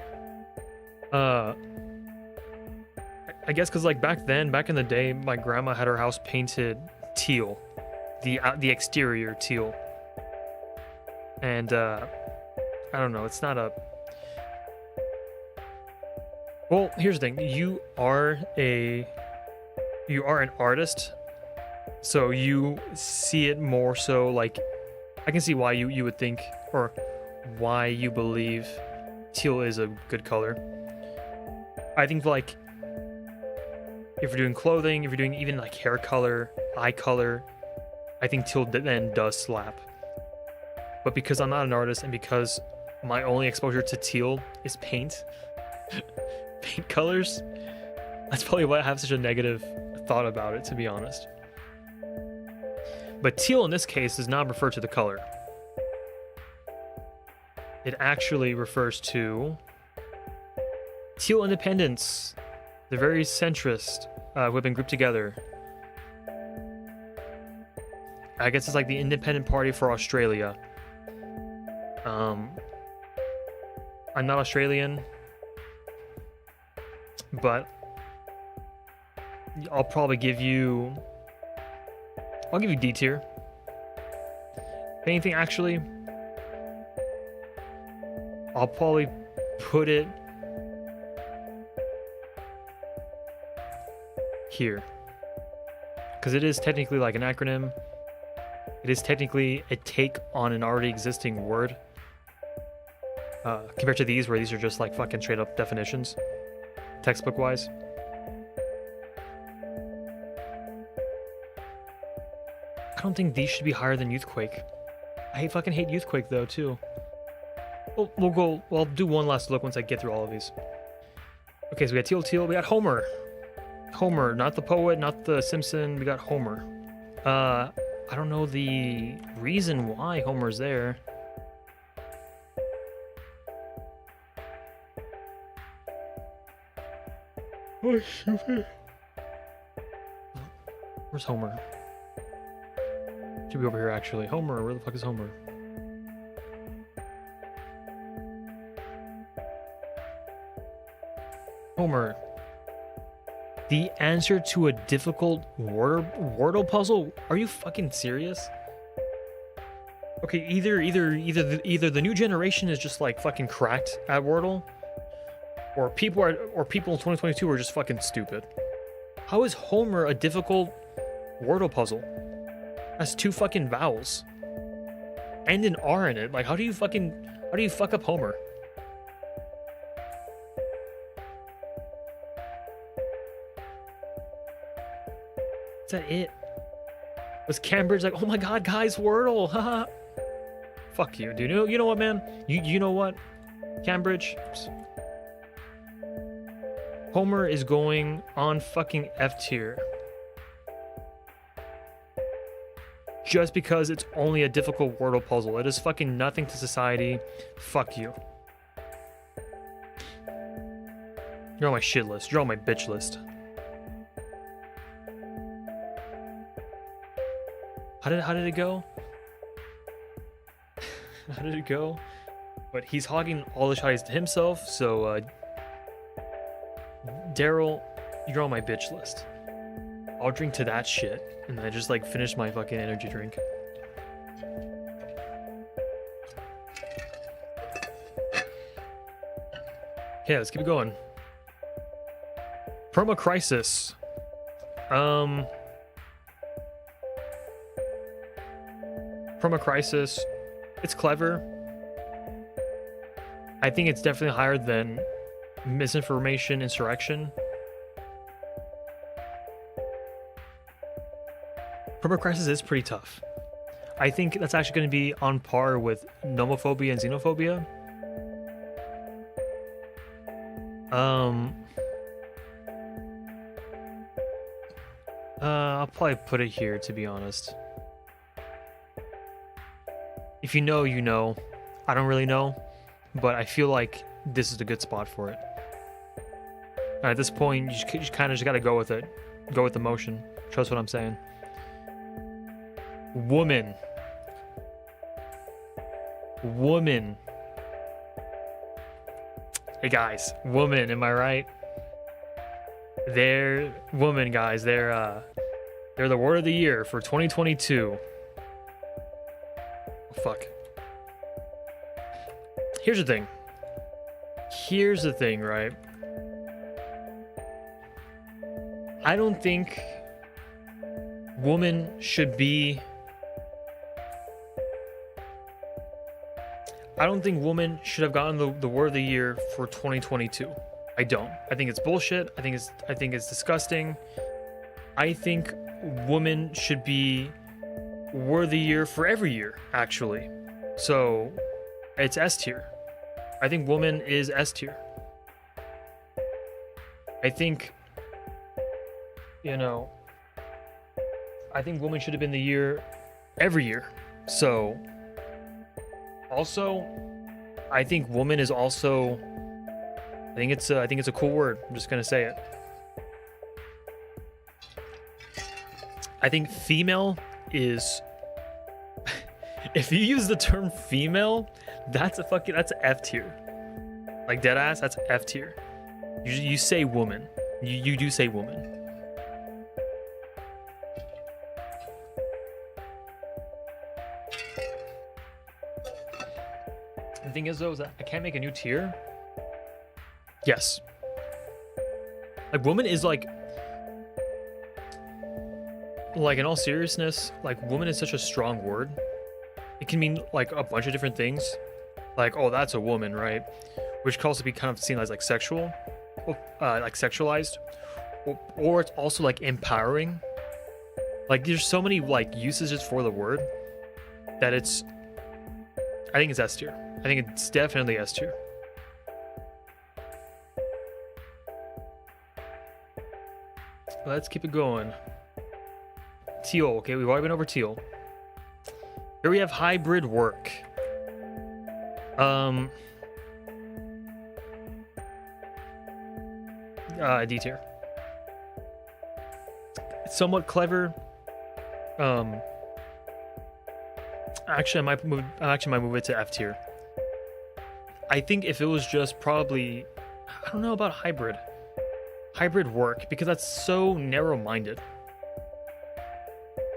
I guess because like back in the day, my grandma had her house painted teal, the exterior teal, and I don't know. It's not a. Well, here's the thing. You are an artist, so you see it more so. Like, I can see why you would think, or why you believe teal is a good color. I think like if you're doing clothing, if you're doing even like hair color, eye color, I think teal then does slap. But because I'm not an artist and because my only exposure to teal is paint colors, that's probably why I have such a negative thought about it, to be honest. But teal in this case does not refer to the color. It actually refers to teal independence. They're very centrist, who have been grouped together. I guess it's like the independent party for Australia. I'm not Australian, but I'll give you D tier. If anything, actually, I'll probably put it here, because it is technically like an acronym. It is technically a take on an already existing word, compared to these, where these are just like fucking straight up definitions, textbook wise. I don't think these should be higher than Youthquake. I fucking hate Youthquake though too. I'll do one last look once I get through all of these. Okay, so we got teal, we got Homer. Homer, not the poet, not the Simpson, we got Homer. I don't know the reason why Homer's there. Oh, stupid. Where's Homer? Should be over here, actually. Homer, where the fuck is Homer? Homer. The answer to a difficult Wordle puzzle? Are you fucking serious? Okay, either the new generation is just like fucking cracked at Wordle, or people in 2022 are just fucking stupid. How is Homer a difficult Wordle puzzle? Has 2 fucking vowels and an R in it. Like, how do you fuck up Homer? Is that it? Was Cambridge like, oh my god, guys, Wordle, haha. Fuck you, dude. You know what, man? You know what? Cambridge. Homer is going on fucking F tier. Just because it's only a difficult Wordle puzzle. It is fucking nothing to society. Fuck you. You're on my shit list. You're on my bitch list. How did it go? How did it go? But he's hogging all the shotties to himself, so Daryl, you're on my bitch list. I'll drink to that shit, and then I just like finish my fucking energy drink. Yeah, let's keep it going. Perma Crisis. Perma Crisis. It's clever. I think it's definitely higher than Misinformation Insurrection. Perma Crisis is pretty tough. I think that's actually going to be on par with Nomophobia and Xenophobia. I'll probably put it here, to be honest. If you know, you know. I don't really know, but I feel like this is a good spot for it. At this point, you kind of just got to go with it. Go with the motion. Trust what I'm saying. Woman. Hey guys, woman, am I right? They're woman, guys. They're the word of the year for 2022. Oh, fuck. Here's the thing, right? I don't think woman should be... I don't think woman should have gotten the word of the year for 2022. I don't. I think it's bullshit. I think it's disgusting. I think woman should be word of the year for every year, actually. So it's S tier. I think woman is S tier. I think, I think woman should have been the year every year. So also, I think woman is also, I think it's a cool word. I'm just gonna say it. I think female is, if you use the term female, that's F tier. Like dead ass, that's F tier. You say woman. You do say woman. The thing is though, is that I can't make a new tier. Yes. Like woman is like in all seriousness, like woman is such a strong word. It can mean like a bunch of different things. Like, oh, that's a woman, right? Which can also be kind of seen as like sexual, like sexualized, or it's also like empowering. Like there's so many like usages for the word that I think it's S tier. I think it's definitely S tier. Let's keep it going. Teal, okay, we've already been over teal. Here we have hybrid work. D tier. It's somewhat clever. Actually, I might move it to F tier. I think if it was just probably, I don't know about hybrid work, because that's so narrow-minded.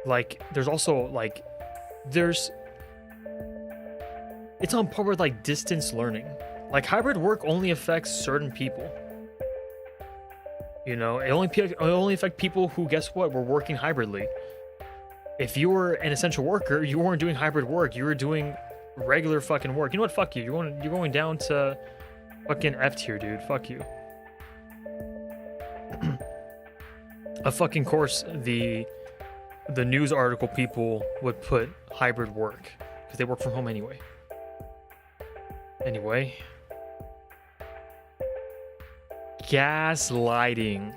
Like, there's also like, it's on par with like distance learning. Like hybrid work only affects certain people. It only affects people who, guess what, were working hybridly. If you were an essential worker, you weren't doing hybrid work. You were doing regular fucking work. You know what? Fuck you. You're going down to fucking F tier, dude. Fuck you. Of fucking course, the news article people would put hybrid work because they work from home anyway. Anyway, gaslighting.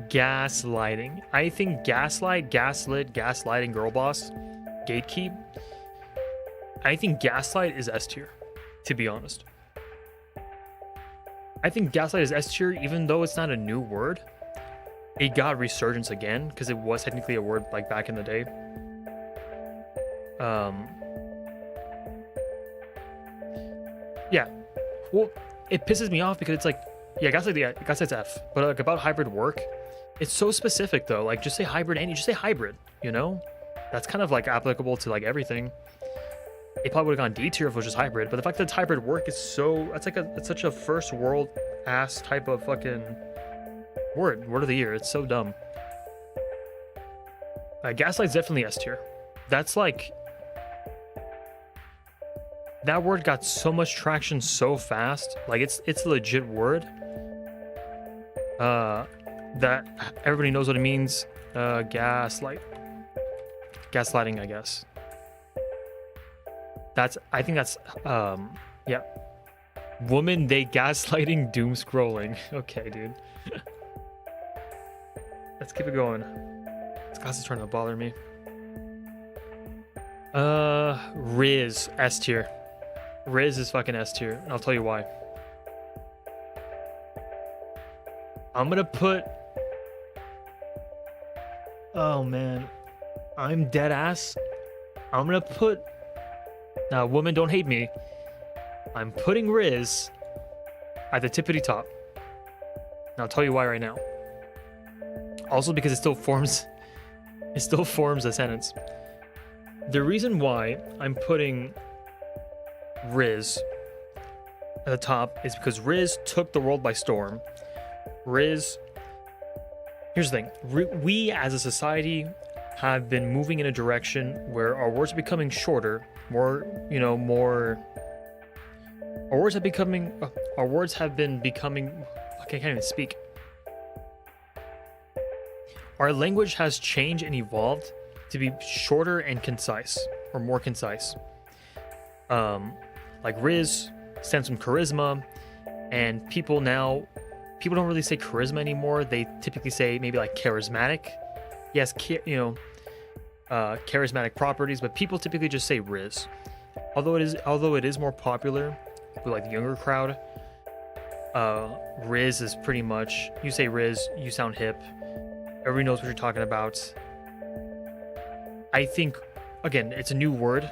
Gaslighting. I think gaslight, gaslit, gaslighting, girl boss, gatekeep. I think gaslight is S tier, to be honest. I think gaslight is S tier, even though it's not a new word. It got resurgence again because it was technically a word like back in the day. Yeah. Well, it pisses me off because it's like, yeah, gaslight's F, but like about hybrid work, it's so specific though. Like just say hybrid and you just say hybrid, you know? That's kind of like applicable to like everything. It probably would have gone D tier if it was just hybrid, but the fact that it's hybrid work is so, it's such a first world ass type of fucking word of the year. It's so dumb. Gaslight's definitely S tier. That's like, that word got so much traction so fast. Like it's a legit word. That everybody knows what it means. Gaslighting, I guess. I think that's yeah. Woman, they gaslighting, doom scrolling. Okay, dude. Let's keep it going. This class is trying to bother me. Riz, S tier. Riz is fucking S tier, and I'll tell you why. I'm gonna put... Oh man, I'm dead ass. I'm gonna put... Now, woman, don't hate me. I'm putting Riz at the tippity top. And I'll tell you why right now. Also because it still forms a sentence. The reason why I'm putting Riz at the top is because Riz took the world by storm. Here's the thing. We as a society have been moving in a direction where our words are becoming shorter, our words have been becoming, I can't even speak. Our language has changed and evolved to be shorter and concise, or more concise. Like Riz stands from charisma, and people don't really say charisma anymore. They typically say maybe like charismatic. Yes, charismatic properties, but people typically just say Riz. Although it is more popular with like the younger crowd, Riz is pretty much, you say Riz, you sound hip. Everybody knows what you're talking about. I think, again, it's a new word.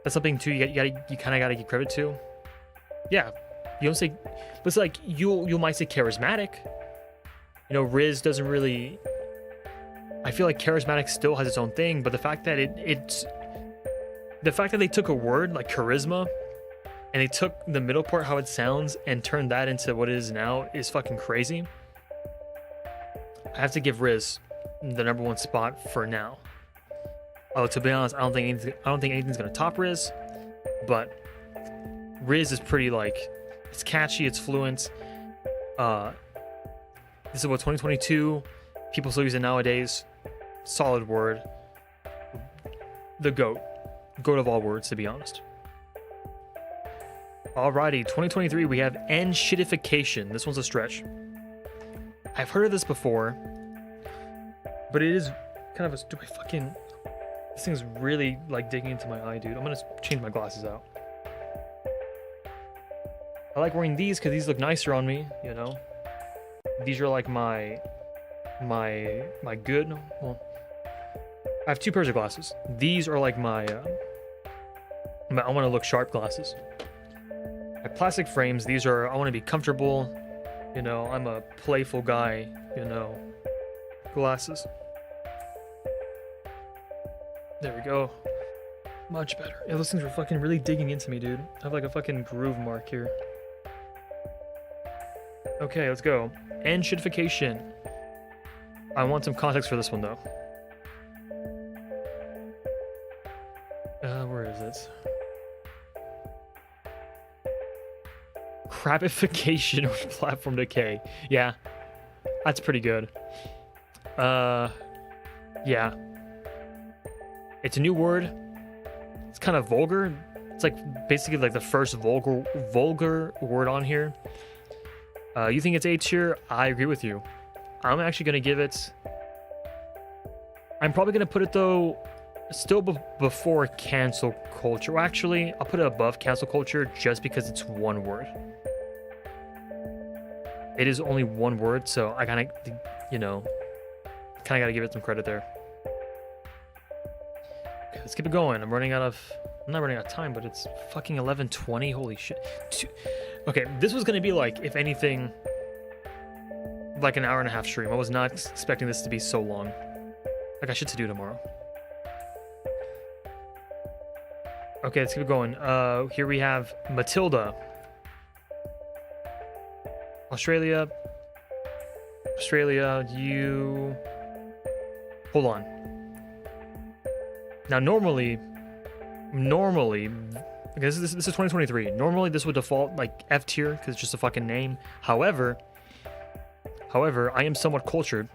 That's something too you kind of gotta give credit to. Yeah, you don't say, but it's like you might say charismatic. Riz doesn't really. I feel like charismatic still has its own thing, but the fact that the fact that they took a word like charisma and they took the middle part, how it sounds, and turned that into what it is now is fucking crazy. I have to give Riz the #1 spot for now. Oh, to be honest, I don't think anything's gonna top Riz, but Riz is pretty it's catchy, it's fluent. This is what 2022 people still use it nowadays. Solid word. The goat of all words, to be honest. Alrighty, 2023 we have shitification. This one's a stretch. I've heard of this before, but it is kind of a stupid fucking. This thing's really digging into my eye, dude. I'm gonna change my glasses out. I like wearing these because these look nicer on me, These are like my good. Well, I have 2 pairs of glasses. These are like my I want to look sharp glasses. My plastic frames. These are I want to be comfortable. I'm a playful guy. Glasses. There we go. Much better. Yeah, those things were fucking really digging into me, dude. I have like a fucking groove mark here. Okay, let's go. Shitification. I want some context for this one, though. Where is it? Crabification or platform decay. Yeah, that's pretty good. Yeah. It's a new word. It's kind of vulgar. It's like basically like the first vulgar word on here. You think it's A tier? I agree with you. I'm actually gonna give it. I'm probably gonna put it though, still before cancel culture. Well, actually, I'll put it above cancel culture just because it's one word. It is only one word, so I kind of, you know, kind of gotta give it some credit there. Okay, let's keep it going. I'm not running out of time, but it's fucking 11:20. Holy shit. Okay, this was gonna be like, if anything, like an hour and a half stream. I was not expecting this to be so long. I got shit to do tomorrow. Okay, let's keep it going. Here we have Matilda. Australia, you... Hold on. Now, normally, because this is 2023. Normally, this would default like F tier because it's just a fucking name. However, I am somewhat cultured.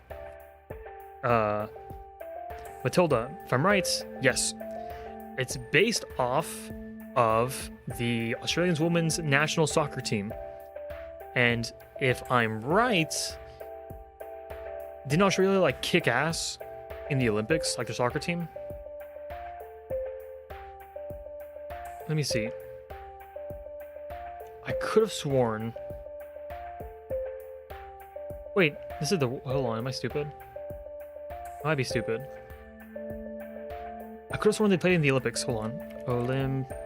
Matilda, if I'm right, yes, it's based off of the Australian women's national soccer team. And if I'm right, didn't Australia like kick ass in the Olympics, like their soccer team? Let me see. I could have sworn. Wait, this is the. Hold on, am I stupid? I might be stupid. I could have sworn they played in the Olympics. Hold on. Olympic.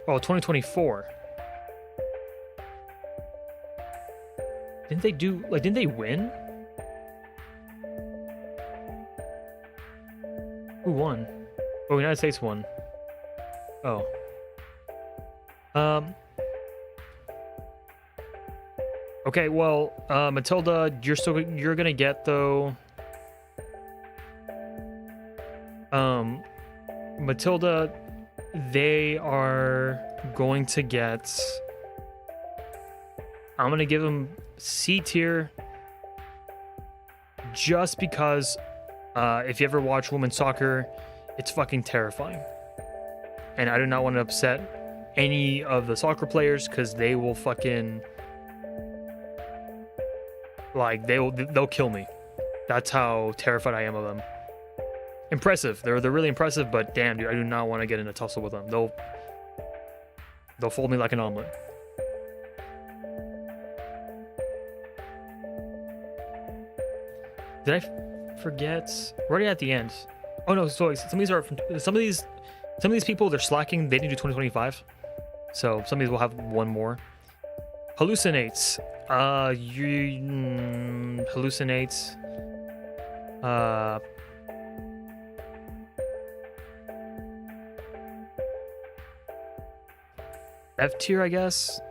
Oh, 2024. Didn't they do, like, didn't they win? Who won? Oh, United States won. Oh. Okay, well, Matilda, you're gonna get, though... Matilda, they are going to get... I'm going to give them C tier just because if you ever watch women's soccer, it's fucking terrifying. And I do not want to upset any of the soccer players because they will fucking... Like, they'll kill me. That's how terrified I am of them. Impressive. They're really impressive, but damn, dude, I do not want to get in a tussle with them. They'll fold me like an omelet. Did I forget? We're already at the end. Oh no, so some of these people, they're slacking. They didn't do 2025, so some of these will have one more. Hallucinates. Hallucinates. F tier, I guess?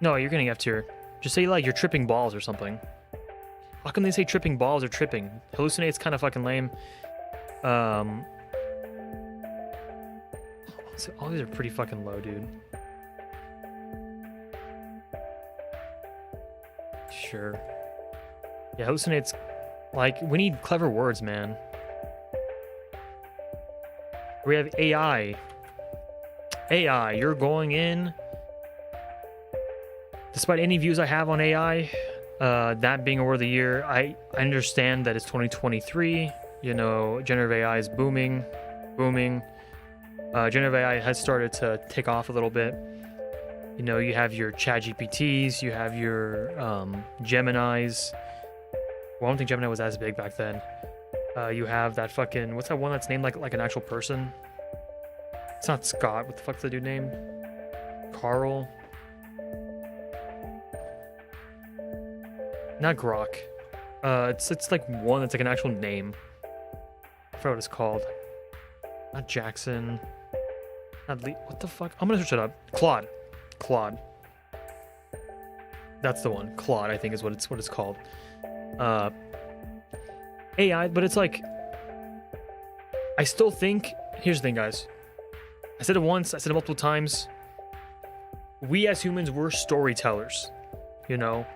No, you're getting F tier. Just say, like, you're tripping balls or something. How come they say tripping balls or tripping? Hallucinates kind of fucking lame. So all these are pretty fucking low, dude. Sure. Yeah, hallucinates... Like, we need clever words, man. We have AI. AI, you're going in... Despite any views I have on AI, that being a word of the year, I understand that it's 2023. You know, generative AI is booming. Generative AI has started to take off a little bit. You know, you have your ChatGPTs, you have your Geminis. Well, I don't think Gemini was as big back then. You have that fucking... What's that one that's named like an actual person? It's not Scott. What the fuck's the dude name? Carl? Not Grok. It's like one that's like an actual name. I forgot what it's called. Not Jackson. Not Lee. What the fuck? I'm gonna search it up. Claude. That's the one. Claude, I think, is what it's called. AI, but it's like, I still think. Here's the thing, guys. I said it once. I said it multiple times. We as humans, we're storytellers. You know,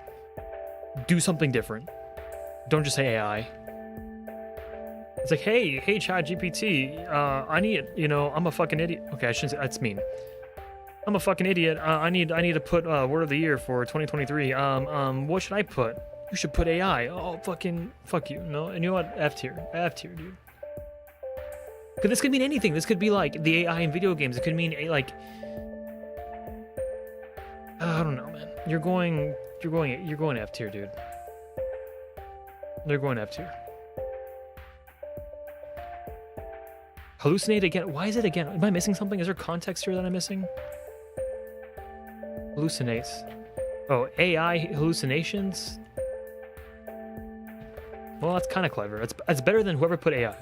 do something different. Don't just say AI. It's like, hey, Chat GPT. I need, I'm a fucking idiot. Okay, I shouldn't say that's mean. I'm a fucking idiot. I need to put word of the year for 2023. What should I put? You should put AI. Oh, fucking fuck you. No, and you know what? F tier, dude. Because this could mean anything. This could be like the AI in video games. It could mean like, I don't know, man. You're going F tier, dude. They're going F tier. Hallucinate again. Why is it again? Am I missing something? Is there context here that I'm missing? Hallucinates. Oh, AI hallucinations? Well, that's kind of clever. That's better than whoever put AI.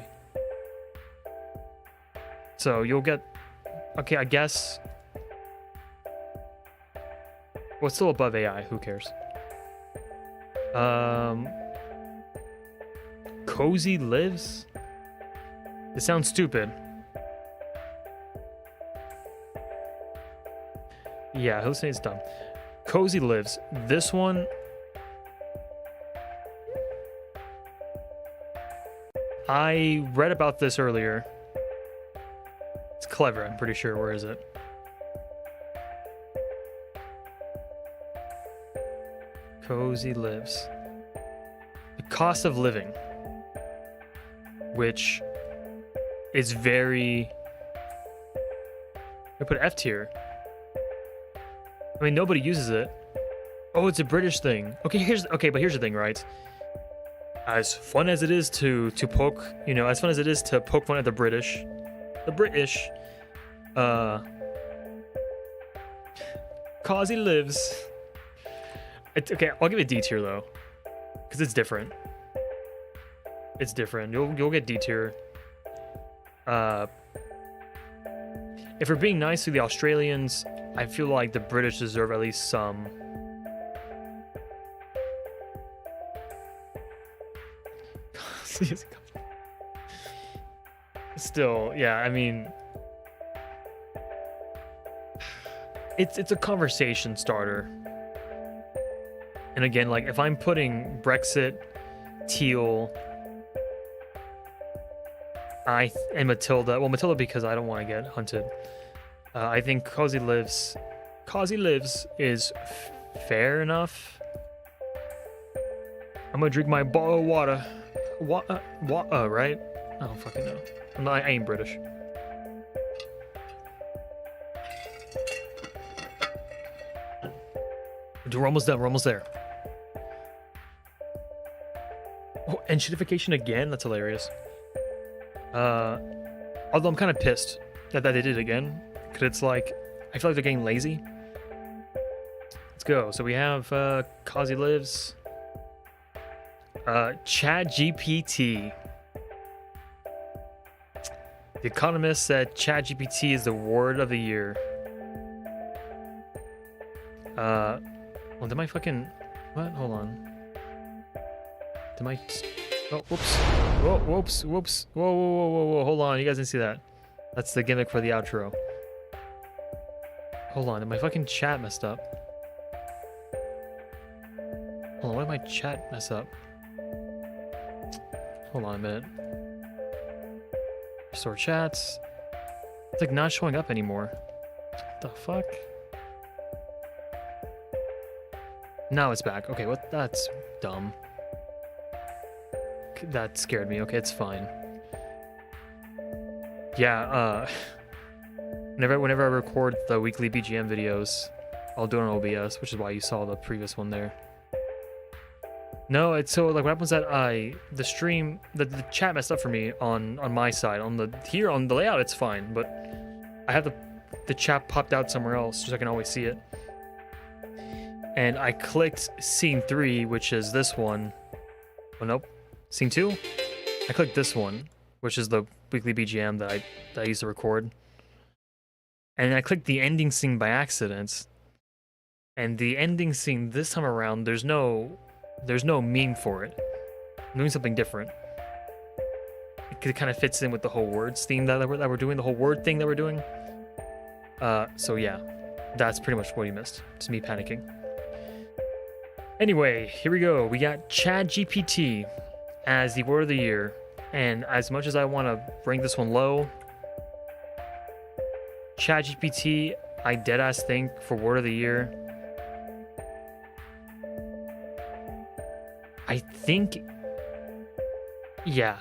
So you'll get... Okay, I guess... Well, it's still above AI. Who cares? Cozy Lives? It sounds stupid. Yeah, hallucinate's dumb. Cozy Lives. This one... I read about this earlier. It's clever, I'm pretty sure. Where is it? Cozy Lives. The cost of living. Which is very... I put F tier. I mean, nobody uses it. Oh, it's a British thing. Okay, but here's the thing, right? As fun as it is to poke, as fun as it is to poke fun at the British, Cozy Lives. Okay, I'll give it D tier though, because it's different. It's different. You'll get D tier. If we're being nice to the Australians, I feel like the British deserve at least some. Still, yeah, I mean, it's a conversation starter. And again, like if I'm putting Brexit, Teal, and Matilda, well, Matilda because I don't want to get hunted. I think Cozy Lives is fair enough. I'm gonna drink my bottle of water. Right? I don't fucking know. I ain't British. We're almost done. We're almost there. Oh, and shitification again? That's hilarious. Although I'm kind of pissed that they did it again. Because it's like, I feel like they're getting lazy. Let's go. So we have Cozy Lives. Chat GPT. The Economist said Chat GPT is the word of the year. Well, did my fucking... What? Hold on. Did my... Oh, whoops. Whoa, whoops, whoops. Whoa. Hold on, you guys didn't see that. That's the gimmick for the outro. Hold on, did my fucking chat messed up? Hold on, why did my chat mess up? Hold on a minute. Restore chats. It's like not showing up anymore. What the fuck? Now it's back. Okay, what? That's dumb. That scared me. Okay, it's fine. Yeah, whenever I record the weekly BGM videos, I'll do it on OBS, which is why you saw the previous one there. No, it's so like what happens that the stream the chat messed up for me on my side. On the layout it's fine, but I have the chat popped out somewhere else so I can always see it. And I clicked scene 3, which is this one. Oh nope. Scene 2? I clicked this one, which is the weekly BGM that I used to record. And I clicked the ending scene by accident. And the ending scene this time around, there's no meme for it. I'm doing something different. It kind of fits in with the whole words theme that we're doing, the whole word thing that we're doing. So yeah, that's pretty much what you missed. It's me panicking. Anyway, here we go. We got ChatGPT as the word of the year. And as much as I want to rank this one low, ChatGPT, I deadass think for word of the year, I think, yeah.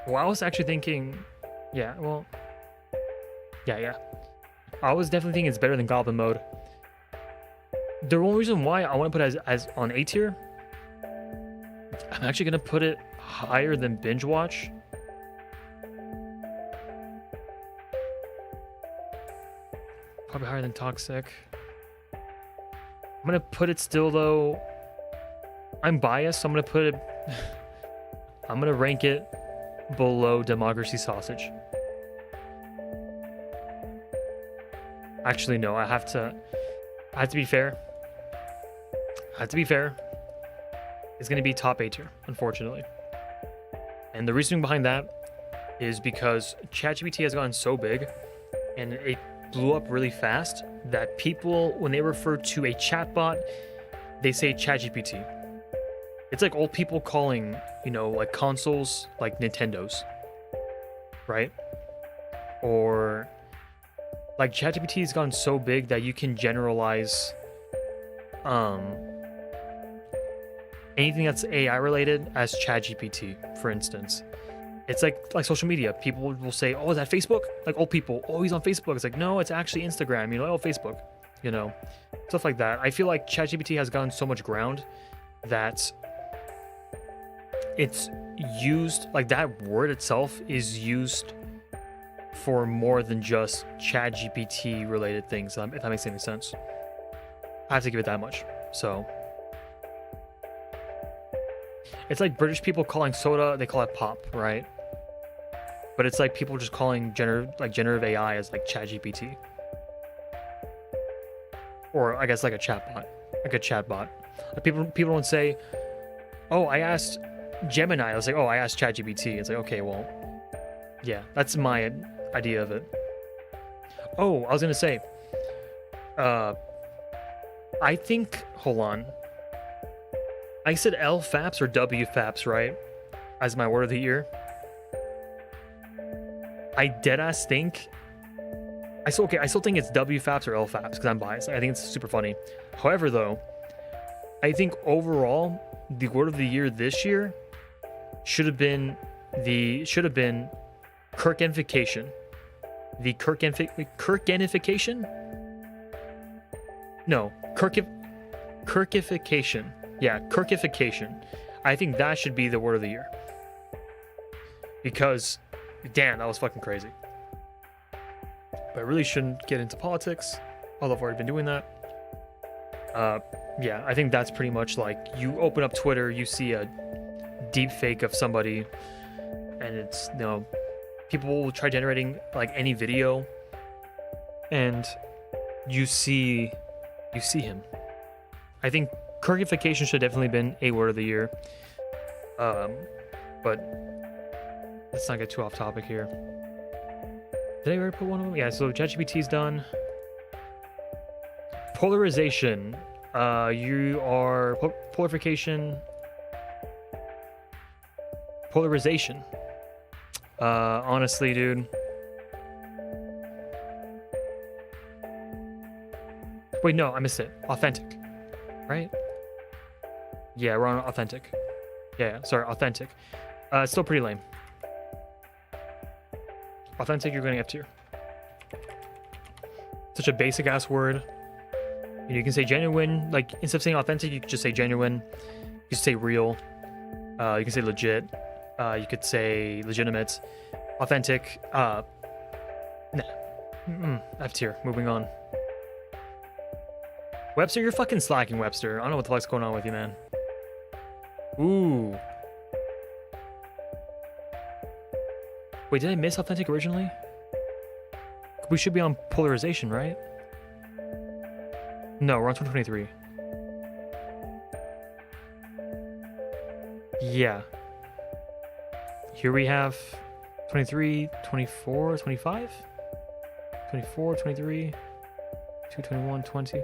Well, I was actually thinking, yeah, well, yeah. I was definitely thinking it's better than Goblin Mode. The only reason why I want to put it as on A tier, I'm actually going to put it higher than Binge Watch. Probably higher than Toxic. I'm going to put it still, though. I'm biased, so I'm going to put it... I'm going to rank it below Democracy Sausage. Actually, no, I have to be fair. It's going to be top A tier, unfortunately. And the reasoning behind that is because ChatGPT has gotten so big and it blew up really fast that people, when they refer to a chatbot, they say ChatGPT. It's like old people calling, like consoles like Nintendos, right? Or like ChatGPT has gotten so big that you can generalize anything that's AI related as ChatGPT, for instance. It's like social media. People will say, "Oh, is that Facebook?" Like old people, "Oh, he's on Facebook." It's like, no, it's actually Instagram. Oh, Facebook. Stuff like that. I feel like ChatGPT has gotten so much ground that it's used, like that word itself is used for more than just ChatGPT related things, if that makes any sense. I have to give it that much. So it's like British people calling soda, they call it pop, right? But it's like people just calling generative AI as like ChatGPT. Or I guess like a chatbot. Like people don't say, "Oh, I asked Gemini." I was like, "Oh, I asked ChatGPT." It's like, okay, well, yeah, that's my idea of it. Oh, I was gonna say, I think, hold on. I said LFAPS or WFAPS, right? As my word of the year. I deadass think, I still think it's WFAPS or LFAPS because I'm biased. I think it's super funny. However, though, I think overall, the word of the year this year should have been Kirkenification. The Kirkenification? No, Kirkification. Yeah, Kirkification. I think that should be the word of the year. Because, damn, that was fucking crazy. But I really shouldn't get into politics, although I've already been doing that. Yeah, I think that's pretty much like, you open up Twitter, you see a deep fake of somebody, and it's, people will try generating like any video, and you see him. I think Kirkification should definitely been a word of the year. But let's not get too off topic here. Did I already put one of them? Yeah, so ChatGPT's done. Polarization. You are polarization. Honestly, dude. Wait, no, I missed it. Authentic. Right? Yeah, we're on authentic. Yeah, sorry, authentic. It's still pretty lame. Authentic, you're going F tier. Such a basic ass word. You can say genuine, like instead of saying authentic, you could just say genuine. You could say real. You can say legit. You could say legitimate. Authentic. Nah. F tier. Moving on. Webster, you're fucking slacking, Webster. I don't know what the fuck's going on with you, man. Ooh. Wait, did I miss authentic originally? We should be on polarization, right? No, we're on 2023. Yeah. Here we have 23, 24, 25? 24, 23, 221, 20.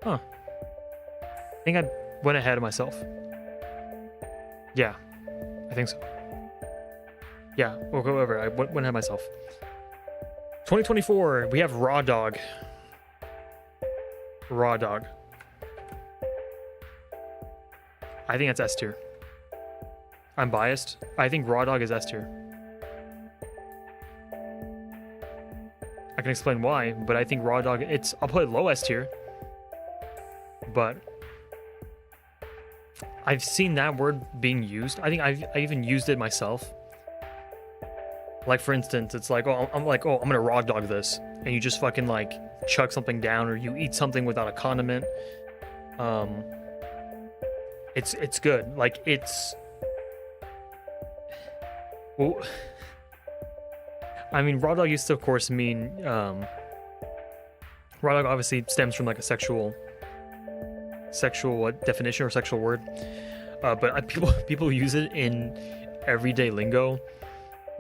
Huh. I think I went ahead of myself. Yeah, I think so. Yeah, we'll go over. I went ahead of myself. 2024, we have Raw Dog. Raw Dog. I think that's S tier. I'm biased. I think Raw Dog is S tier. I can explain why, but I think Raw Dog, I'll put it low S tier. But I've seen that word being used. I think I even used it myself. Like, for instance, it's like, I'm gonna raw dog this, and you just fucking like chuck something down, or you eat something without a condiment. It's good. Like, well, I mean, raw dog used to, of course, mean raw dog obviously stems from like a sexual definition or sexual word, but people use it in everyday lingo.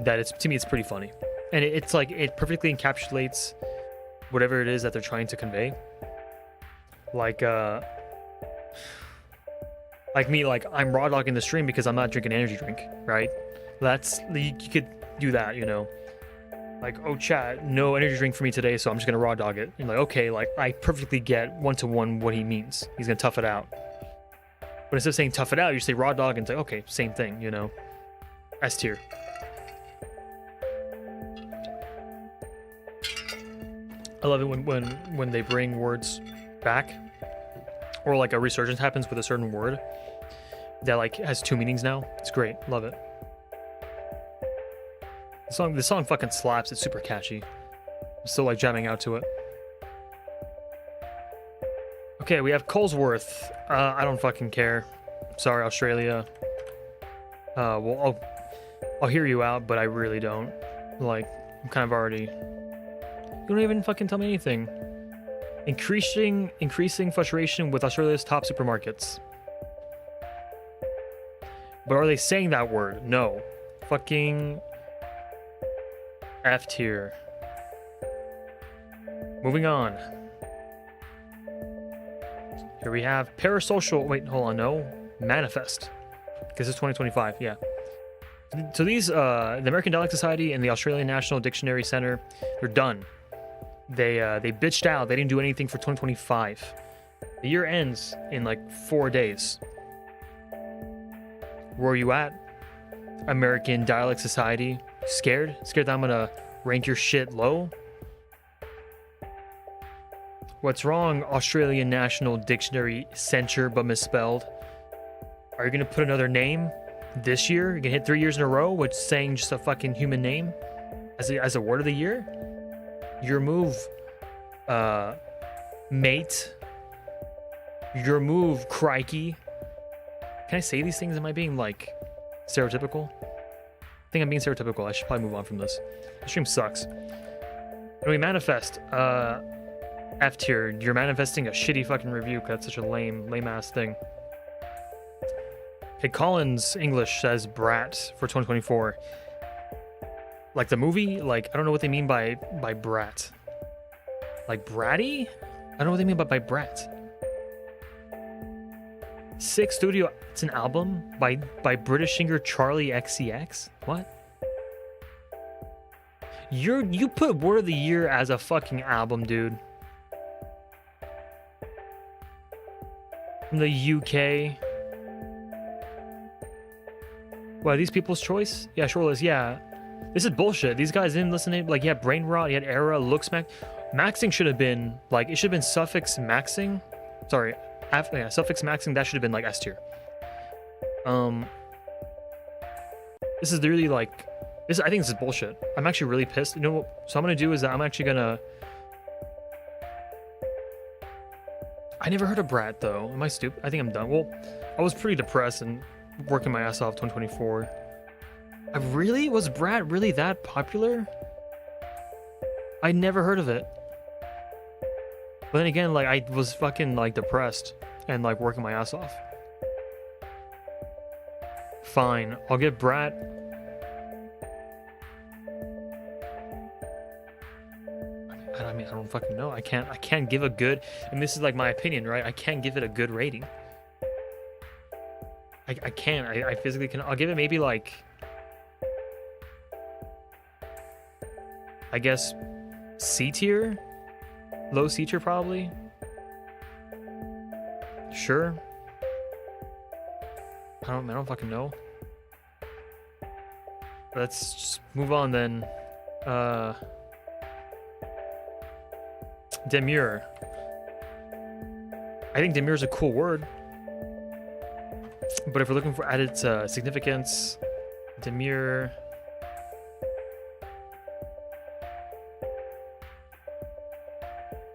That to me it's pretty funny, and it's like it perfectly encapsulates whatever it is that they're trying to convey. Like me, like I'm raw dogging the stream because I'm not drinking energy drink, right? You could do that, you know. Like, oh chat, no energy drink for me today, so I'm just gonna raw dog it. And like, okay, like I perfectly get one-to-one what he means. He's gonna tough it out. But instead of saying tough it out, you say raw dog, and it's like, okay, same thing, you know. S tier. I love it when they bring words back, or like a resurgence happens with a certain word that like has two meanings now. It's great. Love it. The song fucking slaps. It's super catchy. I'm still like jamming out to it. Okay, we have Colesworth. I don't fucking care. Sorry, Australia. Well, I'll hear you out, but I really don't. Like, I'm kind of already. You don't even fucking tell me anything. Increasing frustration with Australia's top supermarkets. But are they saying that word? No. Fucking F tier. Moving on. Here we have parasocial. Wait, hold on. No. Manifest. Because it's 2025. Yeah. So these, the American Dialect Society and the Australian National Dictionary Center, they're done. They bitched out. They didn't do anything for 2025. The year ends in like 4 days. Where are you at? American Dialect Society. Scared? Scared that I'm gonna rank your shit low? What's wrong, Australian National Dictionary Center but misspelled? Are you gonna put another name this year? You're gonna hit 3 years in a row with saying just a fucking human name as a word of the year? Your move, mate. Your move, crikey. Can I say these things? Am I being, like, stereotypical? I think I'm being stereotypical. I should probably move on from this. The stream sucks. When we manifest, F tier. You're manifesting a shitty fucking review because that's such a lame-ass thing. Okay, Collins English says brat for 2024. Like the movie? Like, I don't know what they mean by brat. Like bratty? I don't know what they mean by brat. Sick Studio, it's an album by British singer Charlie XCX? What? You put Word of the Year as a fucking album, dude. From the UK. What, are these people's choice? Yeah, Shoreless, yeah. This is bullshit. These guys didn't listen to, like, you had Brain Rot, you had Era, Looksmack. Maxing should have been, like, it should have been suffix maxing. Sorry, suffix maxing, that should have been, like, S tier. This is really, like, I think this is bullshit. I'm actually really pissed. You know what? So I'm gonna do is that I'm actually gonna... I never heard of Brat, though. Am I stupid? I think I'm done. Well, I was pretty depressed and working my ass off 2024. Was Brat really that popular? I never heard of it. But then again, like I was fucking like depressed and like working my ass off. Fine, I'll get Brat. I mean, I don't fucking know. I can't give a good, and this is like my opinion, right? I can't give it a good rating. I can't. I physically can. I'll give it maybe like, I guess, C tier, low C tier probably. Sure. I don't fucking know. Let's just move on then. Demure. I think demure is a cool word, but if we're looking for added significance, demure.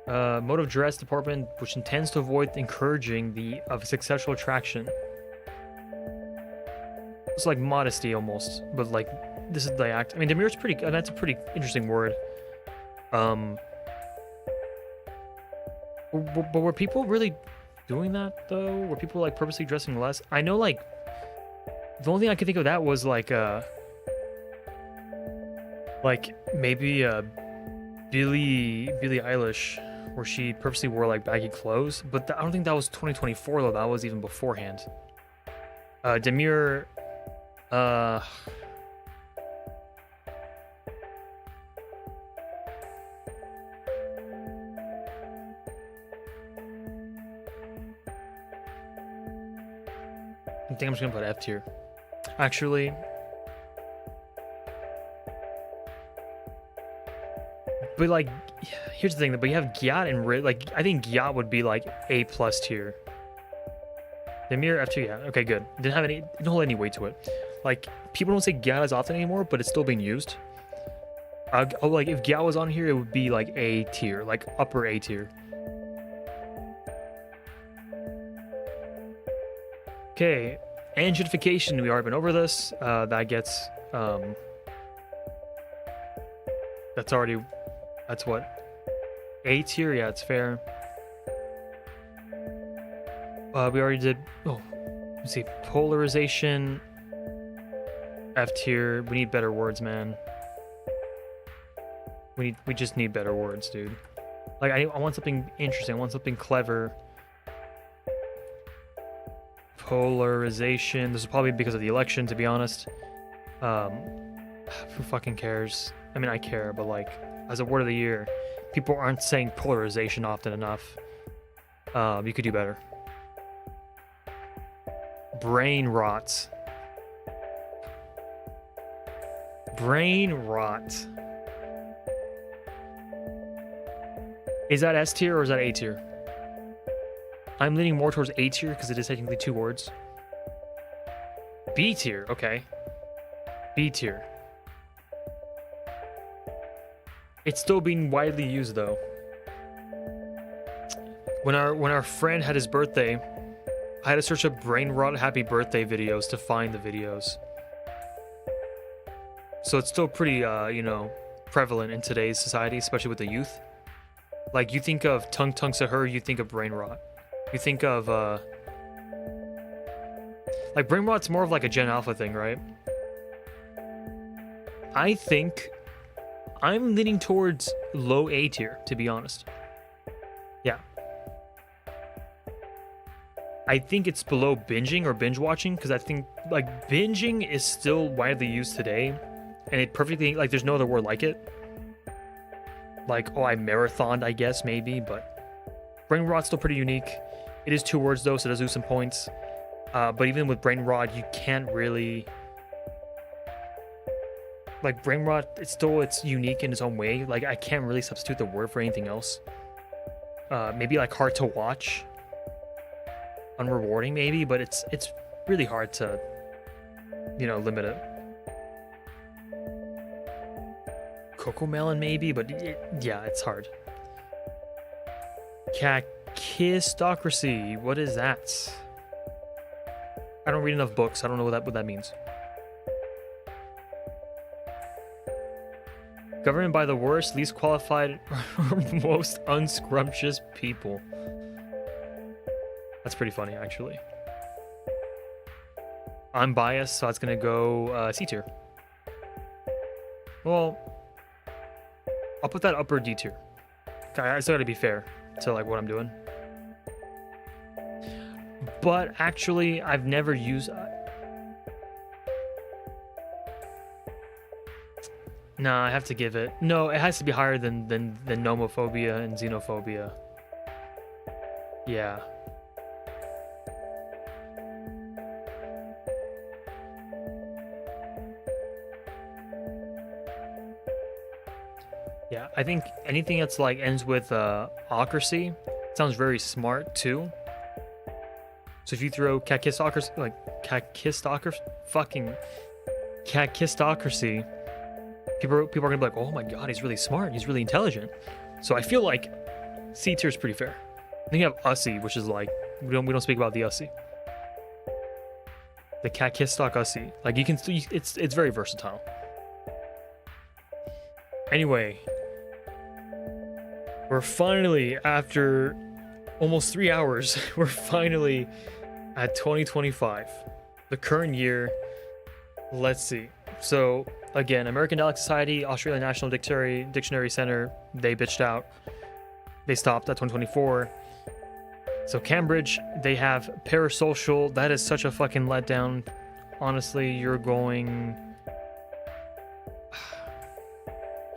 Mode of dress department which intends to avoid encouraging of sexual attraction. It's like modesty almost, but like this is the act. I mean, demure is pretty. That's a pretty interesting word. But were people really doing that though? Were people like purposely dressing less? I know, like the only thing I could think of that was like maybe Billie Eilish, where she purposely wore like baggy clothes. But I don't think that was 2024 though. That was even beforehand. Demure. I think I'm just gonna put F tier. Actually, but like, here's the thing. But you have Gyat and Rid. Like, I think Gyat would be like A+ tier. Demure F tier. Yeah. Okay, good. Didn't hold any weight to it. Like, people don't say Gyat as often anymore, but it's still being used. Like, if Gyat was on here, it would be like A tier, like upper A tier. Okay, angelification. We already been over this. That gets that's what, A tier. Yeah, it's fair. We already did. Oh, let's see. Polarization. F tier. We need better words, man. We just need better words, dude. Like, I want something interesting. I want something clever. Polarization. This is probably because of the election, to be honest. Who fucking cares? I mean, I care, but like, as a word of the year, people aren't saying polarization often enough. You could do better. Brain rot. Brain rot. Is that S tier or is that A tier? I'm leaning more towards A tier because it is technically 2 words. B tier, okay. B tier. It's still being widely used though. When our friend had his birthday, I had to search up brain rot happy birthday videos to find the videos. So it's still pretty prevalent in today's society, especially with the youth. Like, you think of tung tung sahur, you think of brain rot. You think of like, brain rot's more of like a Gen Alpha thing, right? I think I'm leaning towards low A tier, to be honest. Yeah. I think it's below binging or binge watching, because I think like binging is still widely used today, and it perfectly, like, there's no other word like it. Like, oh, I marathoned, I guess, maybe, but brain rot's still pretty unique. It is 2 words though, so it does lose some points. But even with brain rot, you can't really, like, brain rot, it's unique in its own way. Like, I can't really substitute the word for anything else. Maybe like hard to watch, unrewarding maybe, but it's really hard to, limit it. Cocomelon maybe, but yeah, it's hard. Kakistocracy, what is that? I don't read enough books. I don't know what that means. Government by the worst, least qualified, or most unscrumptious people. That's pretty funny, actually. I'm biased, so it's gonna go C tier. Well, I'll put that upper D tier. I still gotta be fair to like what I'm doing. But actually, I've never used. Nah, I have to give it. No, it has to be higher than nomophobia and xenophobia. Yeah. Yeah, I think anything that's like ends with ocracy sounds very smart too. So if you throw kakistocracy, people are gonna be like, oh my god, he's really smart, he's really intelligent. So I feel like C tier is pretty fair. Then you have Ussy, which is like we don't speak about the Ussy. The Kakistock Ussy, like you can, it's very versatile. Anyway, we're finally, after almost 3 hours, we're finally at 2025, the current year. Let's see. So again, American Dialect Society, Australian National Dictionary Center, they bitched out. They stopped at 2024. So Cambridge, they have parasocial. That is such a fucking letdown. Honestly, you're going.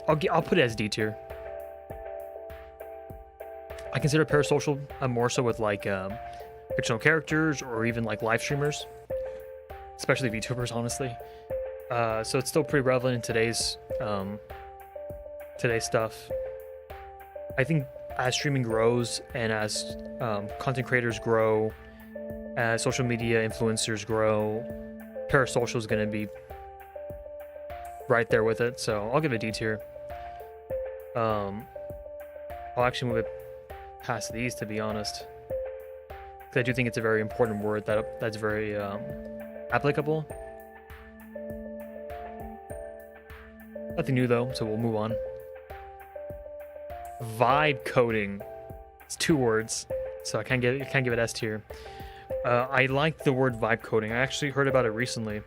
I'll put it as D tier. I consider parasocial more so with like fictional characters or even like live streamers, especially VTubers, honestly. So it's still pretty relevant in today's stuff. I think as streaming grows and as content creators grow, as social media influencers grow, parasocial is going to be right there with it. So I'll give it a D tier. I'll actually move it past these, to be honest, because I do think it's a very important word that's very applicable. Nothing new though, so we'll move on. Vibe coding. It's 2 words, so I can't give it S tier. I like the word vibe coding. I actually heard about it recently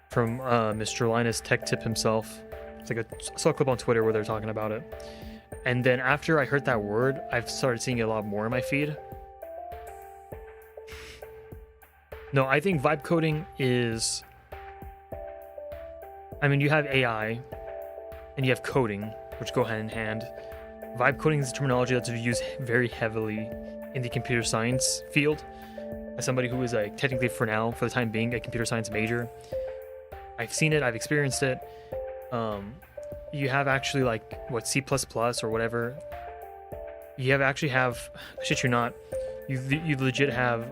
from Mr. Linus Tech Tip himself. It's like I saw a clip on Twitter where they're talking about it. And then after I heard that word, I've started seeing it a lot more in my feed. No, I think vibe coding is... I mean, you have AI and you have coding, which go hand in hand. Vibe coding is a terminology that's used very heavily in the computer science field. As somebody who is technically, for the time being, a computer science major, I've seen it, I've experienced it. You have actually like what, C++ or whatever. You have shit you not. You legit have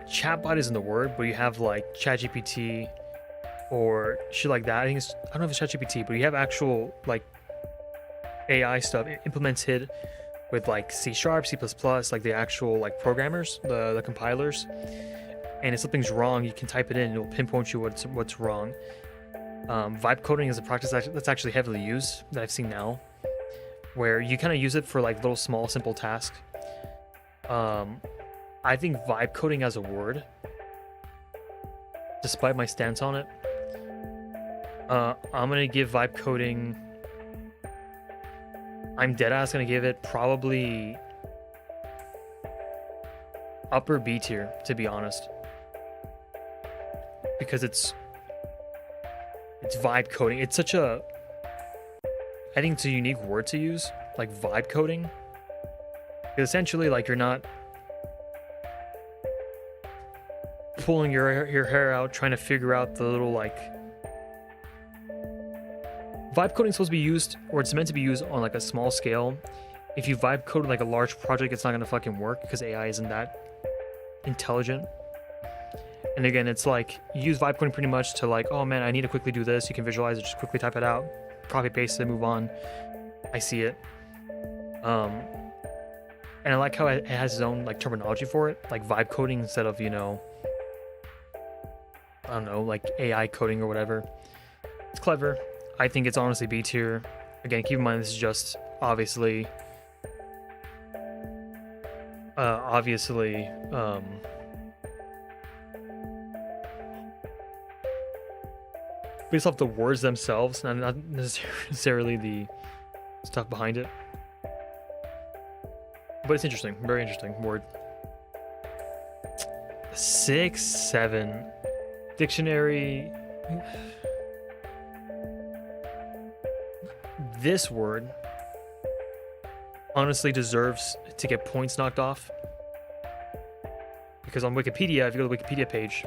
chatbot isn't the word, but you have like ChatGPT or shit like that. I don't know if it's ChatGPT, but you have actual like AI stuff implemented with like C#, C++, like the actual like programmers, the compilers. And if something's wrong, you can type it in and it'll pinpoint you what's wrong. Vibe coding is a practice that's actually heavily used that I've seen now, where you kind of use it for like little small simple tasks. I think vibe coding as a word, despite my stance on it, I'm gonna give vibe coding, I'm deadass gonna give it probably upper B tier, to be honest, because it's vibe coding. It's such a, I think it's a unique word to use, like vibe coding, because essentially like you're not pulling your hair out trying to figure out the little like... Vibe coding is supposed to be used, or it's meant to be used on like a small scale. If you vibe code like a large project, it's not gonna fucking work because AI isn't that intelligent. And again, it's like you use vibe coding pretty much to like, oh man, I need to quickly do this. You can visualize it, just quickly type it out, copy paste it, move on. I see it. And I like how it has its own like terminology for it, like vibe coding instead of, you know, I don't know, like AI coding or whatever. It's clever. I think it's honestly B tier. Again, keep in mind this is just obviously based off the words themselves, not necessarily the stuff behind it. But it's interesting, very interesting word. 6, 7 dictionary. This word honestly deserves to get points knocked off, because on Wikipedia, if you go to the Wikipedia page,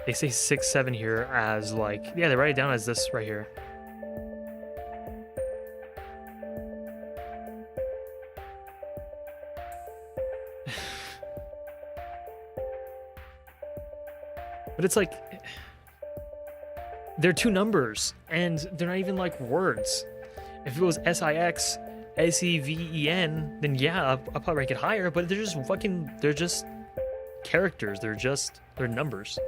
they say 6, 7 here as like, yeah, they write it down as this right here. But it's like, they're two numbers, and they're not even like words. If it was SIX, SEVEN, then yeah, I'll probably rank it higher, but they're just characters. They're numbers.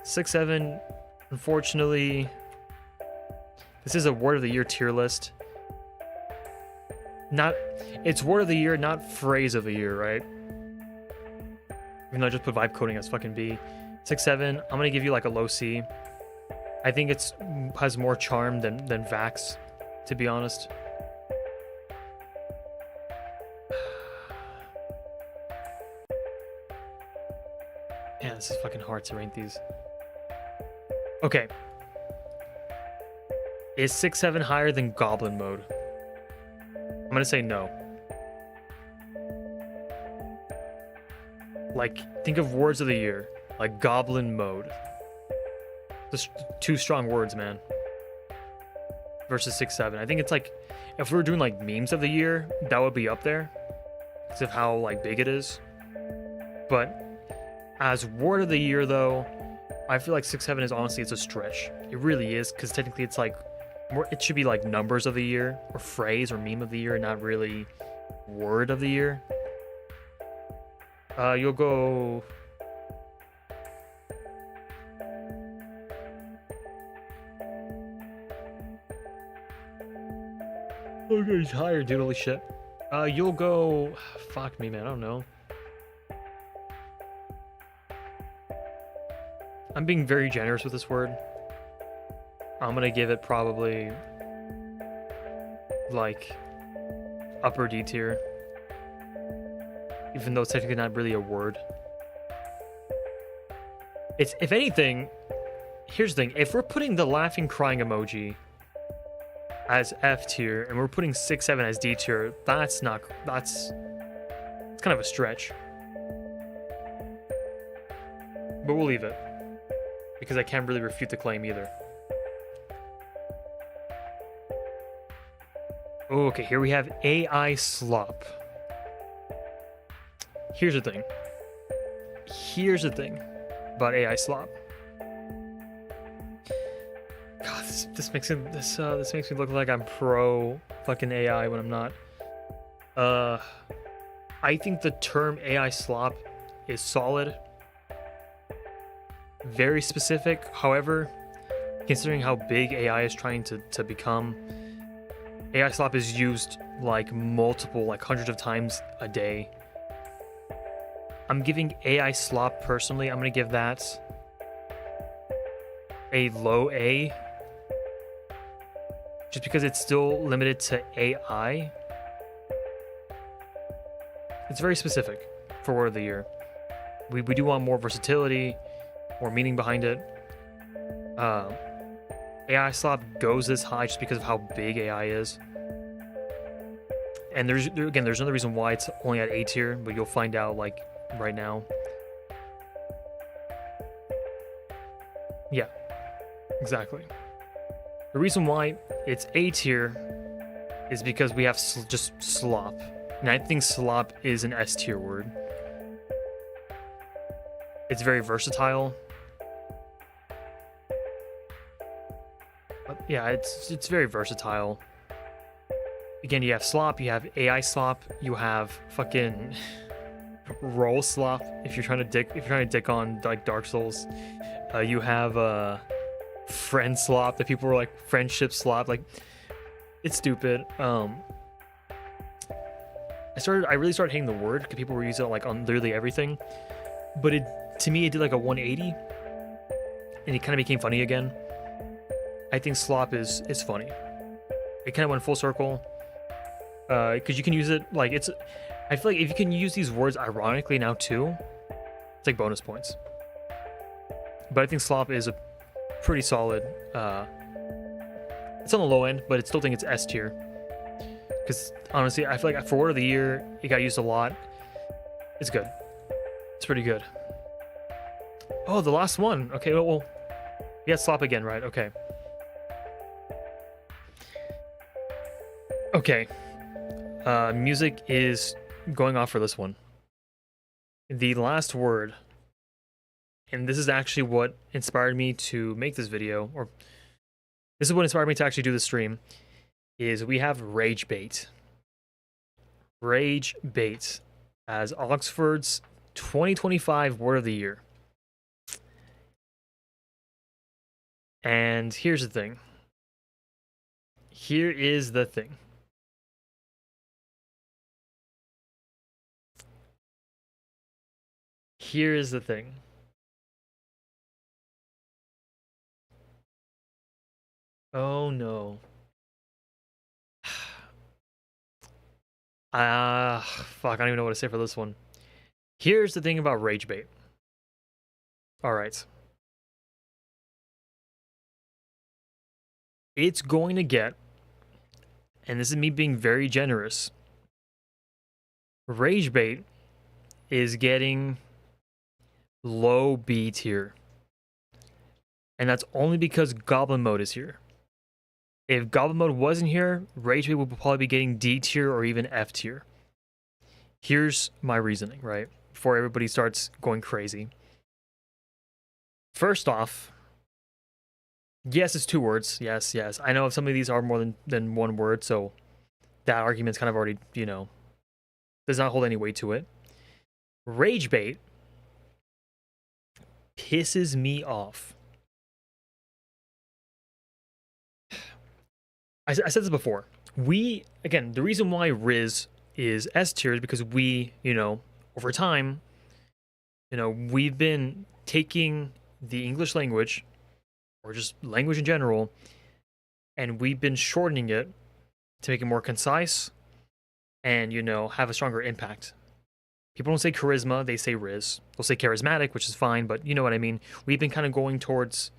6, 7, unfortunately, this is a word of the year tier list. It's word of the year, not phrase of the year, right? Even though I just put vibe coding as fucking B. 6, 7, I'm gonna give you like a low C. I think it's has more charm than Vax, to be honest. Yeah, this is fucking hard to rank these. Okay. Is 6, 7 higher than Goblin Mode? I'm gonna say no. Like, think of words of the year. Like Goblin Mode. Just two strong words, man. Versus 6, 7. I think it's like, if we were doing like memes of the year, that would be up there because of how like big it is. But as word of the year, though, I feel like 6, 7 is honestly, it's a stretch. It really is, because technically it's like more. It should be like numbers of the year or phrase or meme of the year, not really word of the year. You'll go. Okay, he's higher, dude. Holy shit. You'll go. Fuck me, man. I don't know. I'm being very generous with this word. I'm gonna give it probably like upper D tier, even though it's technically not really a word. It's, if anything, here's the thing: if we're putting the laughing crying emoji as F tier and we're putting 6, 7 as D tier, it's kind of a stretch. But we'll leave it, because I can't really refute the claim either. Oh, okay, here we have AI slop. Here's the thing about AI slop. God, this makes me look like I'm pro fucking AI when I'm not. I think the term AI slop is solid. Very specific. However, considering how big AI is trying to become, AI slop is used like multiple, like hundreds of times a day. I'm giving AI slop personally, I'm gonna give that a low A, just because it's still limited to AI. It's very specific for word of the year. We do want more versatility, more meaning behind it. AI slop goes this high just because of how big AI is. And there's another reason why it's only at A tier, but you'll find out like right now. Yeah, exactly. The reason why it's A tier is because we have just slop. And I think slop is an S tier word. It's very versatile. But yeah, it's very versatile. Again, you have slop, you have AI slop, you have fucking roll slop if you're trying to dick on like Dark Souls. You have friend slop that people were like friendship slop. Like it's stupid. I really started hating the word because people were using it like on literally everything. But to me it did like a 180, and it kind of became funny again. I think slop is funny. It kind of went full circle. Because you can use it like it's. I feel like if you can use these words ironically now too, it's like bonus points. But I think slop is a pretty solid. It's on the low end, but I still think it's S tier. Because honestly, I feel like for word of the year, it got used a lot. It's good. It's pretty good. Oh, the last one. Okay, well, yeah, slop again, right? Okay. Okay. Music is going off for this one. The last word, and this is actually what inspired me to make this video, or this is what inspired me to actually do the stream, is we have rage bait. Rage bait as Oxford's 2025 word of the year. And here's the thing. Here is the thing. Here is the thing. Oh no. Fuck, I don't even know what to say for this one. Here's the thing about rage bait. Alright. It's going to get, and this is me being very generous, rage bait is getting low B tier. And that's only because Goblin Mode is here. If Goblin Mode wasn't here, Rage Bait would probably be getting D tier or even F tier. Here's my reasoning, right? Before everybody starts going crazy. First off, yes, it's 2 words. Yes. I know some of these are more than 1 word, so that argument's kind of already, does not hold any weight to it. Rage Bait pisses me off. I said this before. Again, the reason why Riz is S tier is because we, over time, we've been taking the English language, or just language in general, and we've been shortening it to make it more concise and, have a stronger impact. People don't say charisma, they say Riz. They'll say charismatic, which is fine, but you know what I mean. We've been kind of going towards,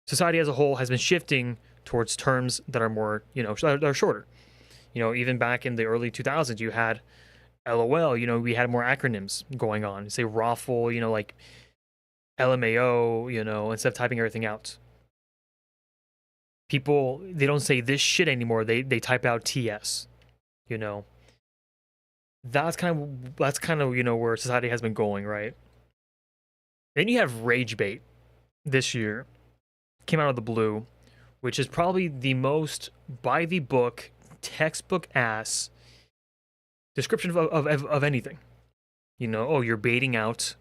society as a whole has been shifting towards terms that are more, that are shorter. Even back in the early 2000s, you had LOL, we had more acronyms going on. Say Raffle, like LMAO, instead of typing everything out. People, they don't say this shit anymore. They type out TS, That's kind of, where society has been going, right? Then you have Rage Bait this year. Came out of the blue, which is probably the most by the book, textbook ass description of anything. You're baiting out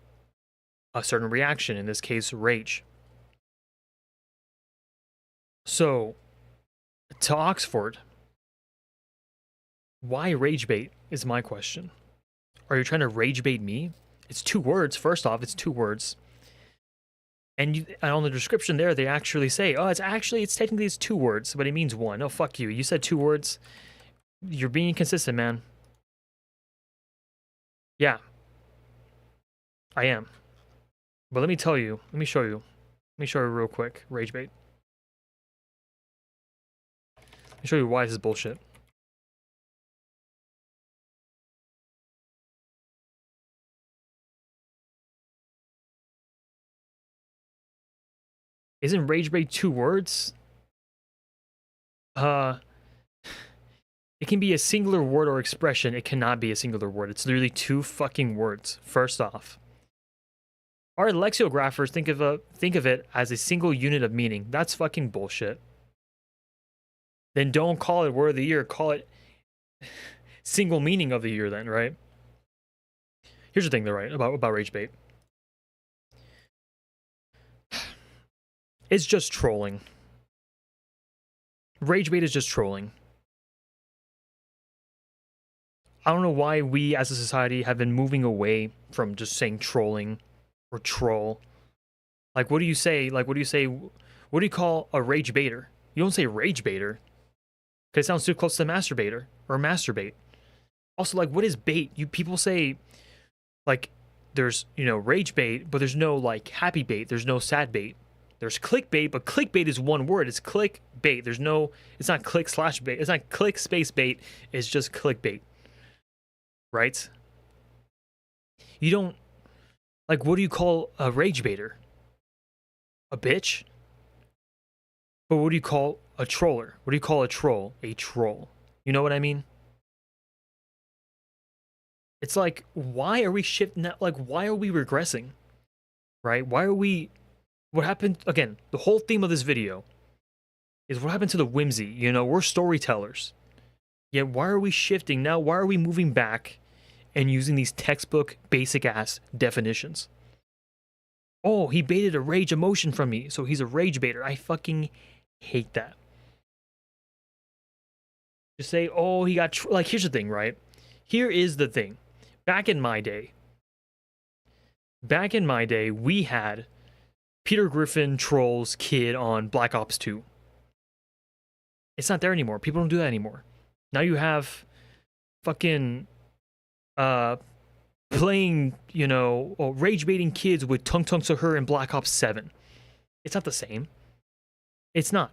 a certain reaction, in this case, rage. So, to Oxford, why rage bait is my question. Are you trying to rage bait me? It's 2 words. First off, it's 2 words. And on the description there, they actually say, oh, it's technically 2 words, but it means 1. No, fuck you. You said 2 words. You're being consistent, man. Yeah. I am. But let me show you. Let me show you real quick, rage bait. Let me show you why this is bullshit. Isn't rage bait 2 words? It can be a singular word or expression. It cannot be a singular word. It's literally 2 fucking words. First off, our lexicographers think of it as a single unit of meaning. That's fucking bullshit. Then don't call it word of the year. Call it single meaning of the year then, right? Here's the thing, though, right? About rage bait. It's just trolling. Rage bait is just trolling. I don't know why we as a society have been moving away from just saying trolling or troll. Like, what do you say? Like, what do you say? What do you call a rage baiter? You don't say rage baiter because it sounds too close to masturbator or masturbate. Also, like, what is bait? You people say, like, there's, you know, rage bait, but there's no, like, happy bait. There's no sad bait. There's clickbait, but clickbait is one word. It's clickbait. There's no, it's not click slash bait. It's not click space bait. It's just clickbait. Right? You don't, like, what do you call a rage baiter? A bitch? But what do you call a troller? What do you call a troll? A troll. You know what I mean? It's like, why are we shifting that? Like, why are we regressing? Right? Why are we, what happened? Again, the whole theme of this video is what happened to the whimsy. You know, we're storytellers. Yet, why are we shifting now? Why are we moving back and using these textbook basic ass definitions? Oh, he baited a rage emotion from me, so he's a rage baiter. I fucking hate that. Just say, oh, he got, like, here's the thing, right? Here is the thing. Back in my day, we had Peter Griffin trolls kid on Black Ops 2. It's not there anymore. People don't do that anymore. Now you have fucking playing, you know, rage baiting kids with Tung Tung Sahur in Black Ops 7. It's not the same. It's not.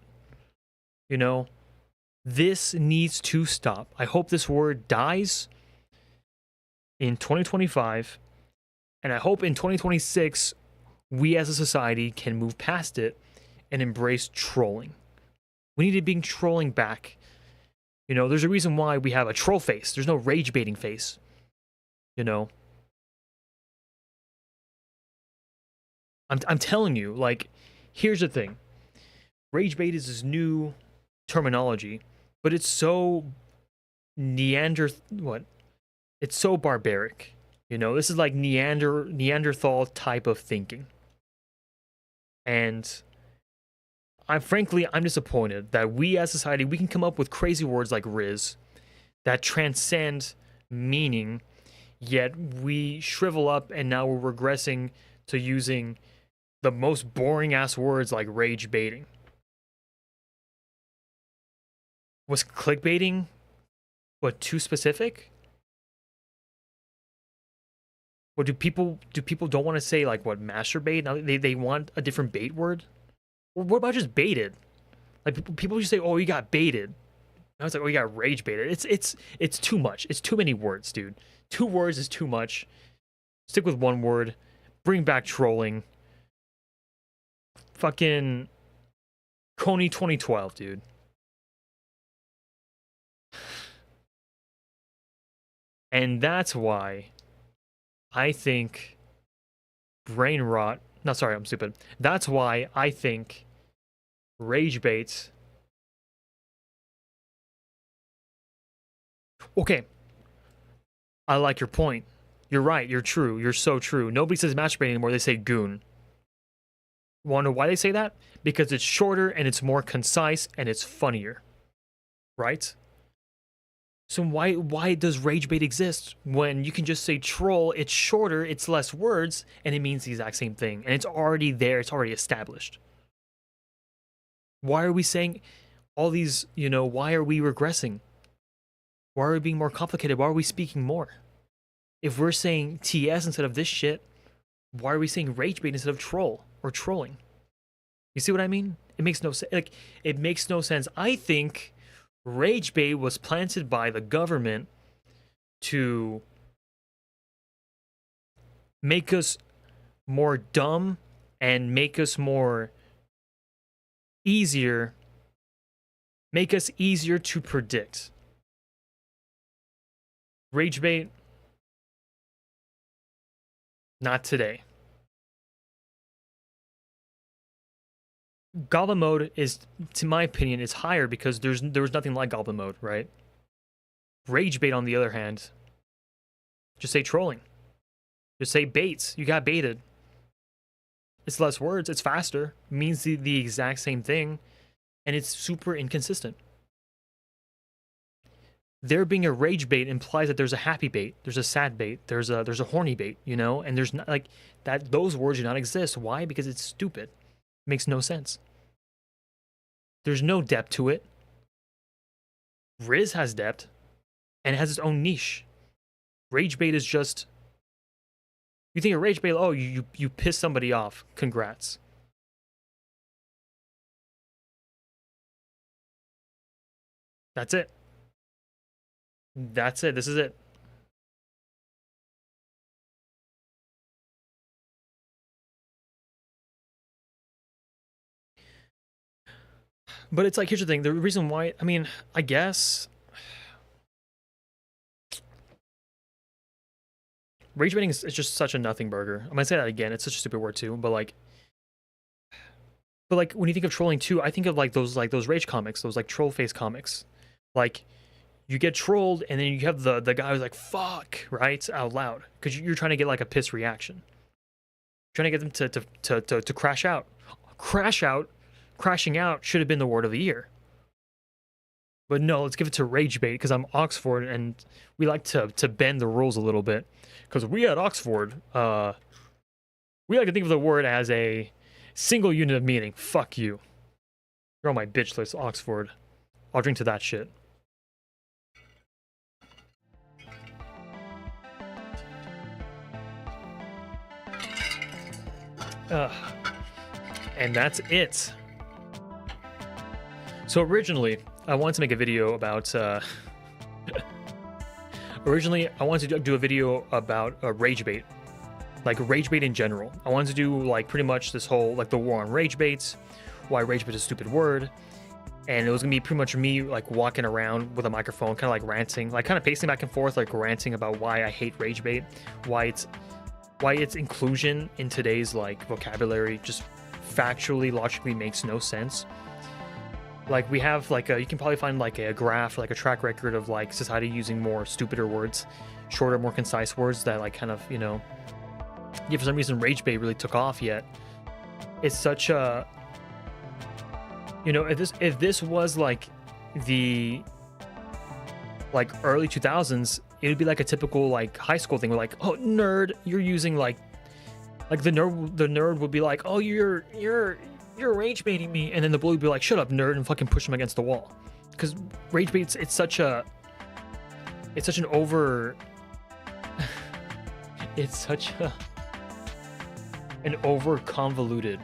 You know, this needs to stop. I hope this word dies in 2025, and I hope in 2026 we as a society can move past it and embrace trolling. We need to bring trolling back. You know, there's a reason why we have a troll face. There's no rage baiting face. You know, I'm telling you, like, here's the thing. Rage bait is this new terminology, but it's so it's so barbaric. You know, this is like Neanderthal type of thinking. And I'm disappointed that we as society, we can come up with crazy words like Riz that transcend meaning, yet we shrivel up and now we're regressing to using the most boring ass words like rage baiting. Was clickbaiting too specific? Or do people don't want to say, like, what, masturbate? Now they want a different bait word? Or what about just baited? Like, people just say, oh, you got baited. I was like, oh, you got rage baited. It's too much. It's too many words, dude. 2 words is too much. Stick with 1 word. Bring back trolling. Fucking Coney 2012, dude. And that's why I think brain rot. No, sorry, I'm stupid. That's why I think rage baits. Okay. I like your point. You're right. You're true. You're so true. Nobody says masturbate anymore. They say goon. Want to know why they say that? Because it's shorter and it's more concise and it's funnier. Right? So why does rage bait exist when you can just say troll? It's shorter, it's less words, and it means the exact same thing. And it's already there, it's already established. Why are we saying all these, you know, why are we regressing? Why are we being more complicated? Why are we speaking more? If we're saying TS instead of this shit, why are we saying rage bait instead of troll or trolling? You see what I mean? It makes no sense. Like, it makes no sense. I think rage bait was planted by the government to make us more dumb and make us easier to predict. Rage bait, not today. Goblin mode is, to my opinion, is higher because there was nothing like goblin mode, right? Rage bait, on the other hand, just say trolling. Just say baits. You got baited. It's less words. It's faster. It means the exact same thing, and it's super inconsistent. There being a rage bait implies that there's a happy bait, there's a sad bait, there's a horny bait, you know, and there's not like that. Those words do not exist. Why? Because it's stupid. It makes no sense. There's no depth to it. Riz has depth, and it has its own niche. Rage bait is just, you think a rage bait? Oh, you piss somebody off. Congrats. That's it. That's it. This is it. But it's like, here's the thing. The reason why, I mean, I guess rage baiting is just such a nothing burger. I'm gonna say that again. It's such a stupid word too. But like when you think of trolling too, I think of like those rage comics, those like troll face comics. Like you get trolled, and then you have the guy who's like "fuck" right out loud because you're trying to get like a piss reaction. You're trying to get them to crash out. Crash out. Crashing out should have been the word of the year. But no, let's give it to rage bait because I'm Oxford and we like to bend the rules a little bit. Because we at Oxford, we like to think of the word as a single unit of meaning. Fuck you. You're on my bitch list, Oxford. I'll drink to that shit. And that's it. So originally, I wanted to make a video about. Originally, I wanted to do a video about rage bait, like rage bait in general. I wanted to do like pretty much this whole like the war on rage baits, why rage bait is a stupid word, and it was gonna be pretty much me like walking around with a microphone, kind of like ranting, like kind of pacing back and forth, like ranting about why I hate rage bait, why its inclusion in today's like vocabulary just factually, logically makes no sense. Like we have like you can probably find like a graph, like a track record of like society using more stupider words, shorter, more concise words that like kind of, you know, yeah, for some reason rage bait really took off yet. It's such a, you know, if this was like the like early 2000s, it would be like a typical like high school thing where like, oh nerd, you're using like the nerd would be like, oh you're rage baiting me, and then the bully would be like, shut up nerd, and fucking push him against the wall. Because rage baits, it's such an over it's such an over convoluted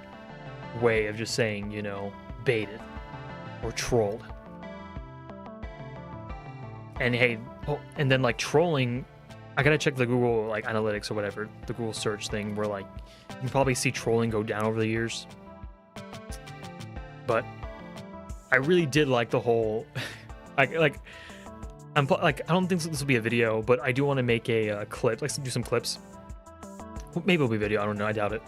way of just saying, you know, baited or trolled. And hey, oh, and then like trolling, I gotta check the Google like analytics or whatever, the Google search thing, where like you can probably see trolling go down over the years. But I really did like the whole I'm like, I don't think this will be a video, but I do want to make a clip, like do some clips. Maybe it'll be a video, I don't know, I doubt it.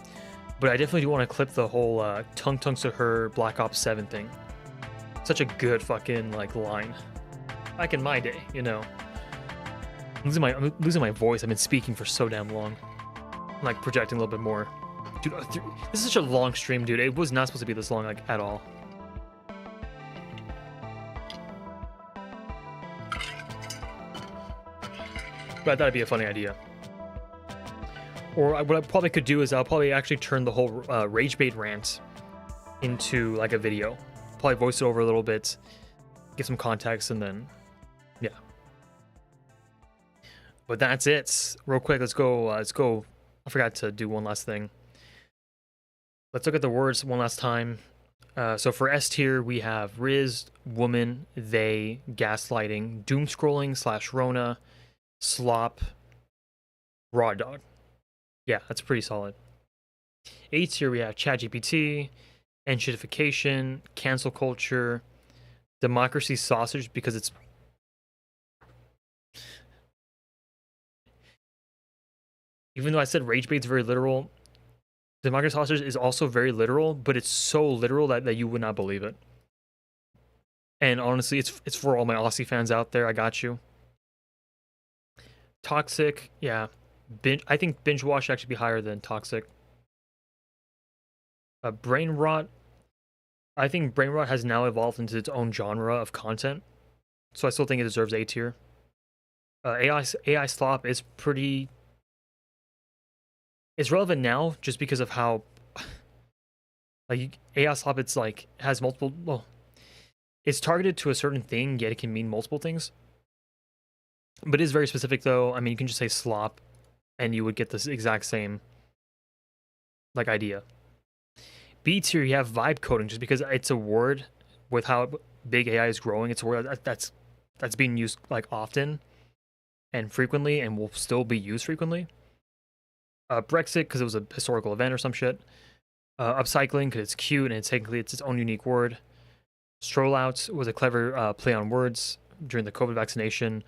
But I definitely do want to clip the whole tongue to her Black Ops 7 thing. Such a good fucking like line. Back in my day, you know. I'm losing my voice. I've been speaking for so damn long. I'm like projecting a little bit more. Dude, this is such a long stream, dude. It was not supposed to be this long, like, at all. But I thought it'd be a funny idea. Or what I probably could do is I'll probably actually turn the whole rage bait rant into like a video. Probably voice it over a little bit, give some context, and then, yeah. But that's it. Real quick, let's go. I forgot to do one last thing. Let's look at the words one last time. So for S tier, we have Riz, woman, they, gaslighting, doom scrolling / Rona, slop, raw dog. Yeah, that's pretty solid. A tier, we have ChatGPT, enshittification, cancel culture, democracy sausage because it's. Even though I said rage bait's very literal, democracy sausage is also very literal, but it's so literal that you would not believe it. And honestly, it's for all my Aussie fans out there. I got you. Toxic, yeah. I think binge watch should actually be higher than toxic. Brain rot. I think brain rot has now evolved into its own genre of content, so I still think it deserves A tier. AI slop is pretty. It's relevant now just because of how like AI slop. It's like has multiple. Well, it's targeted to a certain thing, yet it can mean multiple things. But it is very specific, though. I mean, you can just say slop, and you would get this exact same like idea. B tier, you have vibe coding, just because it's a word with how big AI is growing. It's a word that's being used like often and frequently, and will still be used frequently. Brexit, because it was a historical event or some shit. Upcycling, because it's cute and it's technically its own unique word. Stroll out was a clever play on words during the COVID vaccination.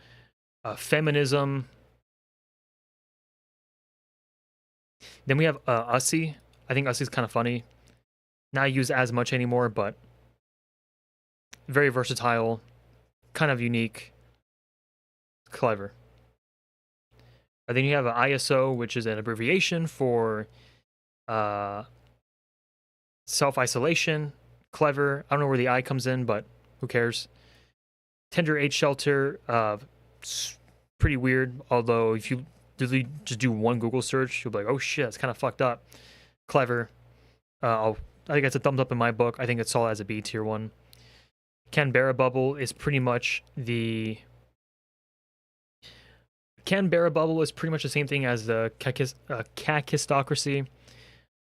Feminism. Then we have Ussy. I think Ussy is kind of funny. Not used as much anymore, but very versatile, kind of unique, clever. And then you have an ISO, which is an abbreviation for self-isolation. Clever. I don't know where the I comes in, but who cares? Tender age shelter. Pretty weird. Although if you literally just do one Google search, you'll be like, oh shit, that's kind of fucked up. Clever. I think it's a thumbs up in my book. I think it's all as a B tier one. Canberra bubble is pretty much the same thing as the kakistocracy,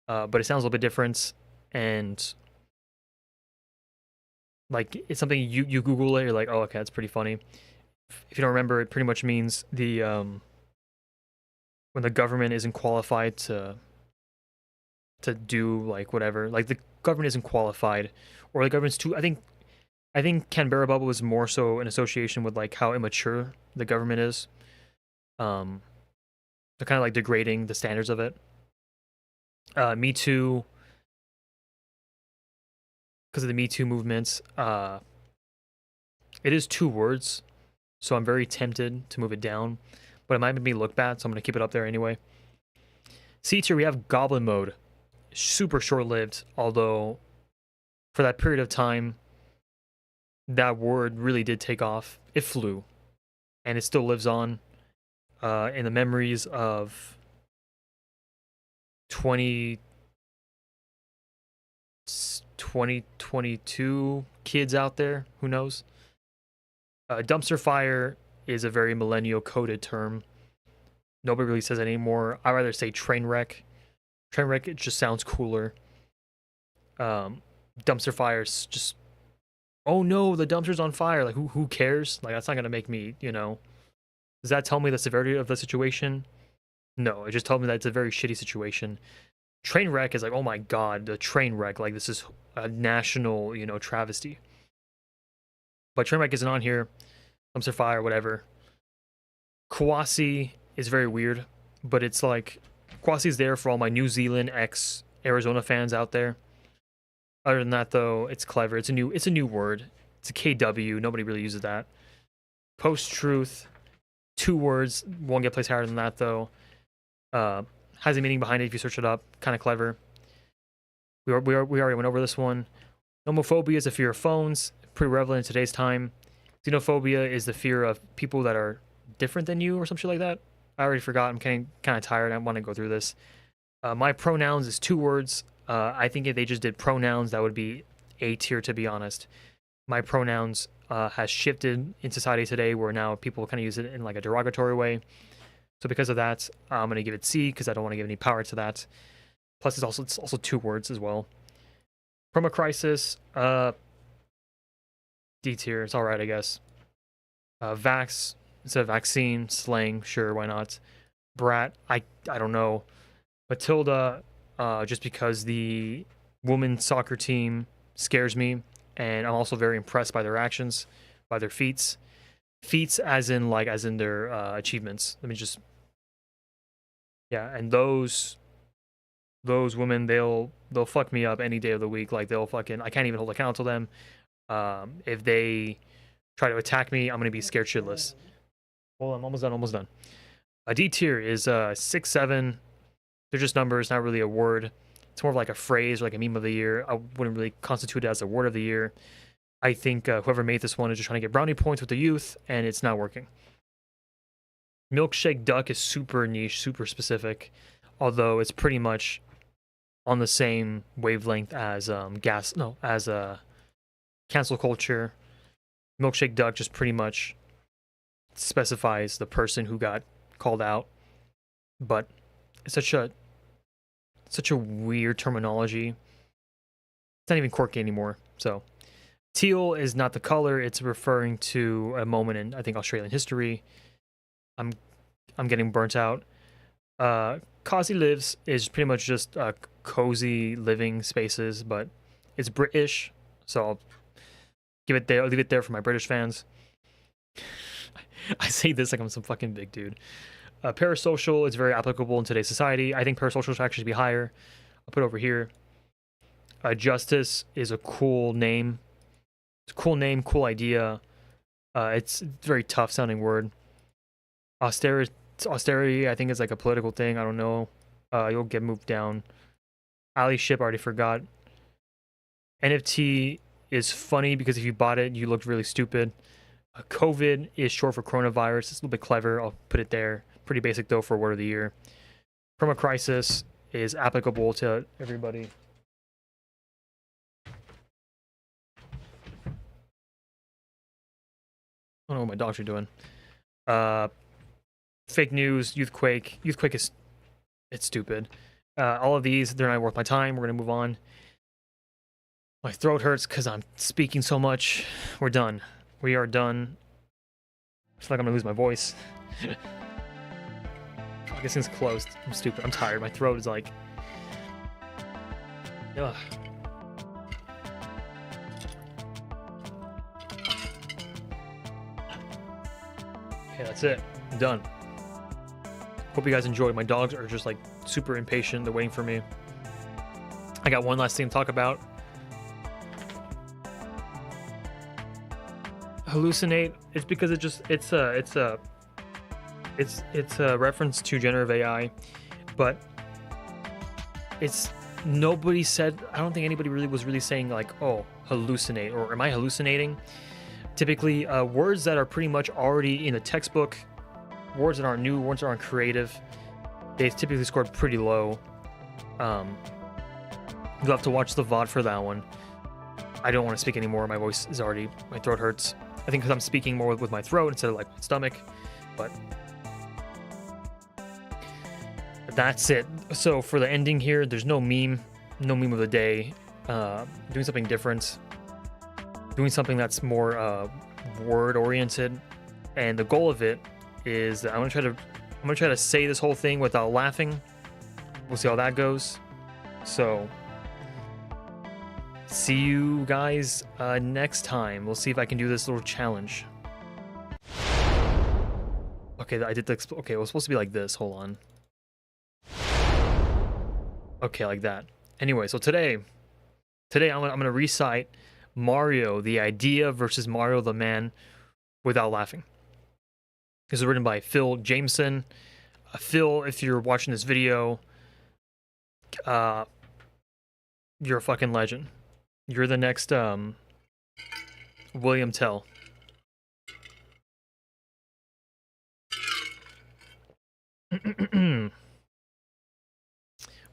but it sounds a little bit different, and like it's something you Google it, you're like, oh okay, that's pretty funny. If you don't remember, it pretty much means the when the government isn't qualified to do like whatever, like the government isn't qualified, or the government's too. I think Canberra bubble was more so an association with like how immature the government is. They're kind of like degrading the standards of it. Me Too, because of the Me Too movements. It is 2 words, so I'm very tempted to move it down, but it might make me look bad, so I'm gonna keep it up there anyway. C tier, we have Goblin Mode. Super short-lived, although for that period of time, that word really did take off. It flew, and it still lives on in the memories of 2022 kids out there. Who knows? Dumpster fire is a very millennial coded term. Nobody really says it anymore. I'd rather say train wreck. Train wreck, it just sounds cooler. Dumpster fires just, oh no, the dumpster's on fire. Like who cares? Like that's not gonna make me, does that tell me the severity of the situation? No, it just told me that it's a very shitty situation. Train wreck is like, oh my god, the train wreck. Like this is a national, travesty. But train wreck isn't on here. Dumpster fire, whatever. Kwasi is very weird, but it's like Kwasi's there for all my New Zealand ex Arizona fans out there. Other than that, though, it's clever. It's a new word. It's a KW. Nobody really uses that. Post truth, 2 words. Won't get placed higher than that though. Has a meaning behind it if you search it up. Kind of clever. We already went over this one. Nomophobia is a fear of phones. Pretty relevant in today's time. Xenophobia is the fear of people that are different than you or some shit like that. I already forgot. I'm kind of tired. I want to go through this. My pronouns is 2 words. I think if they just did pronouns, that would be A tier, to be honest. My pronouns has shifted in society today, where now people kind of use it in like a derogatory way. So because of that, I'm gonna give it C because I don't want to give any power to that. Plus, it's also 2 words as well. Chroma crisis, D tier. It's all right, I guess. Vax instead of vaccine, slang, sure, why not? Brat, I don't know. Matilda, just because the women's soccer team scares me, and I'm also very impressed by their actions, by their feats. Feats as in their achievements. Let me just, yeah, and those women, they'll fuck me up any day of the week. Like they'll fucking, I can't even hold a candle to them. If they try to attack me, I'm gonna be scared shitless. Well, I'm almost done. A D tier is 6, 7. They're just numbers, not really a word. It's more of like a phrase or like a meme of the year. I wouldn't really constitute it as a word of the year. I think whoever made this one is just trying to get brownie points with the youth, and it's not working. Milkshake Duck is super niche, super specific, although it's pretty much on the same wavelength as cancel culture. Milkshake Duck just pretty much specifies the person who got called out, but it's such a weird terminology. It's not even quirky anymore. So teal is not the color, it's referring to a moment in, I think, Australian history. I'm getting burnt out. Cozy Lives is pretty much just cozy living spaces, but it's British, so I'll give it there. I'll leave it there for my British fans. I say this like I'm some fucking big dude. Parasocial is very applicable in today's society. I think parasocial should actually be higher. I'll put it over here. Justice is a cool name. It's a cool name, cool idea. It's a very tough sounding word. Austerity, I think, is like a political thing. I don't know. You'll get moved down. Ali ship, I already forgot. NFT is funny because if you bought it, you looked really stupid. COVID is short for coronavirus. It's a little bit clever. I'll put it there. Pretty basic though for word of the year. Perma crisis is applicable to everybody. I don't know what my dogs are doing. Fake news, Youthquake. Youthquake is, it's stupid. All of these, they're not worth my time. We're gonna move on. My throat hurts because I'm speaking so much. We're done. We are done. It's like I'm gonna lose my voice. I guess thing's closed. I'm stupid. I'm tired. My throat is like, ugh. Okay, that's it. I'm done. Hope you guys enjoyed. My dogs are just like super impatient. They're waiting for me. I got one last thing to talk about. Hallucinate. It's because it's a reference to generative AI, but it's nobody said. I don't think anybody really was saying like, oh, hallucinate, or am I hallucinating? Typically, words that are pretty much already in the textbook, words that aren't new, words that aren't creative, they've typically scored pretty low. You'll have to watch the VOD for that one. I don't want to speak anymore. My voice is already, my throat hurts. I think because I'm speaking more with my throat instead of like my stomach, but that's it. So for the ending here, there's no meme of the day. Doing something different, doing something that's more word oriented, and the goal of it is that I'm gonna try to say this whole thing without laughing. We'll see how that goes. So see you guys next time. We'll see if I can do this little challenge. Okay, I did the okay, it was supposed to be like this. Hold on. Okay, like that. Anyway, so today I'm gonna recite Mario, the idea versus Mario the man without laughing. This is written by Phil Jameson. Phil, if you're watching this video, you're a fucking legend. You're the next William Tell.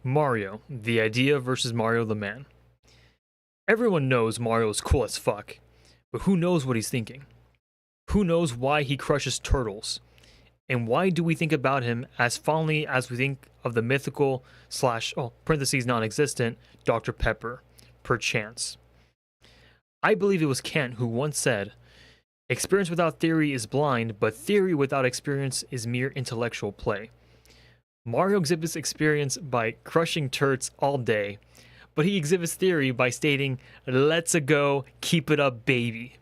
Mario, the idea versus Mario the man. Everyone knows Mario is cool as fuck, but who knows what he's thinking? Who knows why he crushes turtles? And why do we think about him as fondly as we think of the mythical / parentheses non-existent Dr. Pepper, perchance? I believe it was Kant who once said, "Experience without theory is blind, but theory without experience is mere intellectual play." Mario exhibits experience by crushing turds all day, but he exhibits theory by stating, "Let's-a go, keep it up, baby."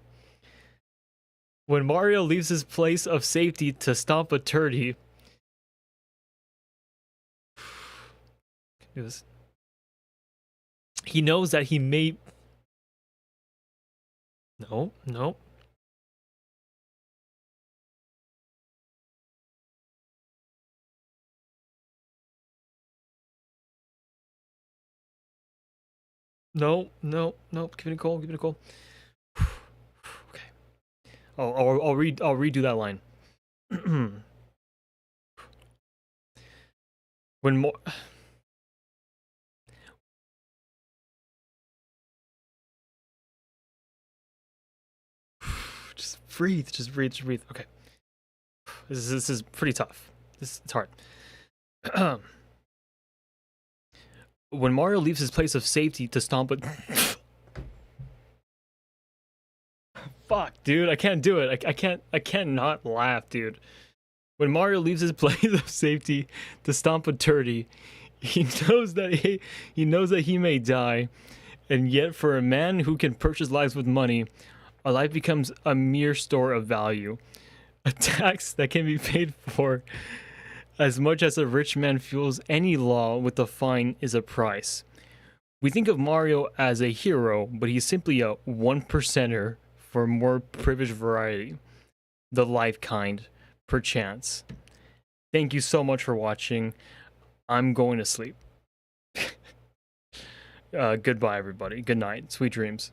When Mario leaves his place of safety to stomp a turd, he knows that he may... No. No, no, no. Give it a call. Give it a call. Okay. I'll redo that line. When more. Just breathe. Just breathe. Just breathe. Okay. This is pretty tough. It's hard. When Mario leaves his place of safety to stomp a. Fuck, dude. I can't do it. I can't not laugh, dude. When Mario leaves his place of safety to stomp a turdy, he knows that he may die, and yet for a man who can purchase lives with money, a life becomes a mere store of value. A tax that can be paid for as much as a rich man fuels any law with a fine is a price. We think of Mario as a hero, but he's simply a one percenter for more privileged variety. The life kind, perchance. Thank you so much for watching. I'm going to sleep. Goodbye, everybody. Good night. Sweet dreams.